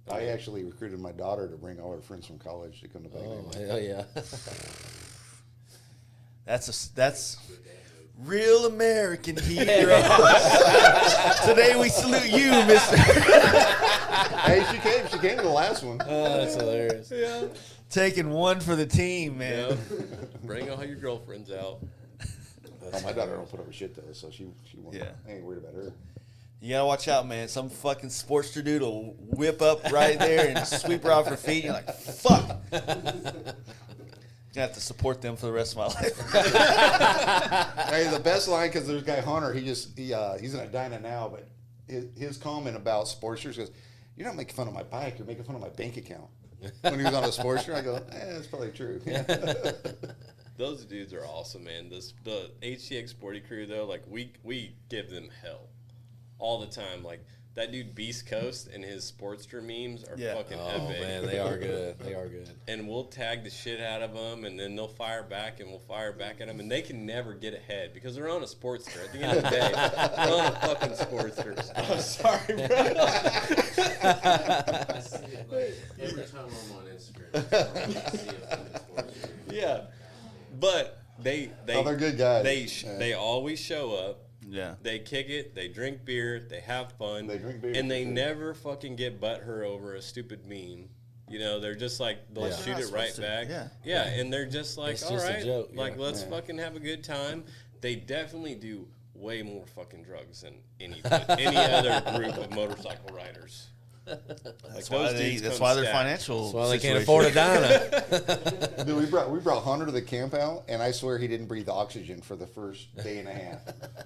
I actually recruited my daughter to bring all her friends from college to come to Bag Oh, Night. hell yeah. That's real American heroes. Today we salute you, Mister. Hey, she came to the last one. Oh, that's hilarious. yeah. Taking one for the team, man. Bring all your girlfriends out. Oh, my daughter don't put up with shit though, so she won't. Yeah. I ain't worried about her. You gotta watch out, man. Some fucking sportster dude will whip up right there and sweep her off her feet. You're like, fuck. Gonna have to support them for the rest of my life. Hey, the best line, because there's a guy Hunter. He's in a Dyna now, but his comment about Sportsters goes, "You're not making fun of my bike. You're making fun of my bank account." When he was on a Sportster, I go, "That's probably true." Those dudes are awesome, man. The HTX Sporty Crew though, like we give them hell all the time. Like that dude Beast Coast and his Sportster memes are fucking Oh, epic. man, they are good. They are good. And we'll tag the shit out of them, and then they'll fire back, and we'll fire back at them, and they can never get ahead because they're on a Sportster. At the end of the day, they're on a fucking Sportster. I'm sorry, bro. I see it like every time I'm on Instagram. I see a fucking sports stream. Yeah, but they're good guys. They always show up. Yeah. They kick it. They drink beer. They have fun. They drink beer, and they for sure. never fucking get butthurt over a stupid meme. You know, they're just like they'll Yeah. shoot They're it not right supposed to. back. Yeah. And they're just like, It's all just a right, joke, like yeah. let's Yeah. fucking have a good time. They definitely do way more fucking drugs than any other group of motorcycle riders. That's Like, why those dudes that's come why their stacked. financial. That's why they can't situation- afford a Dyna. Dude, we brought Hunter to the camp out, and I swear he didn't breathe oxygen for the first day and a half.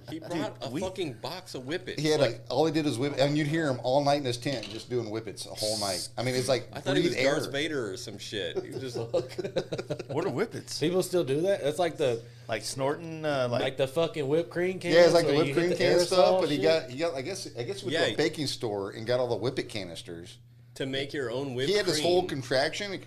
He brought a we- fucking box of Whippits. He had like, all he did was whip, and you'd hear him all night in his tent just doing whippets the whole night. I mean, it's like I thought he was breathe air. Darth Vader or some shit. He was just What are whippets? People still do that? That's like the Like snorting, like the fucking whipped cream cans. Yeah, it's like the where whipped you hit cream the can aerosol stuff, but he shit? got I guess he went Yeah. to a baking store and got all the whippet canisters. to make your own whipped He had this cream. whole contraction, and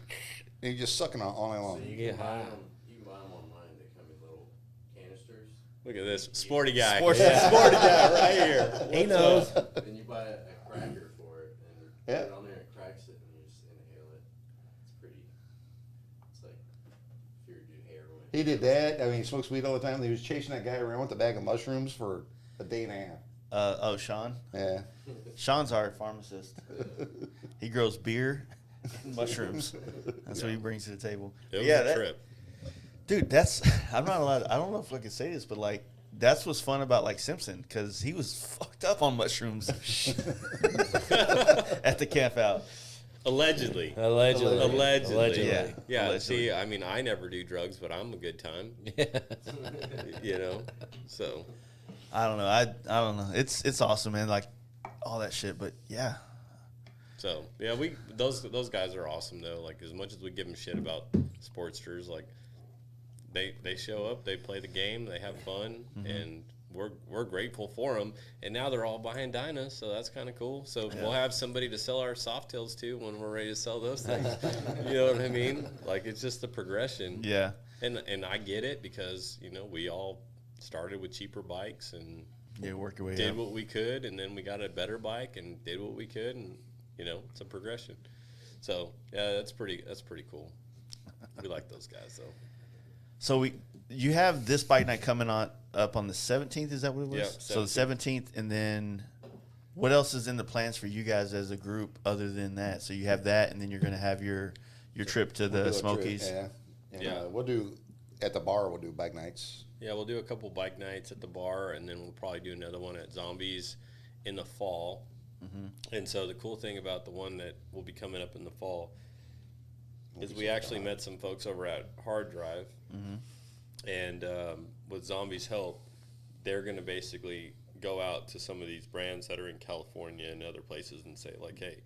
he just sucking on all night long. You get high. You can buy them online. They come in little canisters. Look at this sporty guy. Sporty- Sporty guy right here. He knows. And you buy a cracker for it, and you Yeah. put it on there, it cracks it, and you just inhale it. It's pretty. It's like if you're doing heroin. He did that. I mean, he smokes weed all the time. He was chasing that guy around with a bag of mushrooms for a day and a half. Sean. Yeah. Sean's our pharmacist. He grows beer and mushrooms. That's what he brings to the table. It was yeah, a that, trip. dude. That's I'm not allowed. I don't know if I can say this, but like that's what's fun about like Simpson because he was fucked up on mushrooms at the camp out. Allegedly. Allegedly. Yeah. Yeah. Allegedly. See, I mean, I never do drugs, but I'm a good time. You know. So I don't know. I don't know. It's awesome, man. Like all that shit. But yeah, yeah, those guys are awesome though. Like as much as we give them shit about Sportsters, like they show up, they play the game, they have fun, and we're grateful for them. And now they're all buying Dyna, so that's kind of cool. So we'll have somebody to sell our Softails to when we're ready to sell those things. You know what I mean? Like it's just the progression. yeah, And I get it because you know we all started with cheaper bikes and yeah. Work your way did up. what we could, and then we got a better bike and did what we could, and you know it's a progression. So yeah, that's pretty cool. We like those guys though. So you have this bike night coming up on the 17th. Is that what it was? Yeah, So the 17th, and then what else is in the plans for you guys as a group other than that? So you have that, and then you're going to have your trip to We'll do the a trip, Smokies. Yeah. And, Yeah. we'll do at the bar. We'll do bike nights. Yeah, we'll do a couple bike nights at the bar, and then we'll probably do another one at Zombies in the fall. And so the cool thing about the one that will be coming up in the fall is we actually met some folks over at Hard Drive, and with Zombies' help, they're going to basically go out to some of these brands that are in California and other places and say, like, hey,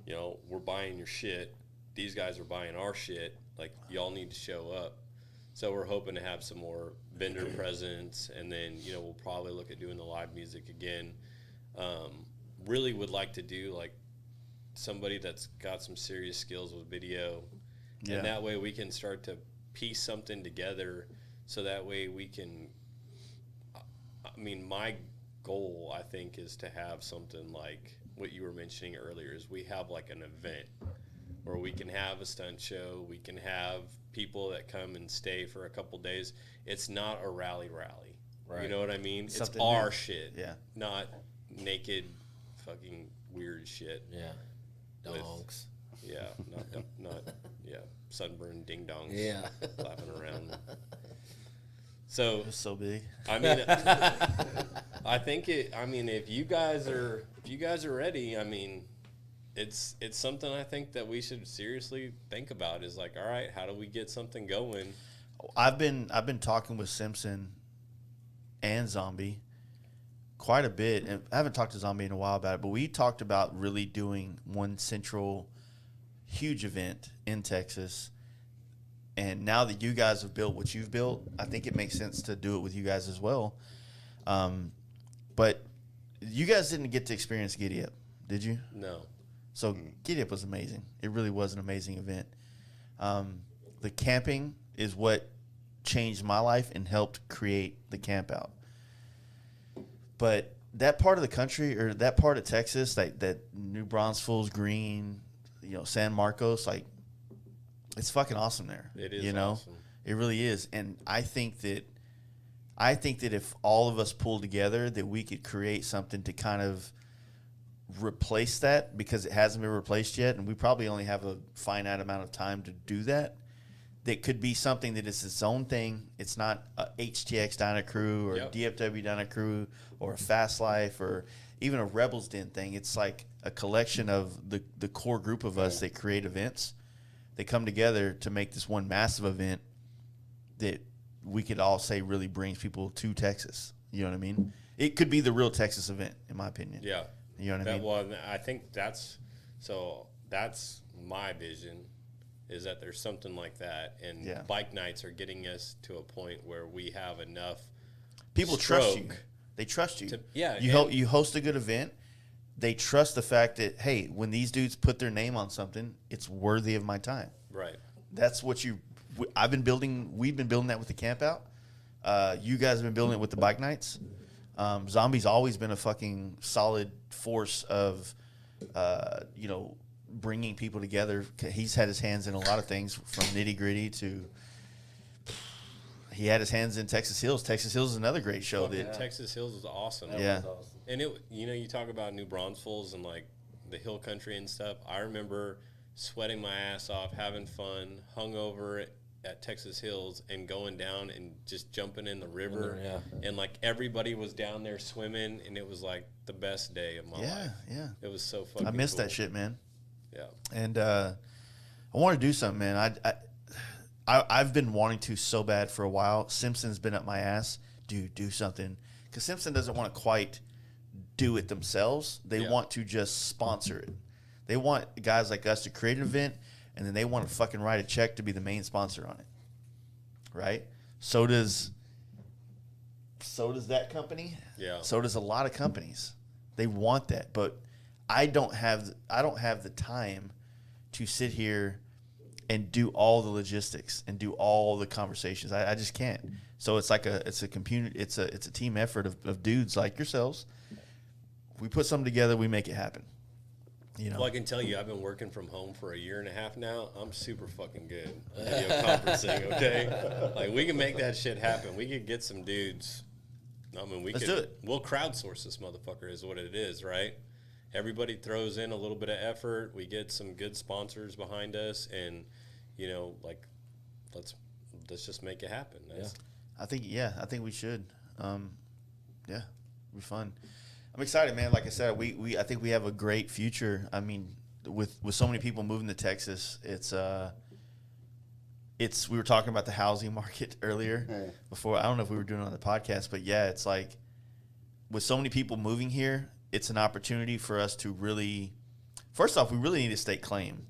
you know, we're buying your shit. These guys are buying our shit. Like, y'all need to show up. So we're hoping to have some more vendor presence, and then, you know, we'll probably look at doing the live music again. Really would like to do, like, somebody that's got some serious skills with video. Yeah. And that way we can start to piece something together, so that way we can, I mean, my goal, I think, is to have something like what you were mentioning earlier, is we have like an event where we can have a stunt show, we can have people that come and stay for a couple days. It's not a rally. Right. You know what I mean? Something it's our new. shit. Yeah. Not naked fucking weird shit. Yeah. With- Donks. Yeah, not sunburned ding dongs. Yeah. Flapping around. So It's so big. I mean, I think it. I mean, if you guys are ready, I mean, it's something I think that we should seriously think about. Is like, all right, how do we get something going? I've been talking with Simpson and Zombie quite a bit, and I haven't talked to Zombie in a while about it, but we talked about really doing one central huge event in Texas. And now that you guys have built what you've built, I think it makes sense to do it with you guys as well. But you guys didn't get to experience Giddy Up, did you? No. So Giddy Up was amazing. It really was an amazing event. The camping is what changed my life and helped create the campout. But that part of the country, or that part of Texas, like that New Braunfels, Green, you know, San Marcos, like, it's fucking awesome there. It is, you know? awesome. It really is. And I think that if all of us pull together, that we could create something to kind of replace that, because it hasn't been replaced yet, and we probably only have a finite amount of time to do that. That could be something that is its own thing. It's not a HTX Dyna Crew or Yep. DFW Dyna Crew or a Fast Life or even a Rebels Den thing. It's like a collection of the core group of us that create events. They come together to make this one massive event that we could all say really brings people to Texas. You know what I mean? It could be the real Texas event, in my opinion. Yeah. You know what I mean? Well, I think that's my vision, is that there's something like that, and Yeah. bike nights are getting us to a point where we have enough. People trust you. stroke They trust you. yeah, You host a good event. They trust the fact that, hey, when these dudes put their name on something, it's worthy of my time. Right. That's what we've been building that with the campout. You guys have been building it with the bike nights. Zombie's always been a fucking solid force of, bringing people together. He's had his hands in a lot of things, from Nitty Gritty to he had his hands in Texas Hills. Texas Hills is another great show. Texas Hills is awesome. Yeah. That was awesome. And you talk about New Braunfels and like the hill country and stuff. I remember sweating my ass off, having fun, hungover at Texas Hills, and going down and just jumping in the river. Yeah. And like everybody was down there swimming, and it was like the best day of my life. Yeah. It was so fucking I miss cool. that shit, man. Yeah. And I want to do something, man. I've been wanting to so bad for a while. Simpson's been up my ass. Dude, do something. Because Simpson doesn't want to quite do it themselves. They want to just sponsor it. They want guys like us to create an event, and then they want to fucking write a check to be the main sponsor on it. Right? So does that company. Yeah. So does a lot of companies. They want that, but I don't have the time to sit here and do all the logistics and do all the conversations. I just can't. So it's like it's a team effort of dudes like yourselves. We put something together, we make it happen. You know. Well, I can tell you, I've been working from home for a year and a half now. I'm super fucking good at video conferencing, okay? Like, we can make that shit happen. We could get some dudes. I mean, Let's do it. We'll crowdsource this motherfucker is what it is, right? Everybody throws in a little bit of effort. We get some good sponsors behind us, and, let's just make it happen. I think we should. It'll be fun. I'm excited, man. Like I said, I think we have a great future. I mean, with so many people moving to Texas, we were talking about the housing market earlier. Yeah. Before, I don't know if we were doing it on the podcast, but yeah, it's like with so many people moving here, it's an opportunity for us to really, first off, we really need to stake claim,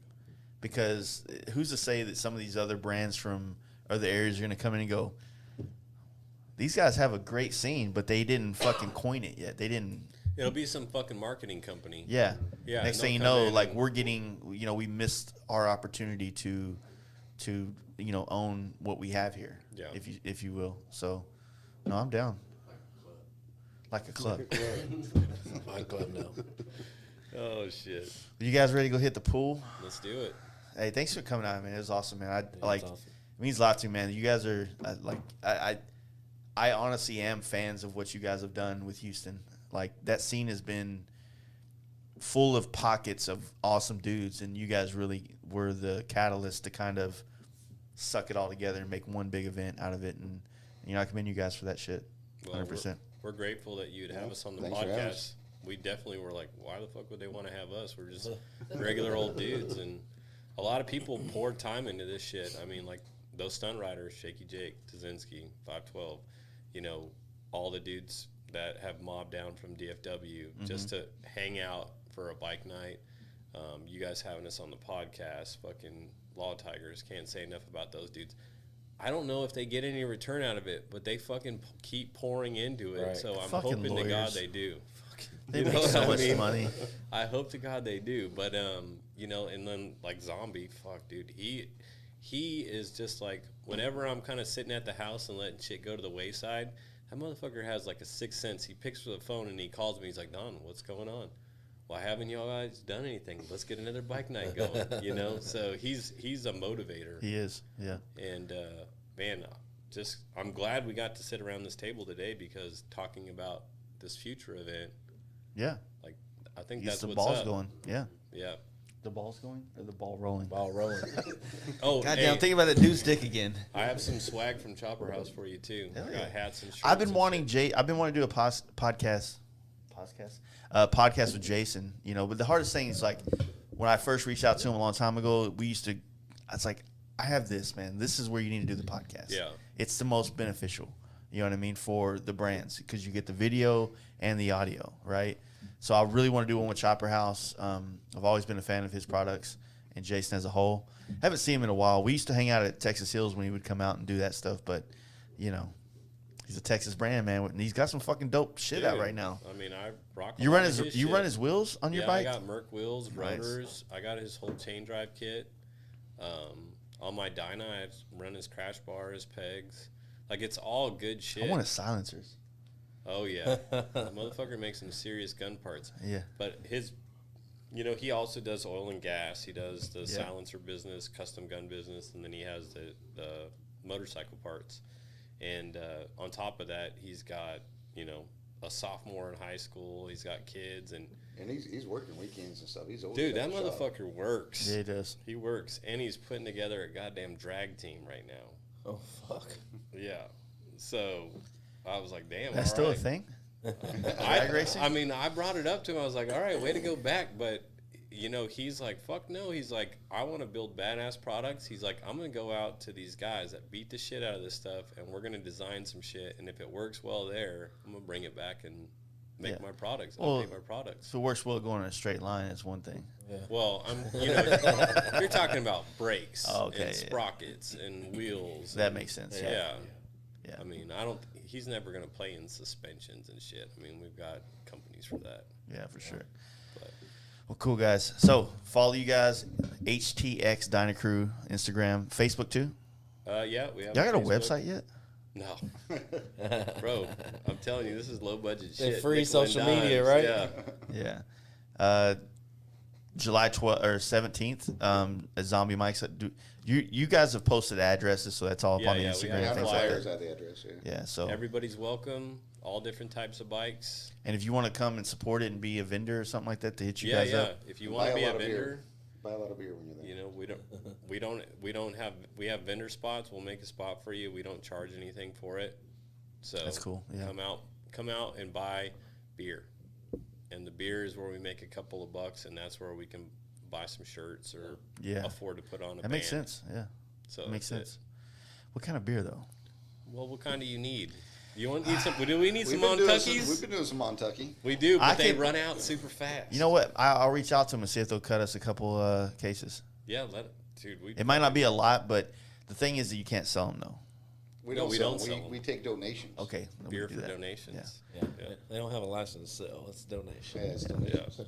because who's to say that some of these other brands from other areas are going to come in and go, these guys have a great scene, but they didn't fucking coin it yet. They didn't. It'll be some fucking marketing company. Yeah. Yeah. Next thing you know, like we're getting, we missed our opportunity to own what we have here. Yeah. If you will. So, no, I'm down. Like a club. My club now. Oh shit. You guys ready to go hit the pool? Let's do it. Hey, thanks for coming out, man. It was awesome, man. Awesome. It means a lot to me, man. You guys are I honestly am fans of what you guys have done with Houston. Like, that scene has been full of pockets of awesome dudes, and you guys really were the catalyst to kind of suck it all together and make one big event out of it. And I commend you guys for that shit. 100%. We're grateful that you'd have us on the Thanks for having podcast. us. We definitely were like, why the fuck would they want to have us? We're just regular old dudes, and a lot of people poured time into this shit. I mean, like those stunt riders, Shaky Jake, Tazinski, 512, all the dudes that have mobbed down from DFW just to hang out for a bike night. You guys having us on the podcast, fucking Law Tigers, can't say enough about those dudes. I don't know if they get any return out of it, but they fucking keep pouring into it. Right. So I'm Fucking hoping to God lawyers. they do. They You make know so what I much mean? money. I hope to God they do. But and then like Zombie, fuck, dude, he is just like, whenever I'm kind of sitting at the house and letting shit go to the wayside, that motherfucker has like a sixth sense. He picks up the phone and he calls me. He's like, Don, what's going on? Why haven't y'all guys done anything? Let's get another bike night going. So he's a motivator. He is, yeah. And man, I'm glad we got to sit around this table today, because talking about this future event, Yeah. like, I think Gets that's the what's balls up. going. Yeah. Yeah. The ball's going or the ball rolling? Ball rolling. Oh, Goddamn, hey, I'm thinking about that dude's dick again. I have some swag from Chopper House for you too. Hell I yeah. got hats and shirts. I've been and wanting shit. I've been wanting to do a podcast with Jason. But the hardest thing is, like, when I first reached out to him a long time ago, it's like, I have this, man. This is where you need to do the podcast. Yeah. It's the most beneficial. You know what I mean, for the brands, because you get the video and the audio, right? So I really want to do one with Chopper House. I've always been a fan of his products and Jason as a whole. Haven't seen him in a while. We used to hang out at Texas Hills when he would come out and do that stuff, but he's a Texas brand, man, and he's got some fucking dope shit out Dude, right now. I mean, I rock. You a run lot of his shit. wheels on your bike? I got Merc wheels, Nice. rotors. I got his whole chain drive kit. On my Dyna, I run his crash bar, his pegs. Like, it's all good shit. I want his silencers. Oh yeah, the motherfucker makes some serious gun parts. Yeah. But his, he also does oil and gas. He does the Yeah. silencer business, custom gun business, and then he has the motorcycle parts. And on top of that, he's got a sophomore in high school. He's got kids, and he's working weekends and stuff. He's always dude, got that a shop. motherfucker works. Yeah, he does. He works, and he's putting together a goddamn drag team right now. Oh, fuck. Yeah. So I was like, damn. That's all still a right. thing? I racing? I mean, I brought it up to him. I was like, all right, way to go back. But, he's like, fuck no. He's like, I want to build badass products. He's like, I'm going to go out to these guys that beat the shit out of this stuff, and we're going to design some shit. And if it works well there, I'm going to bring it back and make Yeah. my products. Well, Update my products. If it works well going in a straight line, it's one thing. Well, you're talking about brakes Okay, and yeah. sprockets and wheels. That and- makes sense. Yeah. Yeah. I mean, he's never going to play in suspensions and shit. I mean, we've got companies for that. Yeah, for sure. But Well, cool, guys. So, follow you guys, HTX Dyna Crew, Instagram, Facebook, too. yeah, we have Y'all got a Facebook. website yet? No. Bro, I'm telling you, this is low budget They're shit. free Nickel and social media, dimes, right? Yeah. Yeah. July 12th or 17th, at Zombie Mike's. You guys have posted addresses, so that's all up Yeah, on the yeah, we Instagram have and Yeah, things like flyers that. at the address. Yeah. Yeah, so Everybody's welcome. All different types of bikes. and if you want to come and support it and be a vendor or something like that to hit you Yeah, guys yeah. up, If you Buy want to a be a lot of beer. vendor, Buy a lot of beer when you're there. we have vendor spots. We'll make a spot for you. We don't charge anything for it. So That's cool, yeah. Come out and buy beer. And the beer is where we make a couple of bucks, and that's where we can buy some shirts or Yeah. afford to put on a that makes band. sense. Yeah, So that makes that's it. sense. What kind of beer though? Well, what kind do you need? You want need some? Do we need some We've Montuckies? been doing some Montucky. We do, but I they can- run out super fast. You know what? I'll reach out to them and see if they'll cut us a couple cases. Yeah, dude. It might not be a lot, but the thing is that you can't sell them though. We No, don't we sell don't them. sell them. We take donations. Okay, then we beer do for that. donations. Yeah, they don't have a license to sell. It's a donation. Yeah, it's Yeah. donations.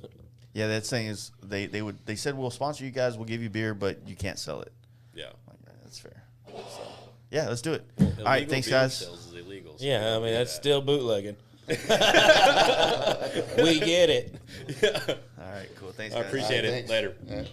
Yeah, that thing is they said we'll sponsor you guys, we'll give you beer, but you can't sell it. Yeah. Like, that's fair. So, yeah, let's do it. All right, Illegal thanks beer guys. sales is illegal. so Yeah, I don't mean do that's that. still bootlegging. We get it. Yeah. All right, cool. Thanks I guys. appreciate it. Thanks. Later. Yeah.